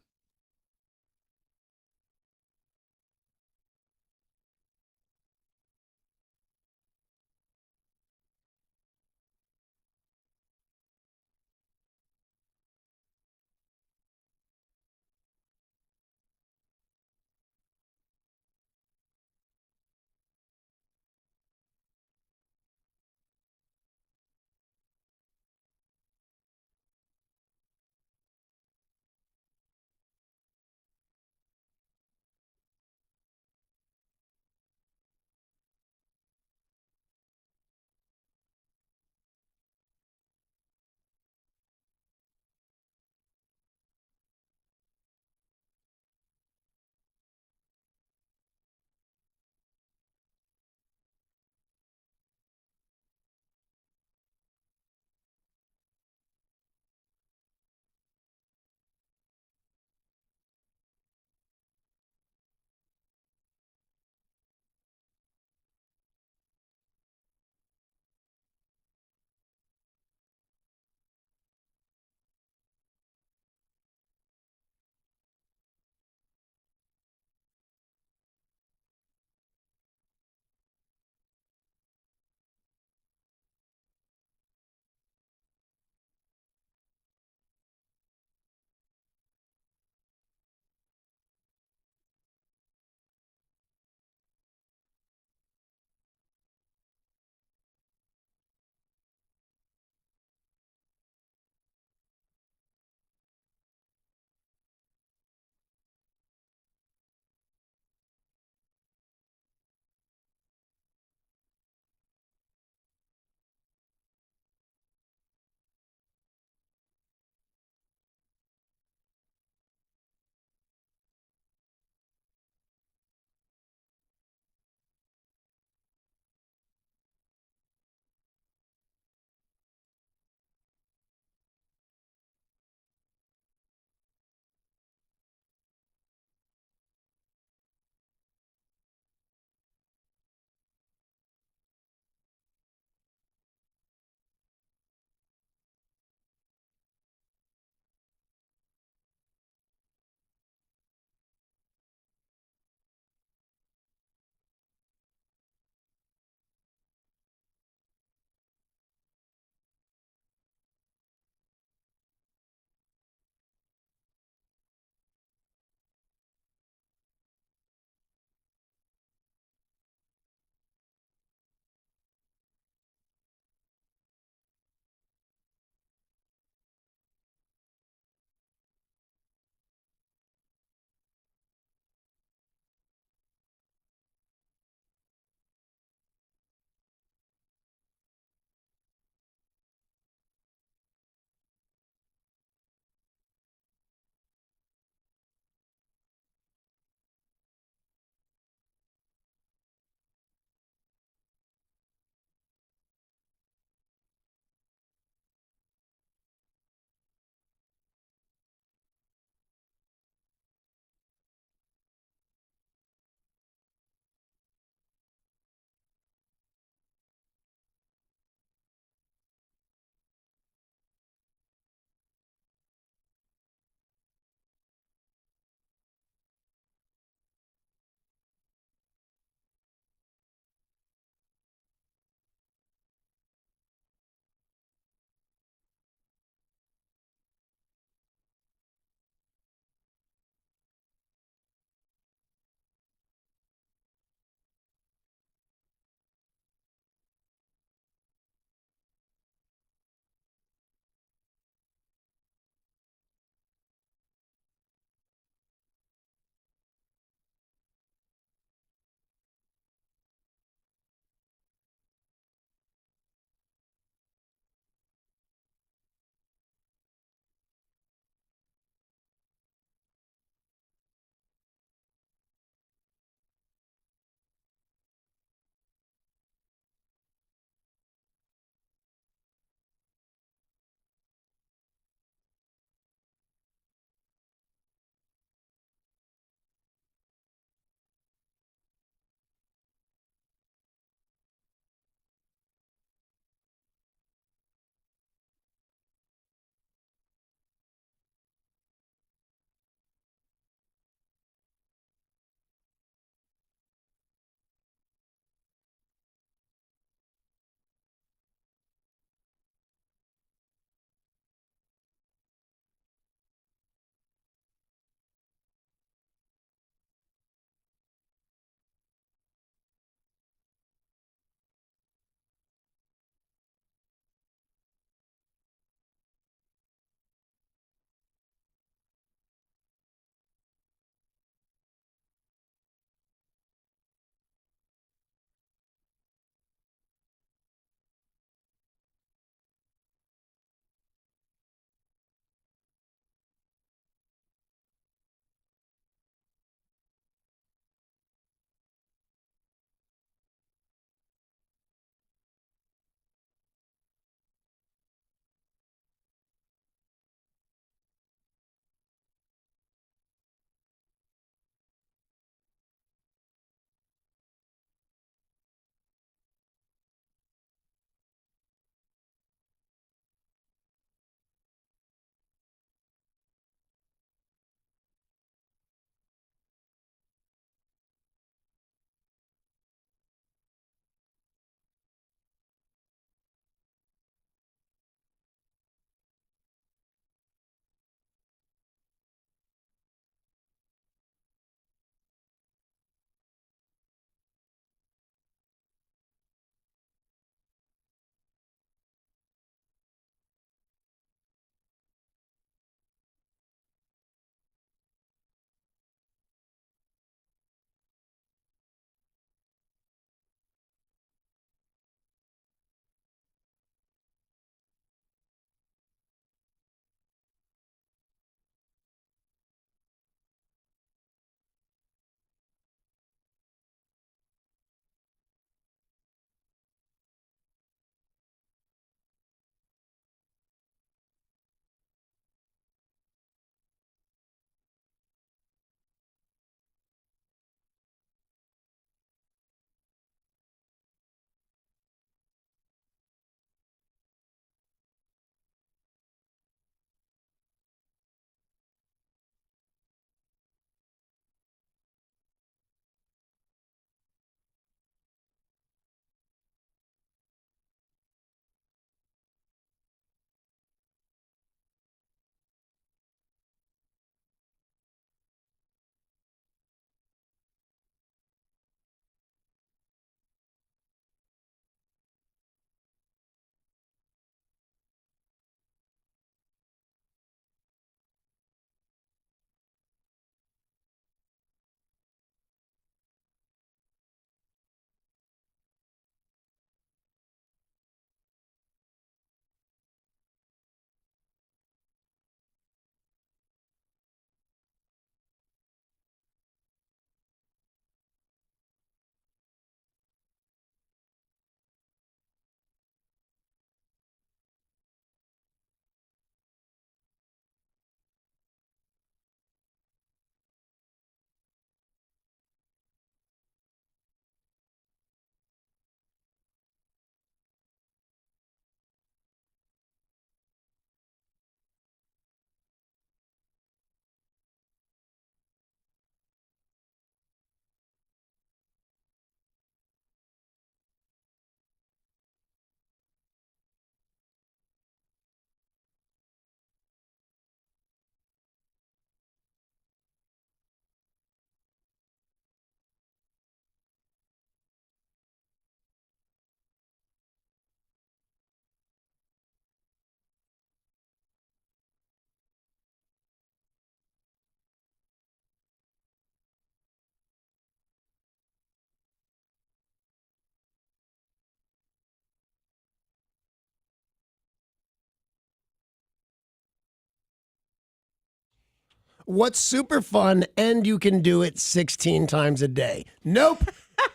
S2: what's super fun and you can do it 16 times a day? Nope.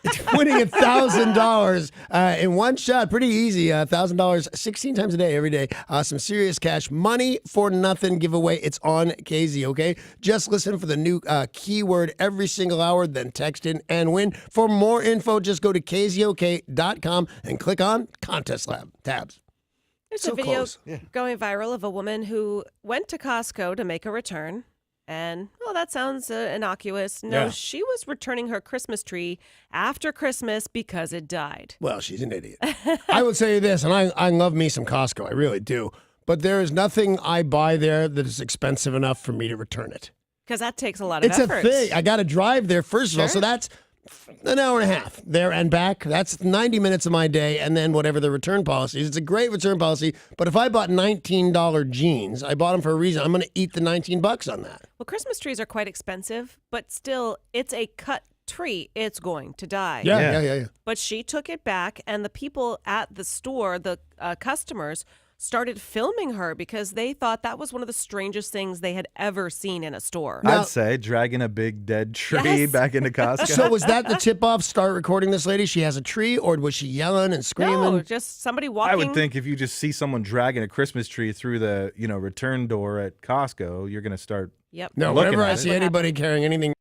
S2: It's winning $1,000 in one shot. Pretty easy. $1,000 16 times a day, every day. Some serious cash. Money for nothing giveaway. It's on KZ, okay? Just listen for the new keyword every single hour, then text in and win. For more info, just go to KZOK.com and click on Contest Lab tabs.
S3: There's
S2: So
S3: a video
S2: close.
S3: going viral of a woman who went to Costco to make a return. And, oh, that sounds innocuous. No,
S2: Yeah.
S3: she was returning her Christmas tree after Christmas because it died.
S2: Well, she's an idiot. I would say this, and I love me some Costco. I really do. But there is nothing I buy there that is expensive enough for me to return it.
S3: Because that takes a lot of
S2: It's
S3: effort.
S2: a thing. I got to drive there, first of all.
S3: Sure.
S2: So that's an hour and a half there and back. That's 90 minutes of my day, and then whatever the return policy is. It's a great return policy, but if I bought $19 jeans, I bought them for a reason. I'm going to eat the $19 on that.
S3: Well, Christmas trees are quite expensive, but still, it's a cut tree. It's going to die.
S2: Yeah.
S3: But she took it back, and the people at the store, the customers, started filming her because they thought that was one of the strangest things they had ever seen in a store.
S4: I'd say dragging a big dead tree
S3: Yes.
S4: back into Costco.
S2: So was that the tip-off? Start recording this lady? She has a tree, or was she yelling and screaming?
S3: No, just somebody walking.
S4: I would think if you just see someone dragging a Christmas tree through the return door at Costco, you're going to start.
S3: Yep.
S2: No,
S4: looking
S2: whenever
S4: at
S2: I
S4: it.
S2: see anybody carrying anything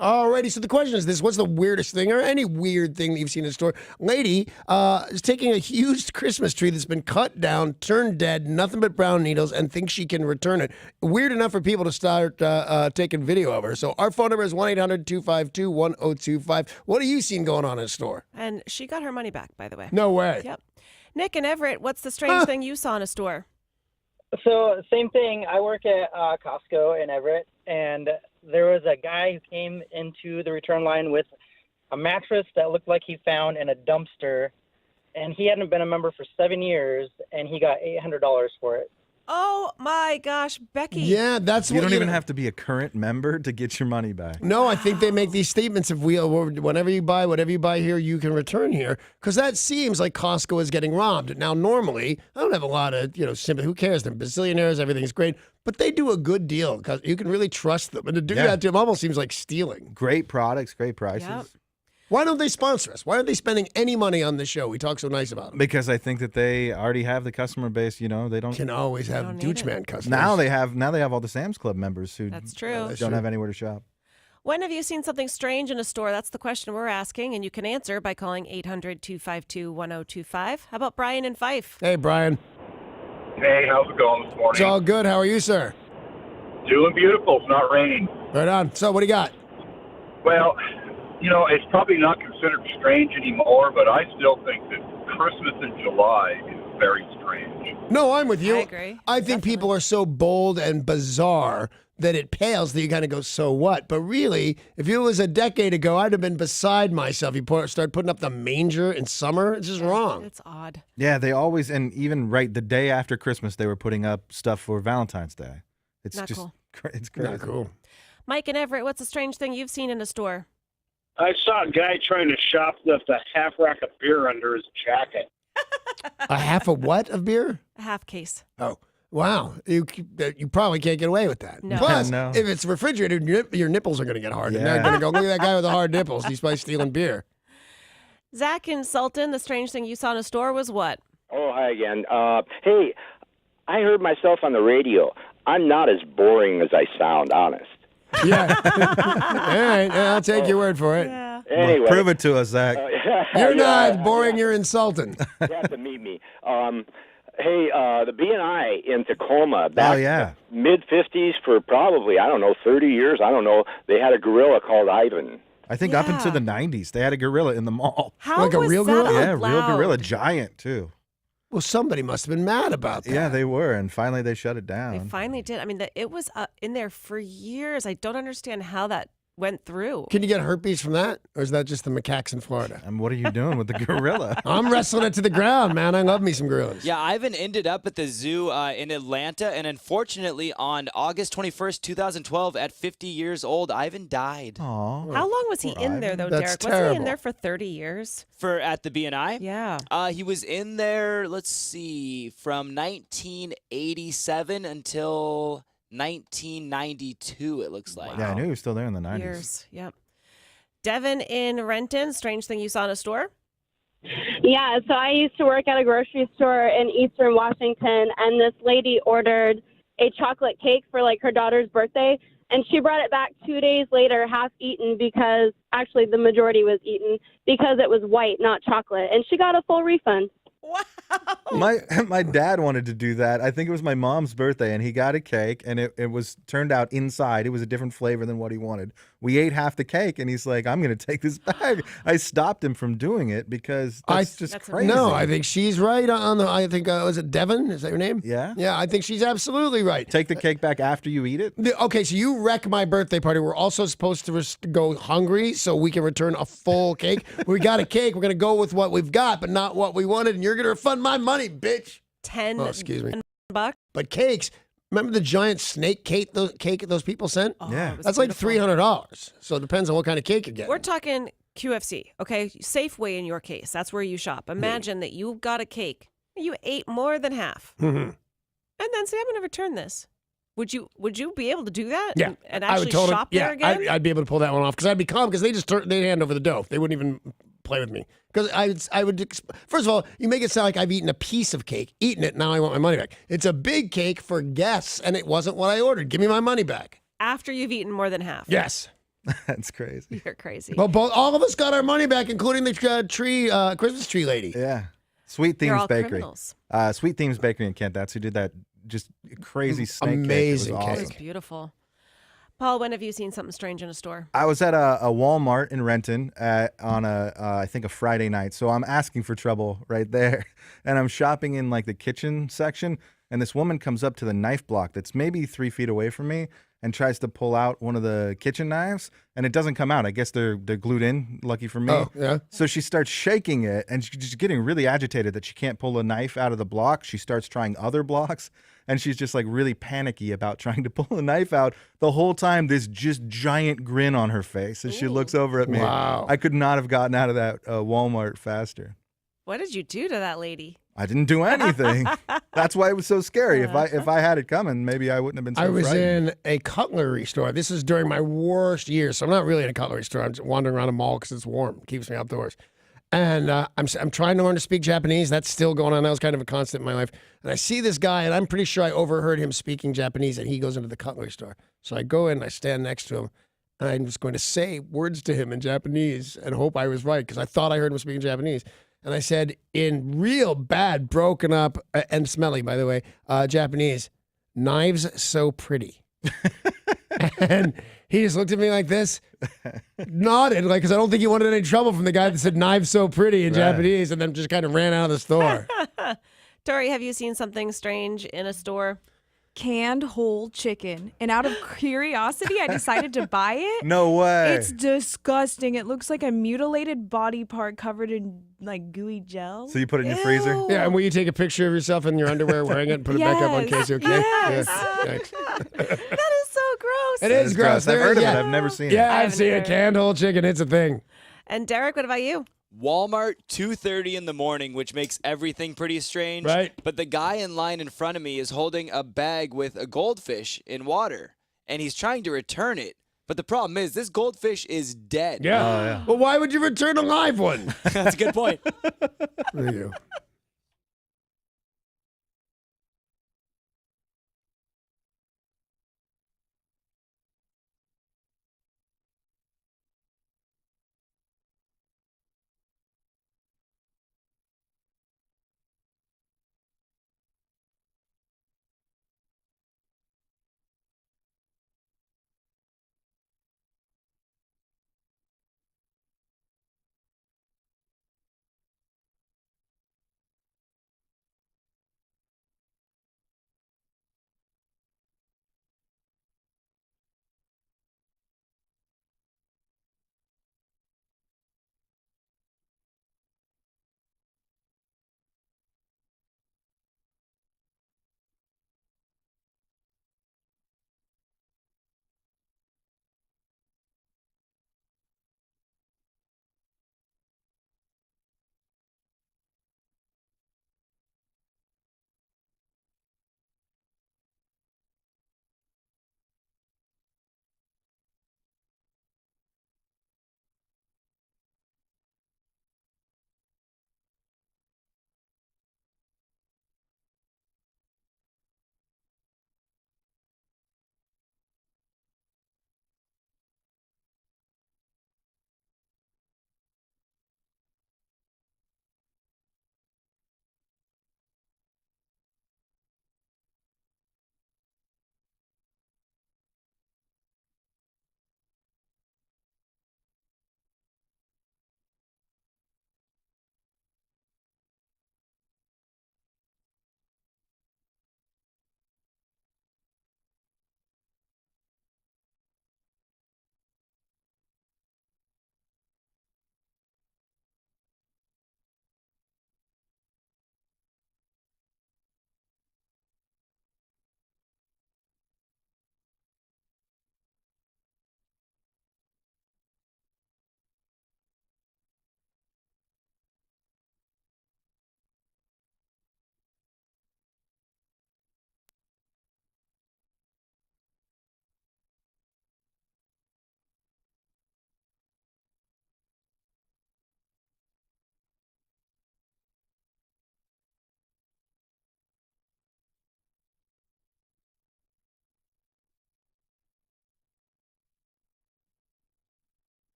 S2: Alrighty, so the question is this: what's the weirdest thing, or any weird thing that you've seen in a store? Lady is taking a huge Christmas tree that's been cut down, turned dead, nothing but brown needles, and thinks she can return it. Weird enough for people to start taking video of her. So our phone number is 1-800-252-1025. What have you seen going on in a store?
S3: And she got her money back, by the way.
S2: No way.
S3: Yep. Nick and Everett, what's the strange thing you saw in a store?
S15: So, same thing. I work at Costco in Everett, and there was a guy who came into the return line with a mattress that looked like he found in a dumpster, and he hadn't been a member for 7 years, and he got $800 for it.
S3: Oh my gosh, Becky.
S2: Yeah, that's
S4: You
S2: what
S4: don't even have to be a current member to get your money back.
S2: No, I think they make these statements of whenever you buy, whatever you buy here, you can return here. Because that seems like Costco is getting robbed. Now, normally, I don't have a lot of, sympathy. Who cares? They're bazillionaires. Everything's great. But they do a good deal because you can really trust them. And to do that to them almost seems like stealing.
S4: Great products, great prices.
S3: Yep.
S2: Why don't they sponsor us? Why aren't they spending any money on the show? We talk so nice about them.
S4: Because I think that they already have the customer base. They don't
S2: can always have doucheman customers.
S4: Now they have all the Sam's Club members who
S3: That's true.
S4: don't have anywhere to shop.
S3: When have you seen something strange in a store? That's the question we're asking, and you can answer by calling 800-252-1025. How about Brian and Fife?
S2: Hey, Brian.
S16: Hey, how's it going this morning?
S2: It's all good. How are you, sir?
S16: Doing beautiful. It's not raining.
S2: Right on. So, what do you got?
S16: Well, it's probably not considered strange anymore, but I still think that Christmas in July is very strange.
S2: No, I'm with you.
S3: I agree.
S2: I think people are so bold and bizarre that it pales that you kind of go, so what? But really, if it was a decade ago, I'd have been beside myself. You start putting up the manger in summer. It's just wrong.
S3: It's odd.
S4: Yeah, they always, and even the day after Christmas, they were putting up stuff for Valentine's Day. It's
S3: Not
S4: just,
S3: cool.
S4: It's crazy.
S2: Not cool.
S3: Mike and Everett, what's a strange thing you've seen in a store?
S17: I saw a guy trying to shoplift a half rack of beer under his jacket.
S2: A half a what of beer?
S3: A half case.
S2: Oh, wow. You probably can't get away with that.
S3: No.
S2: Plus,
S4: No.
S2: if it's refrigerated, your nipples are going to get hard. And they're
S4: Yeah.
S2: going to go, look at that guy with the hard nipples. He's probably stealing beer.
S3: Zach and Sultan, the strange thing you saw in a store was what?
S9: Oh, hi again. Hey, I heard myself on the radio. I'm not as boring as I sound, honest.
S2: Yeah. All right. I'll take your word for it.
S3: Yeah.
S9: Anyway.
S4: Prove it to us, Zach.
S2: You're not boring. You're insulting.
S9: You have to meet me. Hey, the B&I in Tacoma, back mid-50s for probably, 30 years. I don't know. They had a gorilla called Ivan.
S4: I think up into the 90s, they had a gorilla in the mall.
S3: How was
S2: real
S3: that
S2: gorilla?
S4: Yeah,
S3: allowed?
S4: real gorilla, giant too.
S2: Well, somebody must have been mad about that.
S4: Yeah, they were, and finally they shut it down.
S3: They finally did. I mean, it was in there for years. I don't understand how that went through.
S2: Can you get herpes from that? Or is that just the macaques in Florida?
S4: And what are you doing with the gorilla?
S2: I'm wrestling it to the ground, man. I love me some gorillas.
S5: Yeah, Ivan ended up at the zoo in Atlanta, and unfortunately, on August 21st, 2012, at 50 years old, Ivan died.
S4: Aww.
S3: How long was he in there, though,
S2: That's
S3: Derek? Was he in
S2: terrible.
S3: there for 30 years?
S5: At the B&I?
S3: Yeah.
S5: He was in there, let's see, from 1987 until 1992, it looks like.
S4: Yeah, I knew he was still there in the 90s.
S3: Years. Yep. Devin in Renton, strange thing you saw in a store?
S18: Yeah, so I used to work at a grocery store in Eastern Washington, and this lady ordered a chocolate cake for her daughter's birthday, and she brought it back 2 days later, half eaten, because actually the majority was eaten because it was white, not chocolate, and she got a full refund.
S4: My dad wanted to do that. I think it was my mom's birthday, and he got a cake, and it was turned out inside. It was a different flavor than what he wanted. We ate half the cake, and he's like, "I'm going to take this back." I stopped him from doing it because that's crazy.
S2: No, I think she's right on the. I think was it Devin? Is that your name?
S4: Yeah.
S2: Yeah, I think she's absolutely right.
S4: Take the cake back after you eat it.
S2: Okay, so you wreck my birthday party. We're also supposed to go hungry so we can return a full cake. We got a cake. We're going to go with what we've got, but not what we wanted, and you're going to refund my money, bitch.
S3: 10
S2: excuse me.
S3: bucks.
S2: But cakes, remember the giant snake cake those people sent?
S3: Oh,
S4: Yeah.
S2: That's like $300. So it depends on what kind of cake you get.
S3: We're talking QFC, okay? Safeway in your case. That's where you shop. Imagine that you got a cake. You ate more than half.
S2: Mm-hmm.
S3: And then say, I'm going to return this. Would you be able to do that?
S2: Yeah,
S3: And
S2: I would
S3: actually
S2: totally,
S3: shop there again?
S2: I'd be able to pull that one off because I'd be calm because they'd hand over the dough. They wouldn't even play with me because I would. First of all, you make it sound like I've eaten a piece of cake, eaten it. Now I want my money back. It's a big cake for guests, and it wasn't what I ordered. Give me my money back.
S3: After you've eaten more than half.
S2: Yes.
S4: That's crazy.
S3: You're crazy.
S2: Well, all of us got our money back, including the Christmas tree lady.
S4: Yeah. Sweet
S3: They're
S4: Themes
S3: all
S4: Bakery.
S3: criminals.
S4: Sweet Themes Bakery in Kent. That's who did that just crazy snake
S2: Amazing
S4: cake. It was
S3: It
S4: awesome.
S3: was beautiful. Paul, when have you seen something strange in a store?
S4: I was at a Walmart in Renton on I think a Friday night. So I'm asking for trouble right there. And I'm shopping in like the kitchen section. And this woman comes up to the knife block that's maybe 3 feet away from me and tries to pull out one of the kitchen knives. And it doesn't come out. I guess they're glued in, lucky for me.
S2: Oh, yeah.
S4: So she starts shaking it and she's getting really agitated that she can't pull a knife out of the block. She starts trying other blocks. And she's just like really panicky about trying to pull a knife out. The whole time, this just giant grin on her face as she looks over at me.
S2: Wow.
S4: I could not have gotten out of that Walmart faster.
S3: What did you do to that lady?
S4: I didn't do anything. That's why it was so scary. If I had it coming, maybe I wouldn't have been so
S2: I was
S4: frightened.
S2: in a cutlery store. This is during my worst years, so I'm not really in a cutlery store. I'm just wandering around a mall because it's warm. It keeps me outdoors. And I'm trying to learn to speak Japanese. That's still going on. That was kind of a constant in my life. And I see this guy, and I'm pretty sure I overheard him speaking Japanese, and he goes into the cutlery store. So I go in, and I stand next to him, and I'm just going to say words to him in Japanese and hope I was right because I thought I heard him speaking Japanese. And I said, in real bad, broken up, and smelly, by the way, Japanese, knives so pretty. And he just looked at me like this, nodded, like, because I don't think he wanted any trouble from the guy that said knives so pretty in Japanese, and then just kind of ran out of the store.
S3: Tori, have you seen something strange in a store?
S1: Canned whole chicken. And out of curiosity, I decided to buy it.
S4: No way.
S1: It's disgusting. It looks like a mutilated body part covered in like gooey gel.
S4: So you put it in your freezer?
S2: Yeah, and will you take a picture of yourself in your underwear wearing it and put it back up on KZOK?
S1: Yes.
S2: Yeah.
S3: That is so gross.
S2: It is gross.
S4: I've heard of
S2: yeah.
S4: it. I've never seen
S2: Yeah,
S4: it.
S2: I've seen a canned whole chicken. It's a thing.
S3: And Derek, what about you?
S5: Walmart, 2:30 in the morning, which makes everything pretty strange.
S2: Right.
S5: But the guy in line in front of me is holding a bag with a goldfish in water, and he's trying to return it. But the problem is, this goldfish is dead.
S2: Yeah.
S4: Oh, yeah.
S2: Well, why would you return a live one?
S5: That's a good point.
S2: There you go.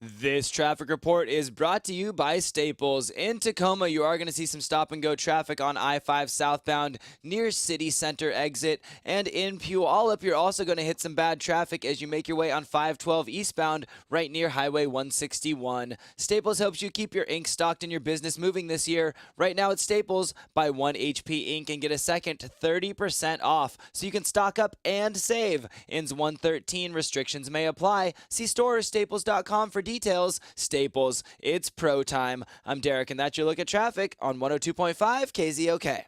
S5: This traffic report is brought to you by Staples. In Tacoma, you are going to see some stop and go traffic on I-5 southbound near City Center exit. And in Puyallup, you're also going to hit some bad traffic as you make your way on 512 eastbound right near Highway 161. Staples helps you keep your ink stocked and your business moving this year. Right now at Staples, buy 1 HP ink and get a second 30% off so you can stock up and save. Ends 113. Restrictions may apply. See store or staples.com for details. Staples, it's pro time. I'm Derek, and that's your look at traffic on 102.5 KZOK.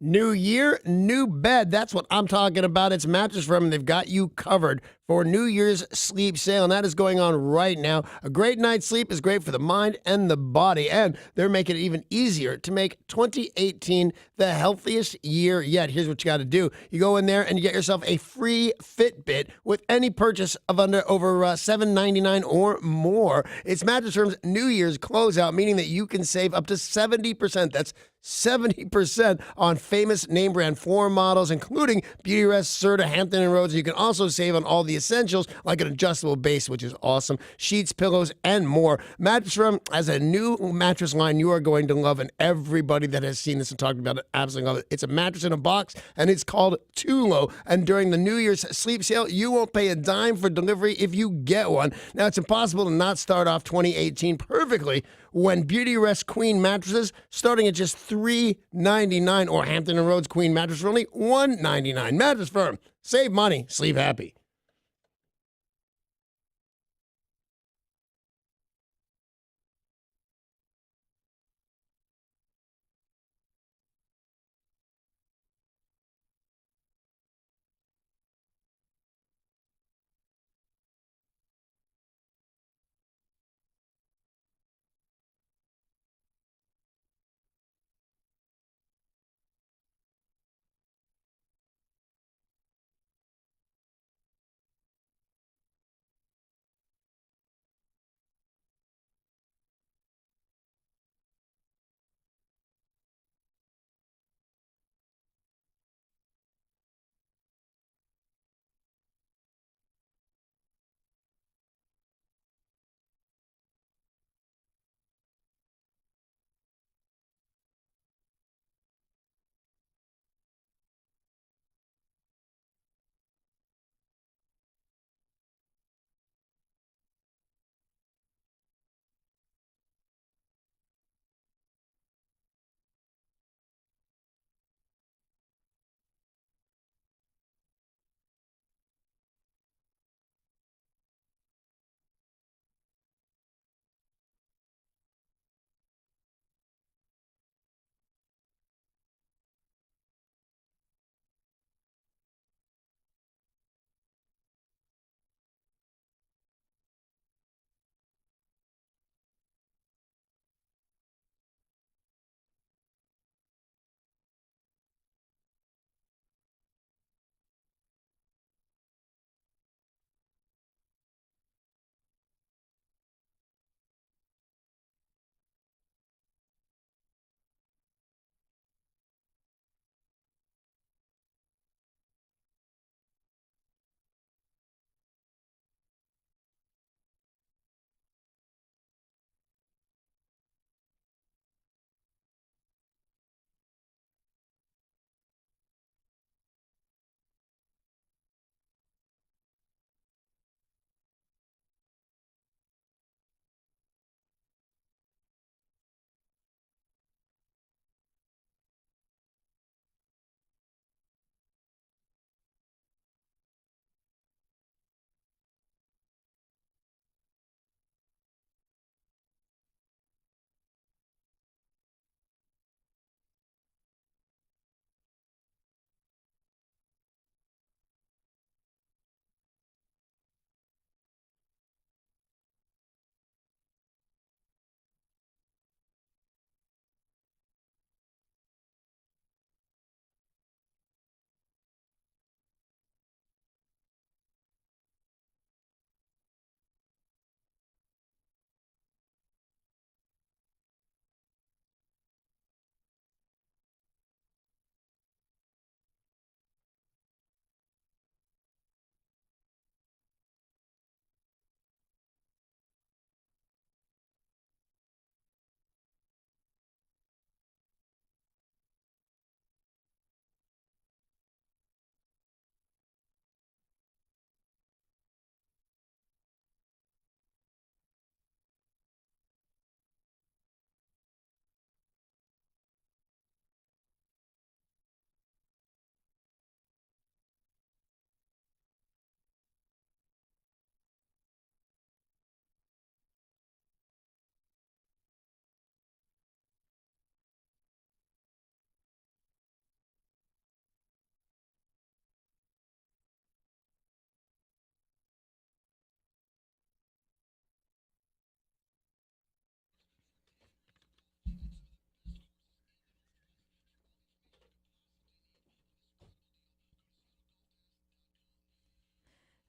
S2: New year, new bed. That's what I'm talking about. It's Mattress Firm. They've got you covered for New Year's sleep sale, and that is going on right now. A great night's sleep is great for the mind and the body, and they're making it even easier to make 2018 the healthiest year yet. Here's what you got to do. You go in there and you get yourself a free Fitbit with any purchase of over $7.99 or more. It's Mattress Firm's New Year's closeout, meaning that you can save up to 70%. That's 70% on famous name brand floor models, including Beautyrest, Serta, Hampton and Rhodes. You can also save on all the essentials like an adjustable base, which is awesome, sheets, pillows, and more. Mattress Firm has a new mattress line you are going to love, and everybody that has seen this and talked about it absolutely love it. It's a mattress in a box, and it's called Tulo. And during the New Year's sleep sale, you won't pay a dime for delivery if you get one. Now, it's impossible to not start off 2018 perfectly when Beautyrest Queen mattresses starting at just $3.99 or Hampton and Rhodes Queen mattress for only $1.99. Mattress Firm. Save money. Sleep happy.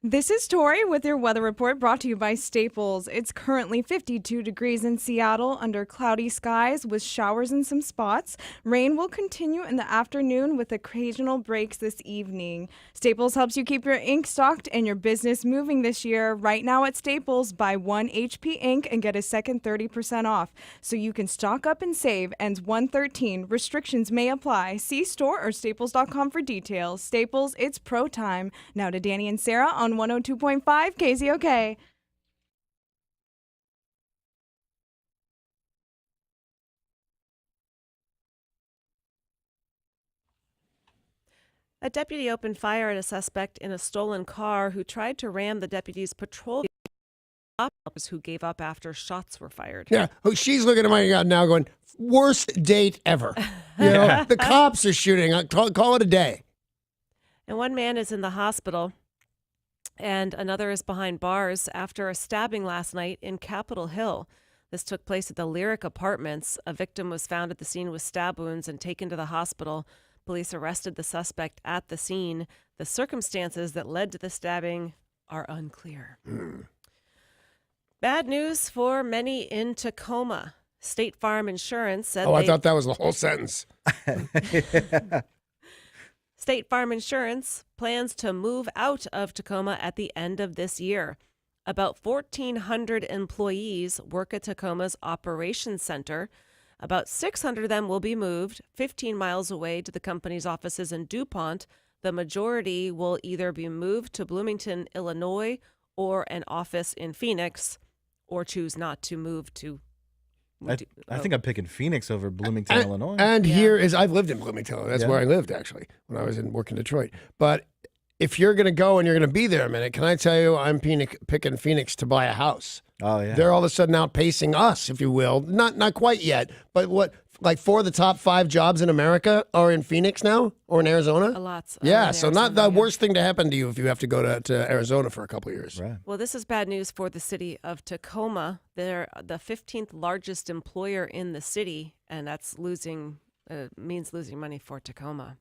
S1: This is Tori with your weather report brought to you by Staples. It's currently 52 degrees in Seattle under cloudy skies with showers in some spots. Rain will continue in the afternoon with occasional breaks this evening. Staples helps you keep your ink stocked and your business moving this year. Right now at Staples, buy 1 HP ink and get a second 30% off. So you can stock up and save. Ends 1/13. Restrictions may apply. See store or staples.com for details. Staples, it's pro time. Now to Danny and Sarah on 102.5 KZOK.
S3: A deputy opened fire at a suspect in a stolen car who tried to ram the deputy's patrol officers who gave up after shots were fired.
S2: Yeah, she's looking at my God now going, worst date ever. You know, the cops are shooting. Call it a day.
S3: And one man is in the hospital and another is behind bars after a stabbing last night in Capitol Hill. This took place at the Lyric Apartments. A victim was found at the scene with stab wounds and taken to the hospital. Police arrested the suspect at the scene. The circumstances that led to the stabbing are unclear. Bad news for many in Tacoma. State Farm Insurance said
S2: I thought that was the whole sentence.
S3: State Farm Insurance plans to move out of Tacoma at the end of this year. About 1,400 employees work at Tacoma's operations center. About 600 of them will be moved 15 miles away to the company's offices in DuPont. The majority will either be moved to Bloomington, Illinois, or an office in Phoenix, or choose not to move to.
S4: I think I'm picking Phoenix over Bloomington, Illinois.
S2: And here is, I've lived in Bloomington. That's where I lived, actually, when I was working in Detroit. But if you're going to go and you're going to be there a minute, can I tell you, I'm picking Phoenix to buy a house.
S4: Oh, yeah.
S2: They're all of a sudden outpacing us, if you will. Not quite yet, but like 4 of the top 5 jobs in America are in Phoenix now or in Arizona?
S3: A lot.
S2: Yeah, so not the worst thing to happen to you if you have to go to Arizona for a couple of years.
S4: Right.
S3: Well, this is bad news for the city of Tacoma. They're the 15th largest employer in the city, and that's means losing money for Tacoma.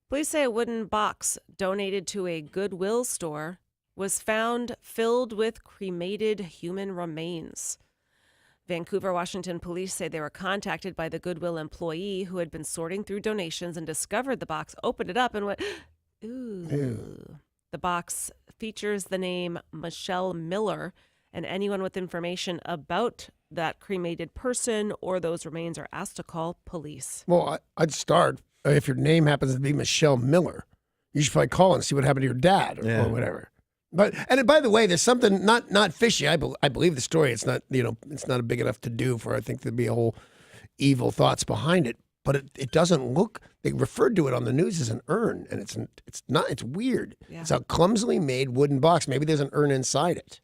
S3: Police say a wooden box donated to a Goodwill store was found filled with cremated human remains. Vancouver, Washington police say they were contacted by the Goodwill employee who had been sorting through donations and discovered the box, opened it up, and went, ooh.
S2: Ew.
S3: The box features the name Michelle Miller, and anyone with information about that cremated person or those remains are asked to call police.
S2: Well, I'd start, if your name happens to be Michelle Miller, you should probably call and see what happened to your dad or whatever. And by the way, there's something not fishy. I believe the story. It's not it's not big enough to do for I think there'd be a whole evil thoughts behind it. But it doesn't look. They referred to it on the news as an urn, and it's not. It's weird. Yeah. It's a clumsily made wooden box. Maybe there's an urn inside it.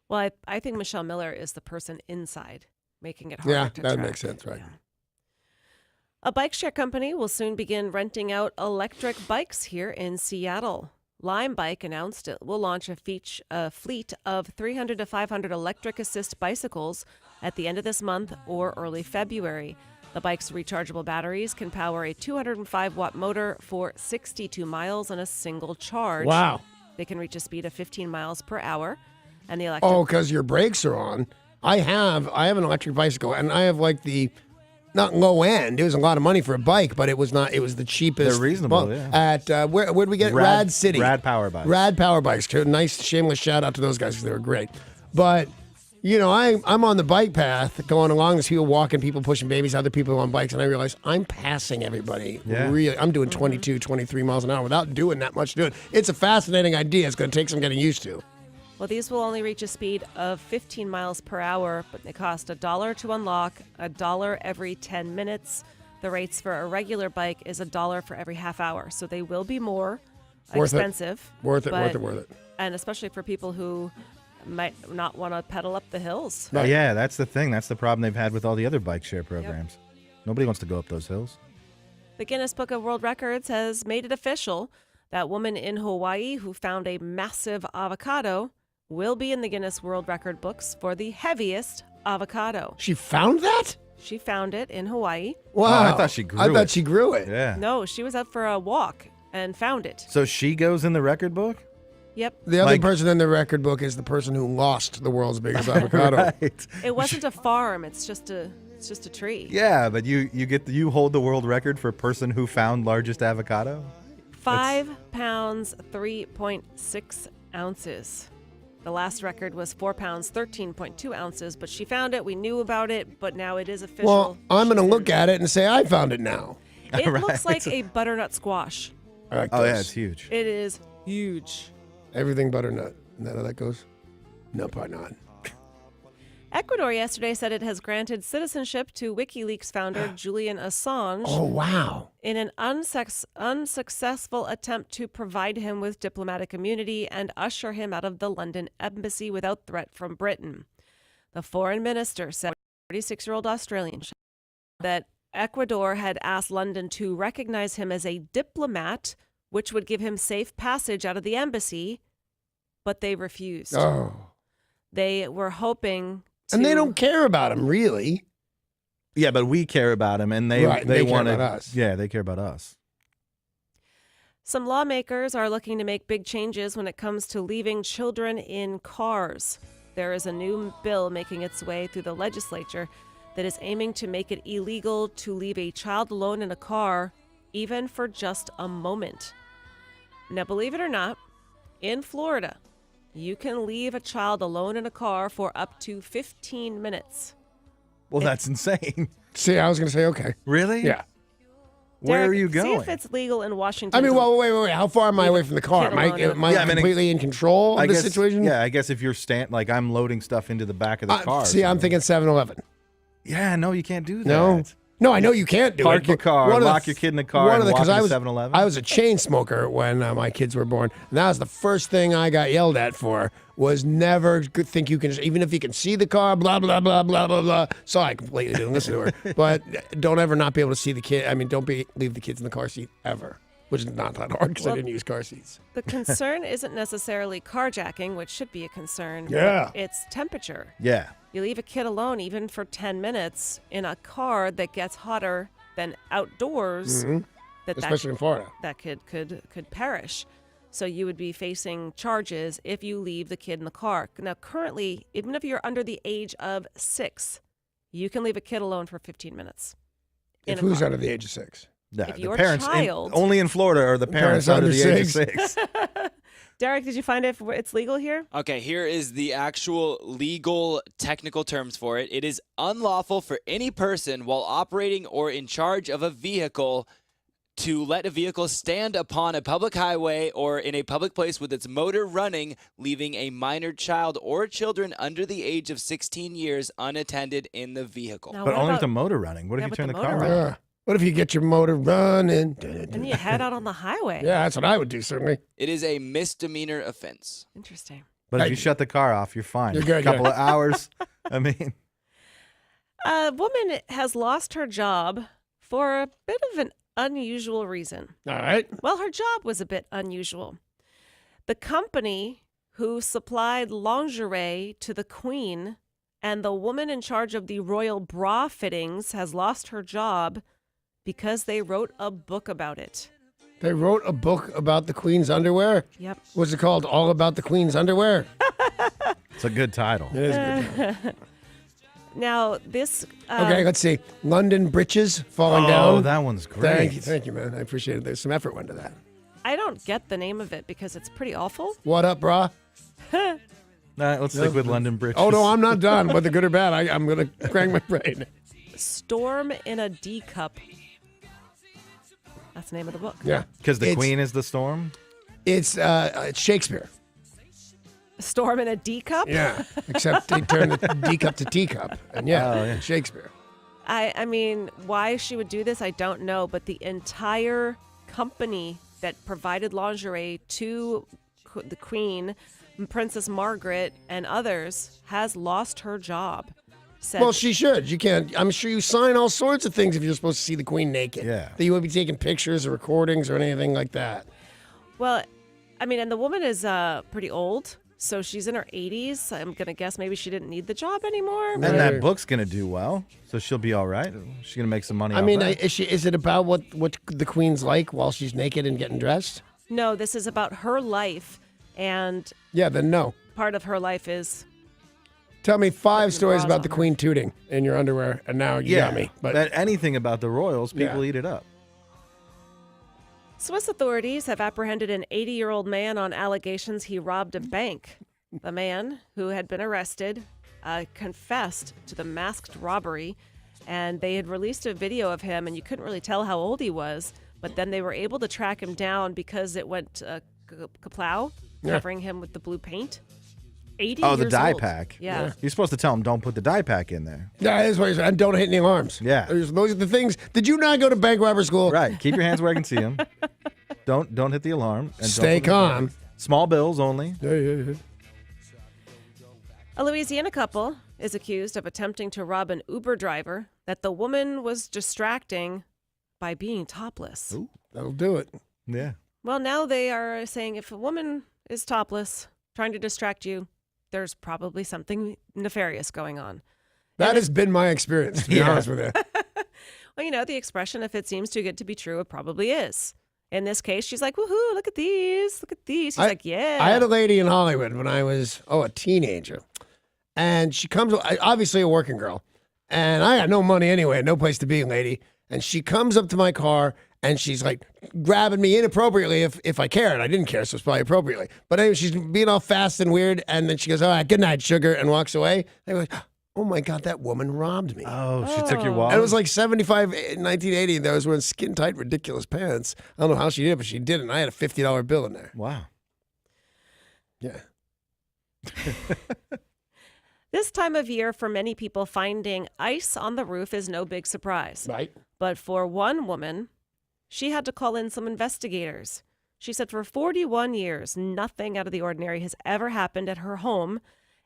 S3: Well, I think Michelle Miller is the person inside, making it harder to track.
S2: Yeah, that makes sense, right?
S3: Yeah. A bike share company will soon begin renting out electric bikes here in Seattle. Lime Bike announced it will launch a fleet of 300 to 500 electric assist bicycles at the end of this month or early February. The bike's rechargeable batteries can power a 205-watt motor for 62 miles on a single charge.
S2: Wow.
S3: They can reach a speed of 15 miles per hour. And the electric...
S2: Oh, because your brakes are on. I have an electric bicycle, and I have like the... Not low end. It was a lot of money for a bike, but it was not. It was the cheapest.
S4: They're reasonable. Yeah.
S2: At where did we get it? Rad City.
S4: Rad Power Bikes.
S2: Rad Power Bikes. Nice shameless shout out to those guys because they were great. But I'm on the bike path going along. There's people walking, people pushing babies, other people on bikes, and I realize I'm passing everybody.
S4: Yeah.
S2: Really, I'm doing 22, 23 miles an hour without doing that much to it. It's a fascinating idea. It's going to take some getting used to.
S3: Well, these will only reach a speed of 15 miles per hour, but they cost $1 to unlock, $1 every 10 minutes. The rates for a regular bike is $1 for every half hour, so they will be more expensive.
S2: Worth it.
S3: And especially for people who might not want to pedal up the hills.
S4: Right. Yeah, that's the thing. That's the problem they've had with all the other bike share programs. Yep. Nobody wants to go up those hills.
S3: The Guinness Book of World Records has made it official. That woman in Hawaii who found a massive avocado will be in the Guinness World Record books for the heaviest avocado.
S2: She found that?
S3: She found it in Hawaii.
S2: Wow.
S4: Oh, I thought she grew it.
S3: Yeah. No, she was out for a walk and found it.
S4: So she goes in the record book?
S3: Yep.
S2: The other person in the record book is the person who lost the world's biggest avocado.
S4: Right.
S3: It wasn't a farm. It's just a tree.
S4: Yeah, but you hold the world record for person who found largest avocado.
S3: 5 pounds, 3.6 ounces. The last record was 4 pounds, 13.2 ounces, but she found it. We knew about it, but now it is official.
S2: Well, I'm going to look at it and say I found it now.
S3: It looks like a butternut squash.
S2: I like
S4: Oh,
S2: those.
S4: yeah, it's huge.
S3: It is huge.
S2: Everything butternut. Isn't that how that goes? No, probably not.
S3: Ecuador yesterday said it has granted citizenship to WikiLeaks founder Julian Assange.
S2: Oh, wow.
S3: In an unsuccessful attempt to provide him with diplomatic immunity and usher him out of the London embassy without threat from Britain. The foreign minister said, 36-year-old Australian, that Ecuador had asked London to recognize him as a diplomat, which would give him safe passage out of the embassy, but they refused.
S2: Oh.
S3: They were hoping to...
S2: And they don't care about him, really.
S4: Yeah, but we care about him, and they
S2: care
S4: wanted
S2: about us.
S4: Yeah, they care about us.
S3: Some lawmakers are looking to make big changes when it comes to leaving children in cars. There is a new bill making its way through the legislature that is aiming to make it illegal to leave a child alone in a car, even for just a moment. Now, believe it or not, in Florida, you can leave a child alone in a car for up to 15 minutes.
S4: Well, that's insane.
S2: See, I was going to say, okay.
S4: Really?
S2: Yeah.
S4: Where
S3: Derek,
S4: are you
S3: See
S4: going?
S3: if it's legal in Washington.
S2: I mean,
S3: to-
S2: well, wait. How far am I away from the car?
S3: Kid
S2: Am I,
S3: alone in a
S2: am I
S4: Yeah, I mean,
S2: completely in control of the
S4: guess,
S2: situation?
S4: Yeah, I guess if you're like I'm loading stuff into the back of the car.
S2: See, I'm thinking 7-Eleven.
S4: Yeah, no, you can't do that.
S2: No, I know you can't do
S4: Park
S2: it.
S4: your
S2: but
S4: car,
S2: one of the-
S4: lock your kid in the car, and walk
S2: because
S4: into 7-Eleven.
S2: I was a chain smoker when my kids were born. And that was the first thing I got yelled at for, was never think you can, even if you can see the car, blah, blah, blah, blah, blah, blah. So I completely didn't listen to her. But don't ever not be able to see the kid. I mean, leave the kids in the car seat ever, which is not that hard because I didn't use car seats.
S3: The concern isn't necessarily carjacking, which should be a concern. but
S2: Yeah.
S3: It's temperature.
S4: Yeah.
S3: You leave a kid alone even for 10 minutes in a car that gets hotter than outdoors.
S2: Mhm. Especially in Florida.
S3: That kid could perish. So you would be facing charges if you leave the kid in the car. Now, currently, even if you're under the age of 6, you can leave a kid alone for 15 minutes.
S2: If who's under the age of 6?
S4: Yeah,
S3: If
S4: the
S3: your
S4: parents
S3: child-
S4: only in Florida are the parents under the age of 6.
S3: Derek, did you find if it's legal here?
S5: Okay, here is the actual legal technical terms for it. It is unlawful for any person while operating or in charge of a vehicle to let a vehicle stand upon a public highway or in a public place with its motor running, leaving a minor child or children under the age of 16 years unattended in the vehicle.
S3: Now,
S4: But
S3: what
S4: only with
S3: about-
S4: the motor running. What if
S3: Yeah,
S4: you
S3: with
S4: turn
S3: the
S4: the
S3: motor
S4: car
S3: running.
S4: on?
S2: What if you get your motor running?
S3: And you head out on the highway.
S2: Yeah, that's what I would do, certainly.
S5: It is a misdemeanor offense.
S3: Interesting.
S4: But if you shut the car off, you're fine.
S2: You're good,
S4: A couple
S2: yeah.
S4: of hours. I mean,
S3: A woman has lost her job for a bit of an unusual reason.
S2: All right.
S3: Well, her job was a bit unusual. The company who supplied lingerie to the Queen and the woman in charge of the royal bra fittings has lost her job because they wrote a book about it.
S2: They wrote a book about the Queen's underwear?
S3: Yep.
S2: What's it called? All About the Queen's Underwear?
S4: it's a good title.
S2: It is a good.
S3: Now, this...
S2: Okay, let's see. London Britches falling
S4: Oh,
S2: down.
S4: that one's great.
S2: Thank you, man. I appreciate it. There's some effort went to that.
S3: I don't get the name of it because it's pretty awful.
S2: What up, brah?
S4: Let's stick with London Bridge.
S2: Oh, no, I'm not done. Whether good or bad, I'm going to crank my brain.
S3: Storm in a D Cup. That's the name of the book.
S2: Yeah.
S4: Because the
S2: It's-
S4: Queen is the storm?
S2: It's Shakespeare.
S3: Storm in a D Cup?
S2: Yeah. Except they turned the D cup to teacup. And yeah, Shakespeare.
S3: I mean, why she would do this, I don't know. But the entire company that provided lingerie to the Queen, Princess Margaret, and others has lost her job. Said,
S2: Well, she should. You can't. I'm sure you sign all sorts of things if you're supposed to see the Queen naked.
S4: Yeah.
S2: That you would be taking pictures or recordings or anything like that.
S3: well, I mean, and the woman is pretty old. So she's in her 80s. I'm going to guess maybe she didn't need the job anymore.
S4: And
S3: but-
S4: that book's going to do well, so she'll be all right. She's going to make some money
S2: I
S4: off
S2: mean,
S4: that.
S2: is it about what the Queen's like while she's naked and getting dressed?
S3: No, this is about her life And
S2: then no.
S3: part of her life is
S2: Tell me 5 stories
S3: bras
S2: about
S3: on
S2: the
S3: her.
S2: Queen tooting in your underwear, and now you got me.
S4: But anything about the royals, people
S2: Yeah.
S4: eat it up.
S3: Swiss authorities have apprehended an 80-year-old man on allegations he robbed a bank. The man, who had been arrested, confessed to the masked robbery, and they had released a video of him, and you couldn't really tell how old he was, but then they were able to track him down because it went kaplow,
S2: Yeah.
S3: covering him with the blue paint. 80
S4: Oh, the
S3: years
S4: dye
S3: old.
S4: pack.
S3: Yeah.
S4: You're supposed to tell them don't put the dye pack in there.
S2: Yeah, that's what you're saying. And don't hit any alarms.
S4: Yeah.
S2: Those are the things. Did you not go to bank robber school?
S4: Right. Keep your hands where I can see them. Don't hit the alarm. And
S2: Stay
S4: don't put the dye
S2: calm.
S4: pack. Small bills only.
S2: Yeah.
S3: A Louisiana couple is accused of attempting to rob an Uber driver that the woman was distracting by being topless.
S2: Ooh, that'll do it.
S4: Yeah.
S3: Well, now they are saying if a woman is topless, trying to distract you, there's probably something nefarious going on.
S2: That has been my experience, to be honest with you.
S3: Well, you know, the expression, if it seems too good to be true, it probably is. In this case, she's like, woohoo, look at these. Look at these. He's like, yeah.
S2: I had a lady in Hollywood when I was, a teenager. And she comes, obviously a working girl. And I got no money anyway, no place to be, lady. And she comes up to my car and she's like grabbing me inappropriately if I cared. I didn't care, so it's probably appropriately. But anyway, she's being all fast and weird. And then she goes, all right, good night, sugar, and walks away. I go, oh my God, that woman robbed me.
S4: Oh, she took your wallet?
S2: And it was like 75, 1980. And I was wearing skin tight, ridiculous pants. I don't know how she did it, but she did it. And I had a $50 bill in there.
S4: Wow.
S2: Yeah.
S3: This time of year, for many people, finding ice on the roof is no big surprise.
S2: Right.
S3: But for one woman, she had to call in some investigators. She said for 41 years, nothing out of the ordinary has ever happened at her home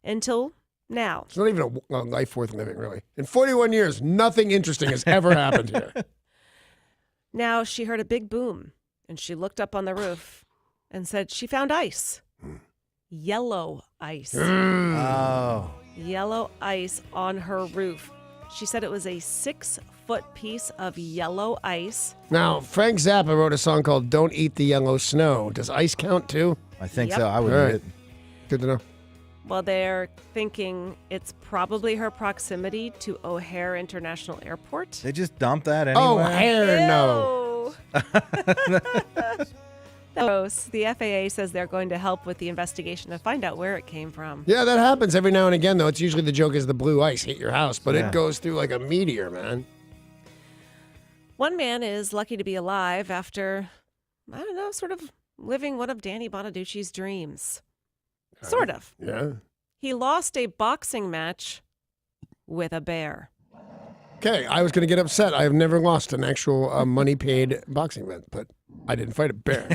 S3: until now.
S2: It's not even a life worth living, really. In 41 years, nothing interesting has ever happened here.
S3: Now she heard a big boom, and she looked up on the roof and said she found ice. Yellow ice.
S4: Oh.
S3: Yellow ice on her roof. She said it was a 6-foot piece of yellow ice.
S2: Now, Frank Zappa wrote a song called Don't Eat the Yellow Snow. Does ice count too?
S4: I think
S3: Yep.
S4: so. I would
S2: All
S4: eat
S2: right.
S4: it.
S2: Good to know.
S3: Well, they're thinking it's probably her proximity to O'Hare International Airport.
S4: They just dump that anywhere.
S2: Oh, hair, no.
S3: Gross. The FAA says they're going to help with the investigation to find out where it came from.
S2: Yeah, that happens every now and again, though. It's usually the joke is the blue ice hit your house, but
S4: Yeah.
S2: it goes through like a meteor, man.
S3: One man is lucky to be alive after, I don't know, sort of living one of Danny Bonaducci's dreams. Sort of.
S2: Yeah.
S3: He lost a boxing match with a bear.
S2: Okay, I was going to get upset. I have never lost an actual money-paid boxing event, but I didn't fight a bear.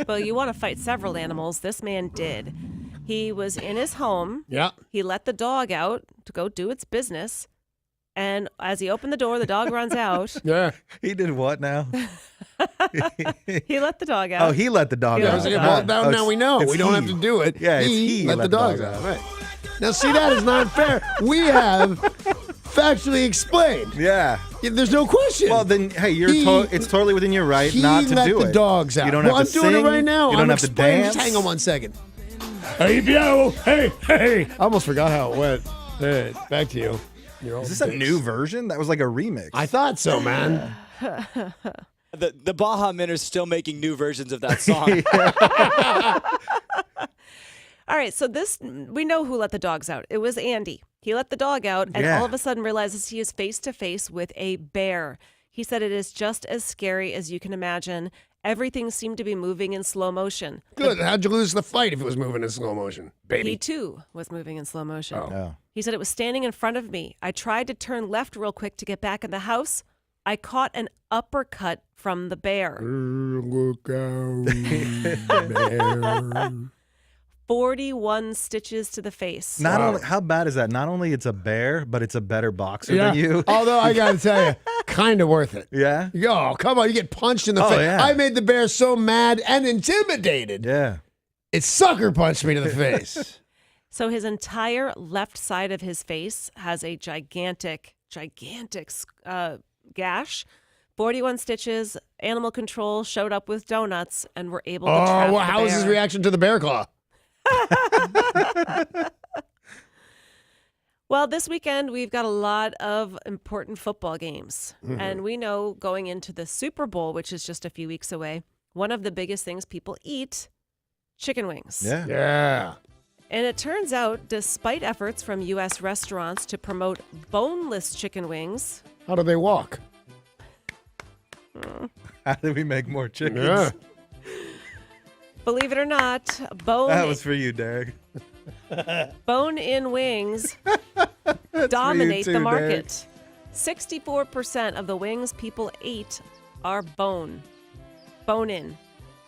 S3: Well, you want to fight several animals. This man did. He was in his home.
S2: Yeah.
S3: He let the dog out to go do its business. And as he opened the door, the dog runs out.
S2: Yeah.
S4: He did what now?
S3: He let the dog out.
S4: Oh, he let the dog
S3: He let
S4: out.
S3: the
S2: Well,
S3: dog.
S2: now we know.
S4: It's
S2: We don't
S4: he.
S2: have to do it.
S4: Yeah, it's
S2: he let the dogs
S4: dog
S2: out. Right. Now, see, that is not fair. We have factually explained.
S4: Yeah.
S2: There's no question.
S4: Well, then, hey, it's totally within your right
S2: he
S4: not to
S2: let
S4: do
S2: the
S4: it.
S2: dogs out.
S4: You don't
S2: well,
S4: have to
S2: I'm doing
S4: sing.
S2: it right now.
S4: You don't
S2: I'm
S4: have to
S2: explaining.
S4: dance.
S2: Just hang on one second. Hey, yo. Hey. I almost forgot how it went. Hey, back to you.
S4: Is this a new version? That was like a remix.
S2: I thought so, man.
S5: The Baja Men are still making new versions of that song.
S3: All right, so we know who let the dogs out. It was Andy. He let the dog out and
S4: Yeah.
S3: all of a sudden realizes he is face to face with a bear. He said it is just as scary as you can imagine. Everything seemed to be moving in slow motion.
S2: Good. How'd you lose the fight if it was moving in slow motion, baby?
S3: He too was moving in slow motion.
S4: Oh.
S3: He said it was standing in front of me. I tried to turn left real quick to get back in the house. I caught an uppercut from the bear.
S2: Look out, bear.
S3: 41 stitches to the face.
S4: Not only, how bad is that? Not only it's a bear, but it's a better boxer than you.
S2: Although I got to tell you, kind of worth it.
S4: Yeah?
S2: Yo, come on. You get punched in the face.
S4: yeah.
S2: I made the bear so mad and intimidated.
S4: Yeah.
S2: It sucker punched me to the face.
S3: So his entire left side of his face has a gigantic gash. 41 stitches. Animal control showed up with donuts and were able to trap
S2: Oh, well,
S3: the
S2: how was his
S3: bear.
S2: reaction to the bear claw?
S3: Well, this weekend, we've got a lot of important football games.
S2: Mhm.
S3: And we know going into the Super Bowl, which is just a few weeks away, one of the biggest things people eat, chicken wings.
S2: Yeah.
S3: And it turns out, despite efforts from U.S. restaurants to promote boneless chicken wings.
S2: How do they walk?
S4: How do we make more chickens?
S2: Yeah.
S3: Believe it or not,
S4: That was for you, Derek.
S3: bone-in wings
S4: you
S3: dominate
S4: too,
S3: the market. 64% of the wings people eat are bone-in.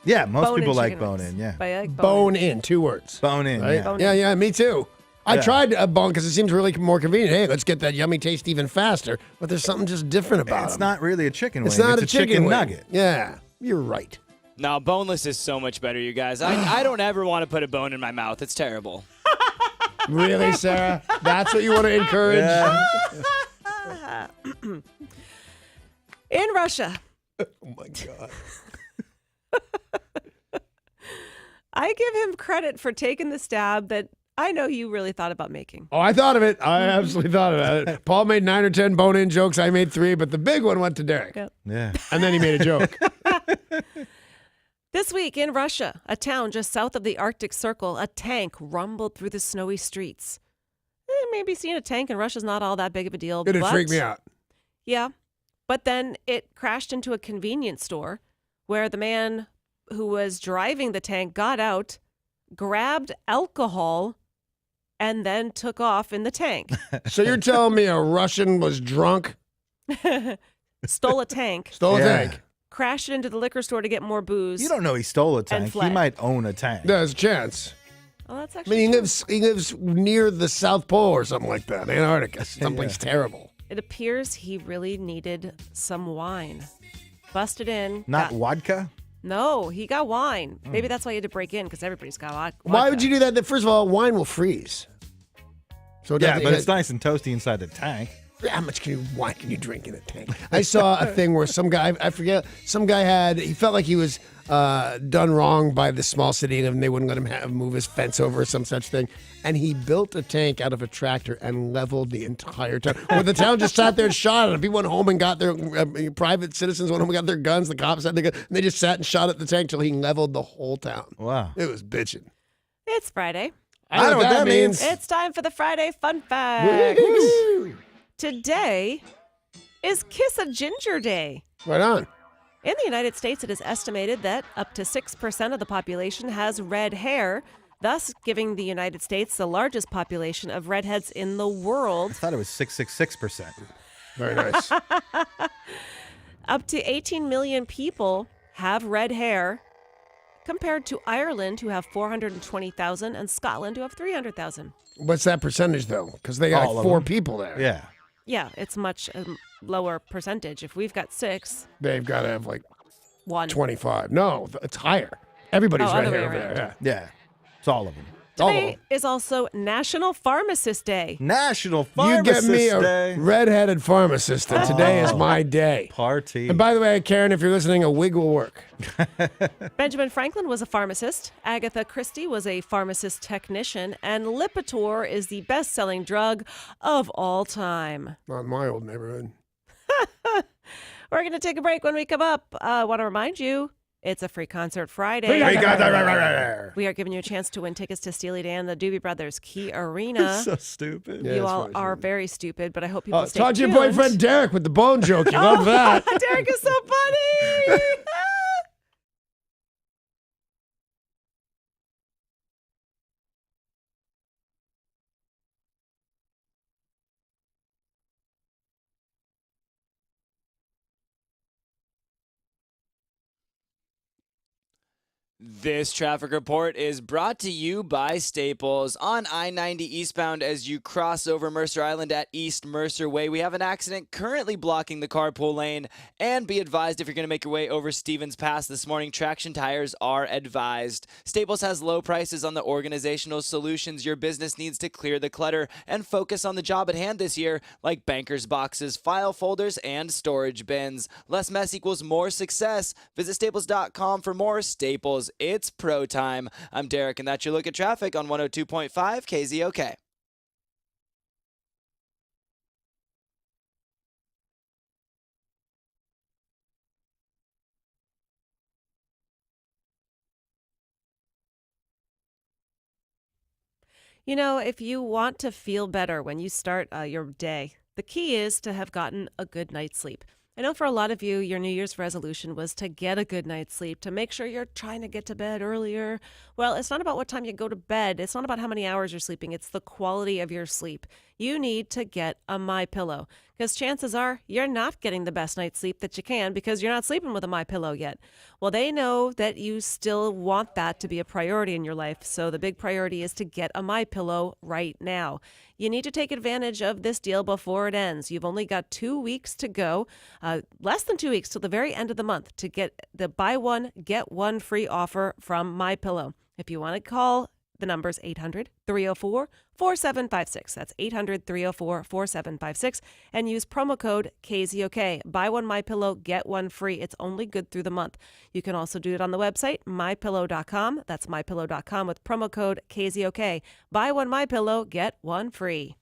S4: Yeah, most
S3: Bone-in
S4: people like
S3: chicken wings.
S4: bone-in, yeah.
S3: I like
S2: Bone in, 2 words.
S4: Bone in,
S2: Right?
S4: yeah.
S3: Bone
S2: Yeah,
S3: in.
S2: yeah, me too. I
S4: Yeah.
S2: tried a bone because it seems really more convenient. Hey, let's get that yummy taste even faster. But there's something just different about it.
S4: It's not really a chicken wing.
S2: It's not
S4: it's
S2: a chicken wing.
S4: nugget.
S2: Yeah, you're right.
S5: No, boneless is so much better, you guys. I don't ever want to put a bone in my mouth. It's terrible.
S2: Really, Sarah? That's what you want to encourage?
S4: Yeah.
S3: In Russia,
S2: Oh, my God.
S3: I give him credit for taking the stab that I know you really thought about making.
S2: Oh, I thought of it. I absolutely thought of it. Paul made 9 or 10 bone-in jokes. I made 3, but the big one went to Derek.
S3: Yep.
S4: Yeah.
S2: And then he made a joke.
S3: This week in Russia, a town just south of the Arctic Circle, a tank rumbled through the snowy streets. Maybe seeing a tank in Russia is not all that big of a deal.
S2: It'd
S3: but
S2: freak me out.
S3: Yeah. But then it crashed into a convenience store where the man who was driving the tank got out, grabbed alcohol, and then took off in the tank.
S2: So you're telling me a Russian was drunk?
S3: Stole a tank,
S2: Stole a
S4: Yeah.
S2: tank?
S3: crashed into the liquor store to get more booze.
S4: You don't know he stole a tank. He
S3: fled.
S4: might own a tank.
S2: There's a chance.
S3: Oh, that's
S2: I
S3: actually
S2: mean,
S3: true.
S2: he lives near the South Pole or something like that, Antarctica, someplace terrible.
S3: It appears he really needed some wine. Busted in.
S4: Not
S3: got-
S4: vodka?
S3: No, he got wine.
S2: Hmm.
S3: Maybe that's why he had to break in, because everybody's got vodka.
S2: Why would you do that? First of all, wine will freeze. So it
S4: Yeah,
S2: doesn't-
S4: but it's nice and toasty inside the tank.
S2: How much wine can you drink in a tank? I saw a thing where some guy, I forget, some guy he felt like he was done wrong by the small city and they wouldn't let him move his fence over or some such thing. And he built a tank out of a tractor and leveled the entire town. Or the town just sat there and shot at him. People went home and got their, private citizens went home and got their guns. The cops had their guns. And they just sat and shot at the tank till he leveled the whole town.
S4: Wow.
S2: It was bitching.
S3: It's Friday.
S2: I know what that means.
S3: It's time for the Friday Fun Fact.
S2: Woo-hoo.
S3: Today is Kiss a Ginger Day.
S2: Right on.
S3: In the United States, it is estimated that up to 6% of the population has red hair, thus giving the United States the largest population of redheads in the world.
S4: I thought it was 666%.
S2: Very nice.
S3: Up to 18 million people have red hair, compared to Ireland, who have 420,000, and Scotland, who have 300,000.
S2: What's that percentage, though? Because they got
S4: All
S2: like
S4: of
S2: 4
S4: them.
S2: people there.
S4: Yeah.
S3: Yeah, it's much lower percentage. If we've got 6,
S2: They've got to have like
S3: 1.
S2: 25. No, it's higher. Everybody's
S3: Oh,
S2: right
S3: other
S2: here
S3: way
S2: over there.
S3: around.
S2: Yeah.
S4: Yeah. It's all of them.
S2: All of
S3: Today
S2: them.
S3: is also National Pharmacist Day.
S4: National
S2: You
S4: Pharmacist
S2: get me a
S4: Day.
S2: redheaded pharmacist, and today is my day.
S4: Party.
S2: And by the way, Karen, if you're listening, a wig will work.
S3: Benjamin Franklin was a pharmacist. Agatha Christie was a pharmacist technician. And Lipitor is the best-selling drug of all time.
S2: Not in my old neighborhood.
S3: We're going to take a break. When we come up, I want to remind you, it's a free concert Friday. We are giving you a chance to win tickets to Steely Dan, the Doobie Brothers Key Arena.
S4: So stupid.
S2: Yeah,
S3: You
S2: that's
S3: all
S2: really
S3: are
S2: stupid.
S3: very stupid, but I hope people stay
S2: Talk to your
S3: tuned.
S2: boyfriend Derek with the bone joke. You love that.
S3: Derek is so funny.
S5: This traffic report is brought to you by Staples. On I-90 eastbound as you cross over Mercer Island at East Mercer Way, we have an accident currently blocking the carpool lane. And be advised, if you're going to make your way over Stevens Pass this morning, traction tires are advised. Staples has low prices on the organizational solutions your business needs to clear the clutter and focus on the job at hand this year, like banker's boxes, file folders, and storage bins. Less mess equals more success. Visit staples.com for more. Staples, Staples. It's pro time. I'm Derek, and that's your look at traffic on 102.5 KZOK.
S3: You know, if you want to feel better when you start your day, the key is to have gotten a good night's sleep. I know for a lot of you, your New Year's resolution was to get a good night's sleep, to make sure you're trying to get to bed earlier. Well, it's not about what time you go to bed. It's not about how many hours you're sleeping. It's the quality of your sleep. You need to get a MyPillow because chances are you're not getting the best night's sleep that you can because you're not sleeping with a MyPillow yet. Well, they know that you still want that to be a priority in your life. So the big priority is to get a MyPillow right now. You need to take advantage of this deal before it ends. You've only got 2 weeks to go, less than 2 weeks till the very end of the month to get the buy one, get one free offer from MyPillow. If you want to call, the number's 800-304-4756. That's 800-304-4756. And use promo code KZOK. Buy one MyPillow, get one free. It's only good through the month. You can also do it on the website, mypillow.com. That's mypillow.com with promo code KZOK. Buy one MyPillow, get one free.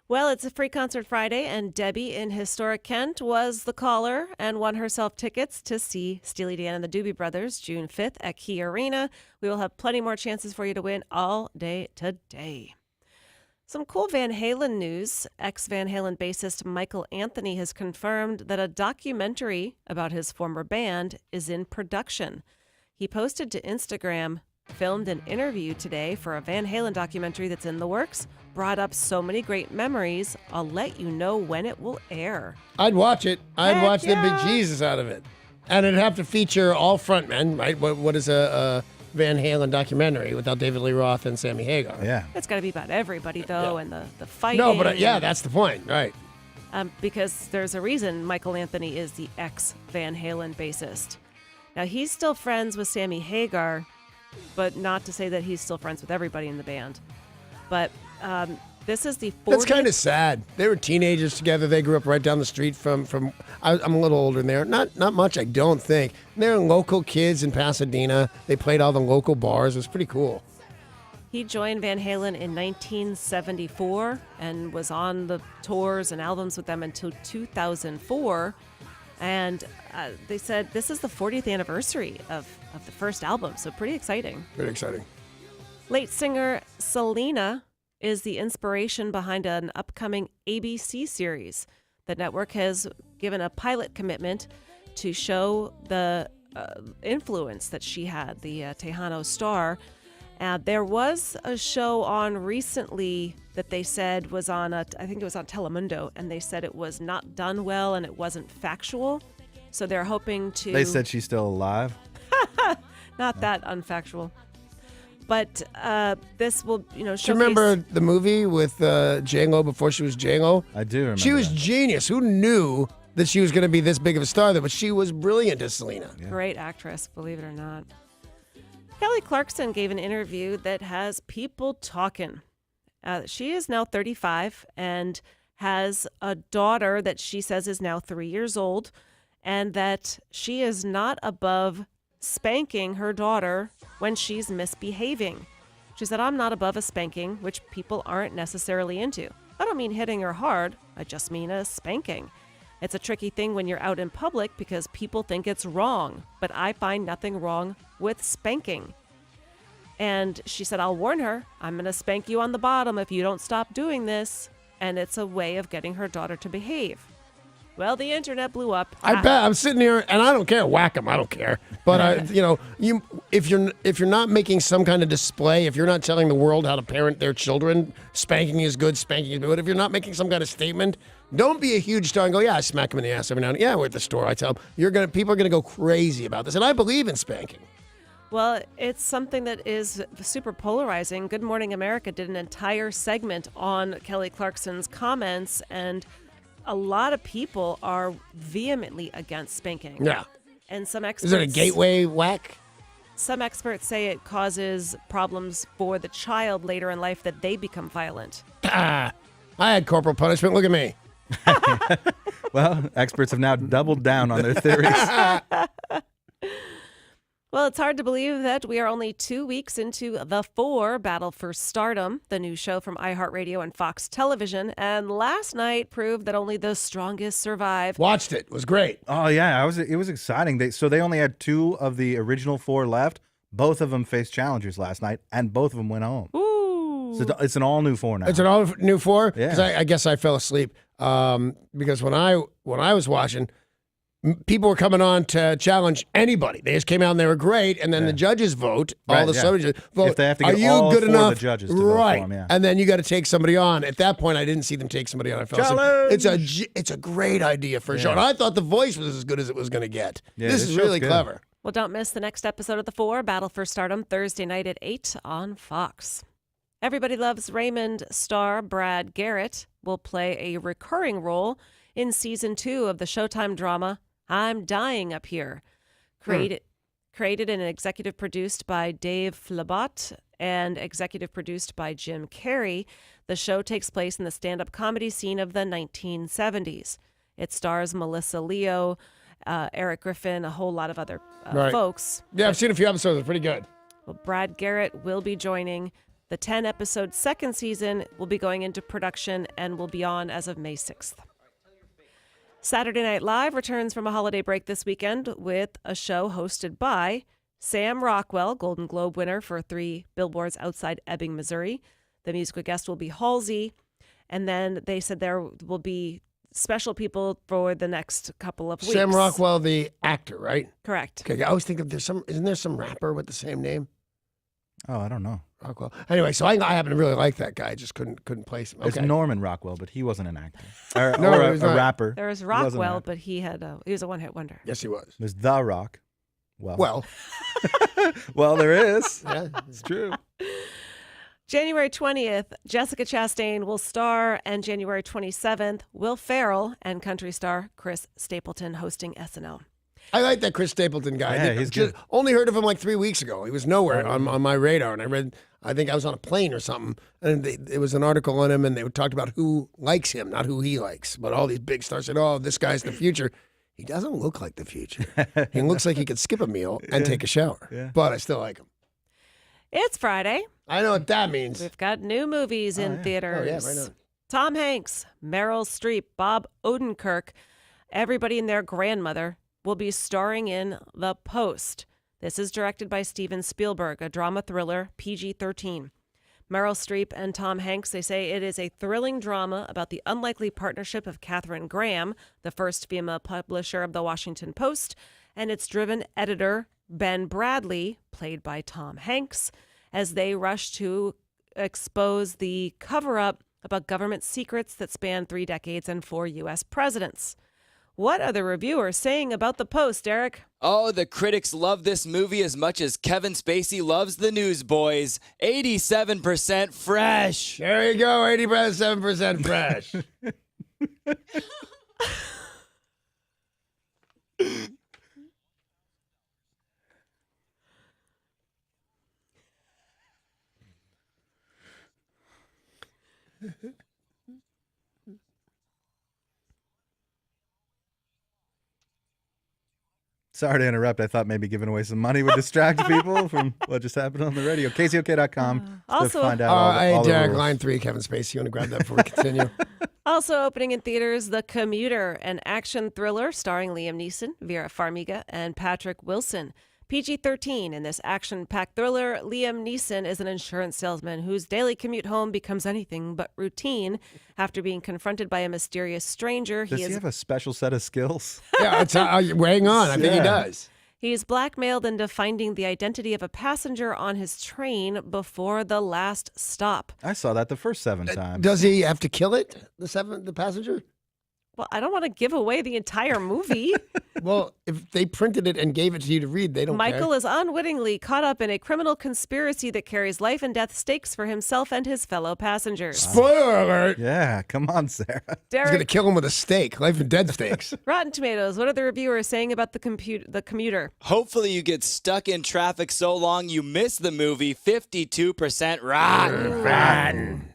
S3: Well, it's a free concert Friday, and Debbie in historic Kent was the caller and won herself tickets to see Steely Dan and the Doobie Brothers June 5th at Key Arena. We will have plenty more chances for you to win all day today. Some cool Van Halen news. Ex-Van Halen bassist Michael Anthony has confirmed that a documentary about his former band is in production. He posted to Instagram, filmed an interview today for a Van Halen documentary that's in the works. Brought up so many great memories. I'll let you know when it will air.
S2: I'd watch it. I'd
S3: Heck
S2: watch
S3: yeah.
S2: the bejesus out of it. And it'd have to feature all frontmen, right? What is a Van Halen documentary without David Lee Roth and Sammy Hagar?
S4: Yeah.
S3: It's got to be about everybody, though, and the fighting.
S2: No, but that's the point, right?
S3: Because there's a reason Michael Anthony is the ex-Van Halen bassist. Now, he's still friends with Sammy Hagar, but not to say that he's still friends with everybody in the band. But this is the 40th.
S2: That's kind of sad. They were teenagers together. They grew up right down the street from I'm a little older than they are. Not much, I don't think. They're local kids in Pasadena. They played all the local bars. It was pretty cool.
S3: He joined Van Halen in 1974 and was on the tours and albums with them until 2004. And they said this is the 40th anniversary of the first album, so pretty exciting.
S2: Very exciting.
S3: Late singer Selena is the inspiration behind an upcoming ABC series. The network has given a pilot commitment to show the influence that she had, the Tejano star. There was a show on recently that they said was on, I think it was on Telemundo, and they said it was not done well and it wasn't factual. So they're hoping to...
S4: They said she's still alive?
S3: Not that unfactual. But this will, showcase...
S2: Do you remember the movie with J-Lo before she was J-Lo?
S4: I do remember.
S2: She was genius. Who knew that she was going to be this big of a star? But she was brilliant as Selena.
S4: Yeah.
S3: Great actress, believe it or not. Kelly Clarkson gave an interview that has people talking. She is now 35 and has a daughter that she says is now 3 years old, and that she is not above spanking her daughter when she's misbehaving. She said, I'm not above a spanking, which people aren't necessarily into. I don't mean hitting her hard. I just mean a spanking. It's a tricky thing when you're out in public because people think it's wrong, but I find nothing wrong with spanking. And she said, I'll warn her, I'm going to spank you on the bottom if you don't stop doing this. And it's a way of getting her daughter to behave. Well, the internet blew up.
S2: I bet. I'm sitting here, and I don't care. Whack them. I don't care. But if you're not making some kind of display, if you're not telling the world how to parent their children, spanking is good, spanking is good. But if you're not making some kind of statement, don't be a huge star and go, yeah, I smack them in the ass every now and then. Yeah, we're at the store. I tell them people are gonna go crazy about this, and I believe in spanking.
S3: Well, it's something that is super polarizing. Good Morning America did an entire segment on Kelly Clarkson's comments, and a lot of people are vehemently against spanking.
S2: Yeah.
S3: And some experts...
S2: Is it a gateway whack?
S3: Some experts say it causes problems for the child later in life that they become violent.
S2: I had corporal punishment. Look at me.
S4: Well, experts have now doubled down on their theories.
S3: Well, it's hard to believe that we are only 2 weeks into The 4 Battle for Stardom, the new show from iHeartRadio and Fox Television, and last night proved that only the strongest survive.
S2: Watched it. It was great.
S4: Oh, yeah. It was exciting. They only had 2 of the original 4 left. Both of them faced challengers last night, and both of them went home.
S3: Ooh.
S4: So it's an all-new 4 now.
S2: It's an all-new 4?
S4: Yeah.
S2: Because I guess I fell asleep. Because when I was watching... people were coming on to challenge anybody. They just came out and they were great, and then the judges vote.
S4: Right,
S2: all the judges vote.
S4: If they have to
S2: Are
S4: get
S2: you
S4: all
S2: good
S4: 4
S2: enough?
S4: of the judges to vote
S2: right?
S4: for them, yeah.
S2: And then you got to take somebody on. At that point, I didn't see them take somebody on. I fell asleep.
S4: Challenge!
S2: It's a great idea for a show.
S4: Yeah.
S2: And I thought The Voice was as good as it was going to get.
S4: Yeah,
S2: this is really
S4: show's good.
S2: clever.
S3: Well, don't miss the next episode of The 4 Battle for Stardom Thursday night at 8 on Fox. Everybody Loves Raymond star Brad Garrett will play a recurring role in season 2 of the Showtime drama I'm Dying Up Here. Created and executive produced by Dave Flabot and executive produced by Jim Carrey, the show takes place in the stand-up comedy scene of the 1970s. It stars Melissa Leo, Eric Griffin, a whole lot of other folks.
S2: Yeah, I've seen a few episodes. It's pretty good.
S3: Well, Brad Garrett will be joining The 10-episode second season will be going into production and will be on as of May 6th. Saturday Night Live returns from a holiday break this weekend with a show hosted by Sam Rockwell, Golden Globe winner for 3 Billboards Outside Ebbing, Missouri. The musical guest will be Halsey. And then they said there will be special people for the next couple of weeks.
S2: Sam Rockwell, the actor, right?
S3: Correct.
S2: Okay, I always think of isn't there some rapper with the same name?
S4: Oh, I don't know.
S2: Rockwell. Anyway, so I happen to really like that guy. I just couldn't place him.
S4: It's
S2: Okay.
S4: Norman Rockwell, but he wasn't an actor. Or,
S2: No,
S4: or
S2: he was
S4: a
S2: not.
S4: rapper.
S3: There was
S4: He wasn't an
S3: Rockwell,
S4: actor.
S3: but he was a one-hit wonder.
S2: Yes, he was.
S4: There's The Rock.
S2: Well.
S4: Well, there is.
S2: Yeah,
S4: it's true.
S3: January 20th, Jessica Chastain will star, and January 27th, Will Ferrell and country star Chris Stapleton hosting SNL.
S2: I like that Chris Stapleton guy.
S4: Yeah, he's good.
S2: Only heard of him like 3 weeks ago. He was nowhere on my radar, and I think I was on a plane or something, and it was an article on him, and they talked about who likes him, not who he likes. But all these big stars said, "Oh, this guy's the future." He doesn't look like the future. He looks like he could skip a meal and take a shower.
S4: Yeah.
S2: But I still like him.
S3: It's Friday.
S2: I know what that means.
S3: We've got new movies in theaters.
S2: Oh, yeah, right on.
S3: Tom Hanks, Meryl Streep, Bob Odenkirk, everybody and their grandmother will be starring in The Post. This is directed by Steven Spielberg, a drama thriller, PG-13. Meryl Streep and Tom Hanks, they say it is a thrilling drama about the unlikely partnership of Katharine Graham, the first female publisher of The Washington Post, and its driven editor, Ben Bradley, played by Tom Hanks, as they rush to expose the cover-up about government secrets that span 3 decades and 4 U.S. presidents. What are the reviewers saying about The Post, Eric?
S5: Oh, the critics love this movie as much as Kevin Spacey loves the Newsboys. 87% fresh.
S2: There you go, 87% fresh.
S4: Sorry to interrupt. I thought maybe giving away some money would distract people from what just happened on the radio. KZOK.com
S3: Also-
S4: to find out all
S2: Hey,
S4: the
S2: Derek,
S4: rules.
S2: line 3, Kevin Spacey. You want to grab that before we continue?
S3: Also opening in theaters, The Commuter, an action thriller starring Liam Neeson, Vera Farmiga, and Patrick Wilson. PG-13. In this action-packed thriller, Liam Neeson is an insurance salesman whose daily commute home becomes anything but routine. After being confronted by a mysterious stranger,
S4: Does he have a special set of skills?
S2: Yeah, it's weighing on. I think he
S4: Yeah.
S2: does.
S3: He's blackmailed into finding the identity of a passenger on his train before the last stop.
S4: I saw that the first 7 times.
S2: Does he have to kill it, the passenger?
S3: Well, I don't want to give away the entire movie.
S2: Well, if they printed it and gave it to you to read, they don't
S3: Michael
S2: care.
S3: is unwittingly caught up in a criminal conspiracy that carries life and death stakes for himself and his fellow passengers.
S2: Spoiler alert.
S4: Yeah, come on, Sarah.
S2: He's going to
S3: Derek,
S2: kill him with a steak. Life and dead steaks.
S3: Rotten Tomatoes, what are the reviewers saying about the commuter?
S5: Hopefully you get stuck in traffic so long you miss the movie. 52% rotten.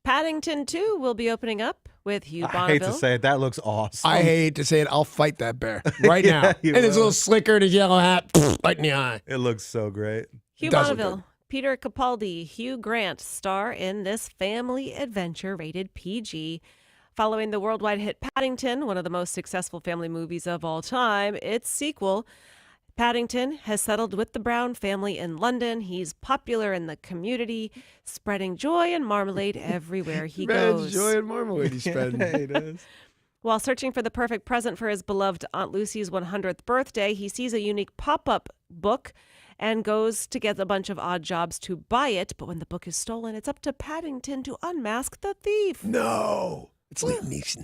S3: Paddington 2 will be opening up with Hugh
S4: I
S3: Bonneville.
S4: hate to say it. That looks awesome.
S2: I hate to say it. I'll fight that bear right now.
S4: Yeah, you
S2: And his
S4: will.
S2: little slicker and his yellow hat, right in the eye.
S4: It looks so great.
S3: Hugh
S2: Does look
S3: Bonneville, Peter Capaldi, Hugh Grant star in this family adventure rated PG. Following the worldwide hit Paddington, one of the most successful family movies of all time, its sequel, Paddington has settled with the Brown family in London. He's popular in the community, spreading joy and marmalade everywhere he goes.
S2: Joy and marmalade he's spreading.
S4: Yeah, he does.
S3: While searching for the perfect present for his beloved Aunt Lucy's 100th birthday, he sees a unique pop-up book and goes to get a bunch of odd jobs to buy it. But when the book is stolen, it's up to Paddington to unmask the thief.
S2: No. It's Liam Neeson.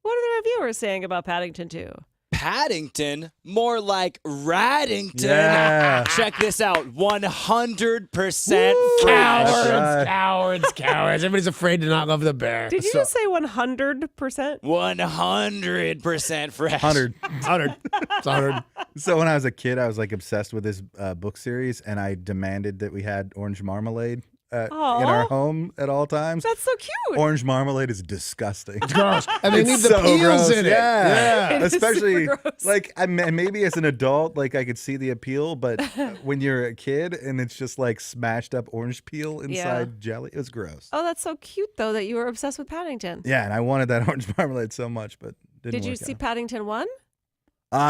S3: What are the reviewers saying about Paddington 2?
S5: Paddington? More like Raddington.
S4: Yeah.
S5: Check this out. 100%
S2: Cowards,
S5: fresh.
S2: cowards. Everybody's afraid to not love the bear.
S3: Did you
S2: So-
S3: just say 100%?
S5: 100% fresh.
S4: 100.
S2: 100. It's 100.
S4: So when I was a kid, I was like obsessed with this book series, and I demanded that we had orange marmalade in our home at all times.
S3: That's so cute.
S4: Orange marmalade is disgusting.
S2: It's gross. And they need the
S4: so
S2: peels
S4: gross.
S2: in it.
S4: Yeah.
S3: It is
S4: Especially
S3: super gross.
S4: like maybe as an adult, like I could see the appeal, but when you're a kid and it's just like smashed up orange peel inside jelly, it was gross.
S3: Oh, that's so cute though that you were obsessed with Paddington.
S4: Yeah, and I wanted that orange marmalade so much, but didn't
S3: Did you
S4: work
S3: see
S4: out.
S3: Paddington 1?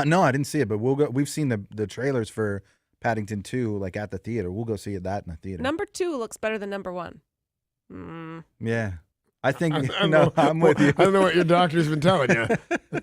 S4: No, I didn't see it, but we've seen the trailers for Paddington 2 like at the theater. We'll go see that in the theater.
S3: Number 2 looks better than number 1.
S4: Yeah. I think
S2: I'm
S4: with you.
S2: I don't know what your doctor's been telling you.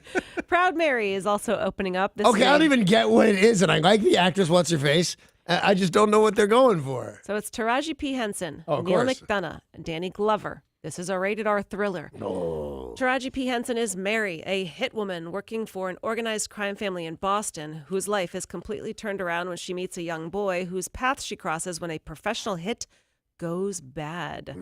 S3: Proud Mary is also opening up. This
S2: Okay, I don't
S3: May.
S2: even get what it is, and I like the actress. What's her face? I just don't know what they're going for.
S3: So it's Taraji P. Henson,
S2: Oh, of
S3: Neil
S2: course.
S3: McDonough, and Danny Glover. This is a rated R thriller. Taraji P. Henson is Mary, a hit woman working for an organized crime family in Boston whose life is completely turned around when she meets a young boy whose path she crosses when a professional hit goes bad.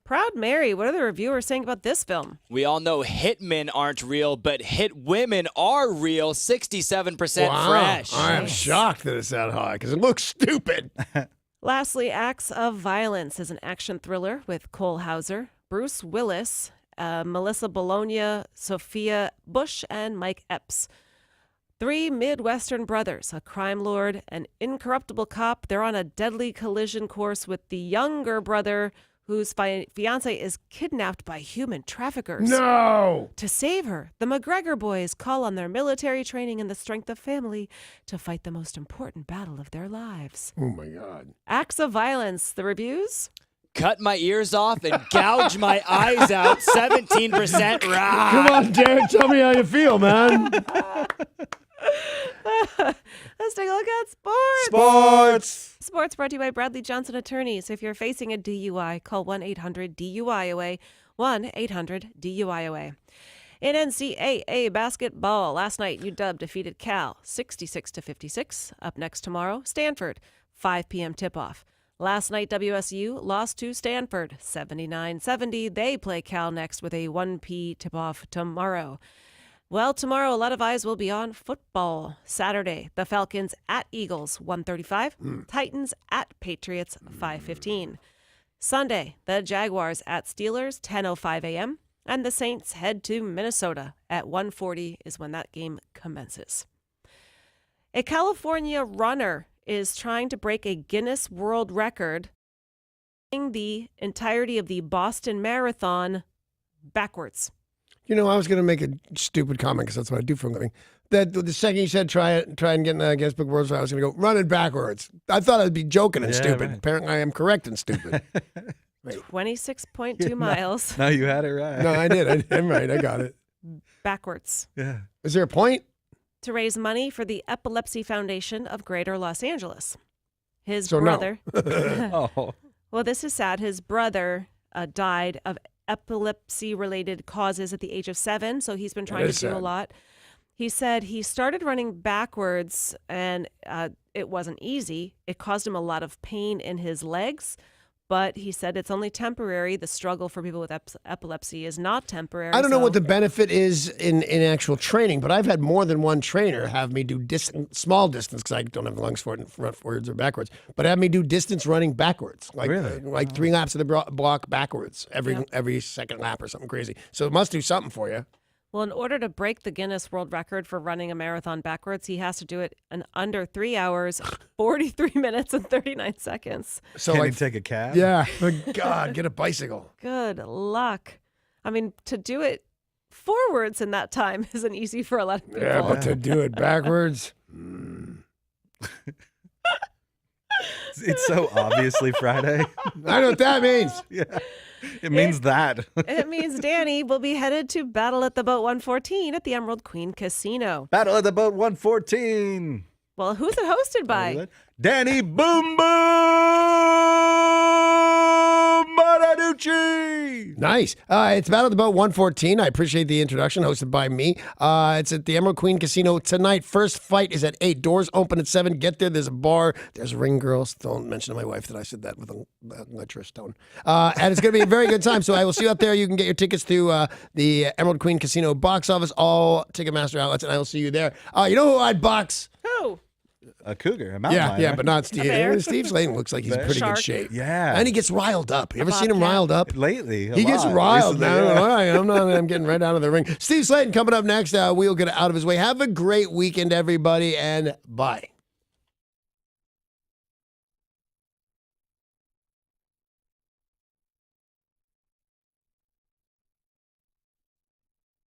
S3: Proud Mary, what are the reviewers saying about this film?
S5: We all know hitmen aren't real, but hit women are real. 67%
S2: Wow.
S5: fresh.
S2: I am shocked that it's that high because it looks stupid.
S3: Lastly, Acts of Violence is an action thriller with Cole Hauser, Bruce Willis, Melissa Bologna, Sophia Bush, and Mike Epps. 3 Midwestern brothers, a crime lord, an incorruptible cop. They're on a deadly collision course with the younger brother whose fiance is kidnapped by human traffickers.
S2: No!
S3: To save her, the McGregor boys call on their military training and the strength of family to fight the most important battle of their lives.
S2: Oh, my God.
S3: Acts of Violence, the reviews?
S5: Cut my ears off and gouge my eyes out. 17% rock.
S2: Come on, Derek. Tell me how you feel, man.
S3: Let's take a look at sports.
S4: Sports.
S3: Sports brought to you by Bradley Johnson Attorneys. If you're facing a DUI, call 1-800-DUI-AWAY, 1-800-DUI-AWAY. In NCAA basketball, last night UW defeated Cal 66-56. Up next tomorrow, Stanford, 5 p.m. tip-off. Last night, WSU lost to Stanford 79-70. They play Cal next with a 1 p.m. tip-off tomorrow. Well, tomorrow, a lot of eyes will be on football. Saturday, the Falcons at Eagles, 1:35. Titans at Patriots, 5:15. Sunday, the Jaguars at Steelers, 10:05 a.m. And the Saints head to Minnesota at 1:40 is when that game commences. A California runner is trying to break a Guinness World Record in the entirety of the Boston Marathon backwards.
S2: You know, I was going to make a stupid comment because that's what I do for a living. That the second you said try and get in Guinness Book of World Records, I was going to go running backwards. I thought I'd be joking and stupid.
S4: Right.
S2: Apparently, I am correct and stupid.
S3: 26.2 miles
S4: No, you had it right.
S2: No, I did. I'm right. I got it.
S3: backwards
S4: Yeah.
S2: Is there a point?
S3: to raise money for the Epilepsy Foundation of Greater Los Angeles. His
S2: So no.
S3: brother.
S4: Oh.
S3: Well, this is sad. His brother died of epilepsy-related causes at the age of 7, so he's been trying to
S2: is
S3: do a
S2: sad.
S3: lot. He said he started running backwards, and it wasn't easy. It caused him a lot of pain in his legs, but he said it's only temporary. The struggle for people with epilepsy is not temporary.
S2: I don't know what
S3: so-
S2: the benefit is in actual training, but I've had more than one trainer have me do small distance because I don't have the lungs for it in frontwards or backwards, but have me do distance running backwards, like
S4: Really?
S2: like 3 laps of the block backwards every second lap or something crazy. So it must do something for you.
S3: Well, in order to break the Guinness World Record for running a marathon backwards, he has to do it in under 3 hours, 43 minutes, and 39 seconds.
S2: So
S4: Can
S2: like
S4: you take a cab?
S2: Yeah, but God, get a bicycle.
S3: Good luck. I mean, to do it forwards in that time isn't easy for a lot of people.
S2: Yeah, but to do it backwards.
S4: It's so obviously Friday.
S2: I know what that means.
S4: Yeah. It means that.
S3: It means Danny will be headed to Battle at the Boat 114 at the Emerald Queen Casino.
S4: Battle at the Boat 114.
S3: Well, who's it hosted by?
S4: Danny Boom Boom Bonaducci.
S2: Nice. It's Battle of the Boat 114. I appreciate the introduction, hosted by me. It's at the Emerald Queen Casino tonight. First fight is at 8. Doors open at 7. Get there. There's a bar. There's ring girls. Don't mention to my wife that I said that with a lecherous tone. And it's going to be a very good time. So I will see you up there. You can get your tickets to the Emerald Queen Casino box office, all Ticketmaster outlets, and I will see you there. You know who I'd box?
S3: Who?
S4: A cougar, a mountain
S2: Yeah,
S4: lion.
S2: yeah, but not Steve.
S3: bear.
S2: Steve Slayton looks like he's in
S4: Bear.
S2: pretty
S3: Shark.
S2: good shape.
S4: Yeah.
S2: And he gets riled up. You ever seen him
S3: bobcat.
S2: riled up?
S4: Lately,
S2: He gets
S4: lot.
S2: riled.
S4: Recently,
S2: Man,
S4: yeah.
S2: all right, I'm getting right out of the ring. Steve Slayton coming up next. We'll get out of his way. Have a great weekend, everybody, and bye.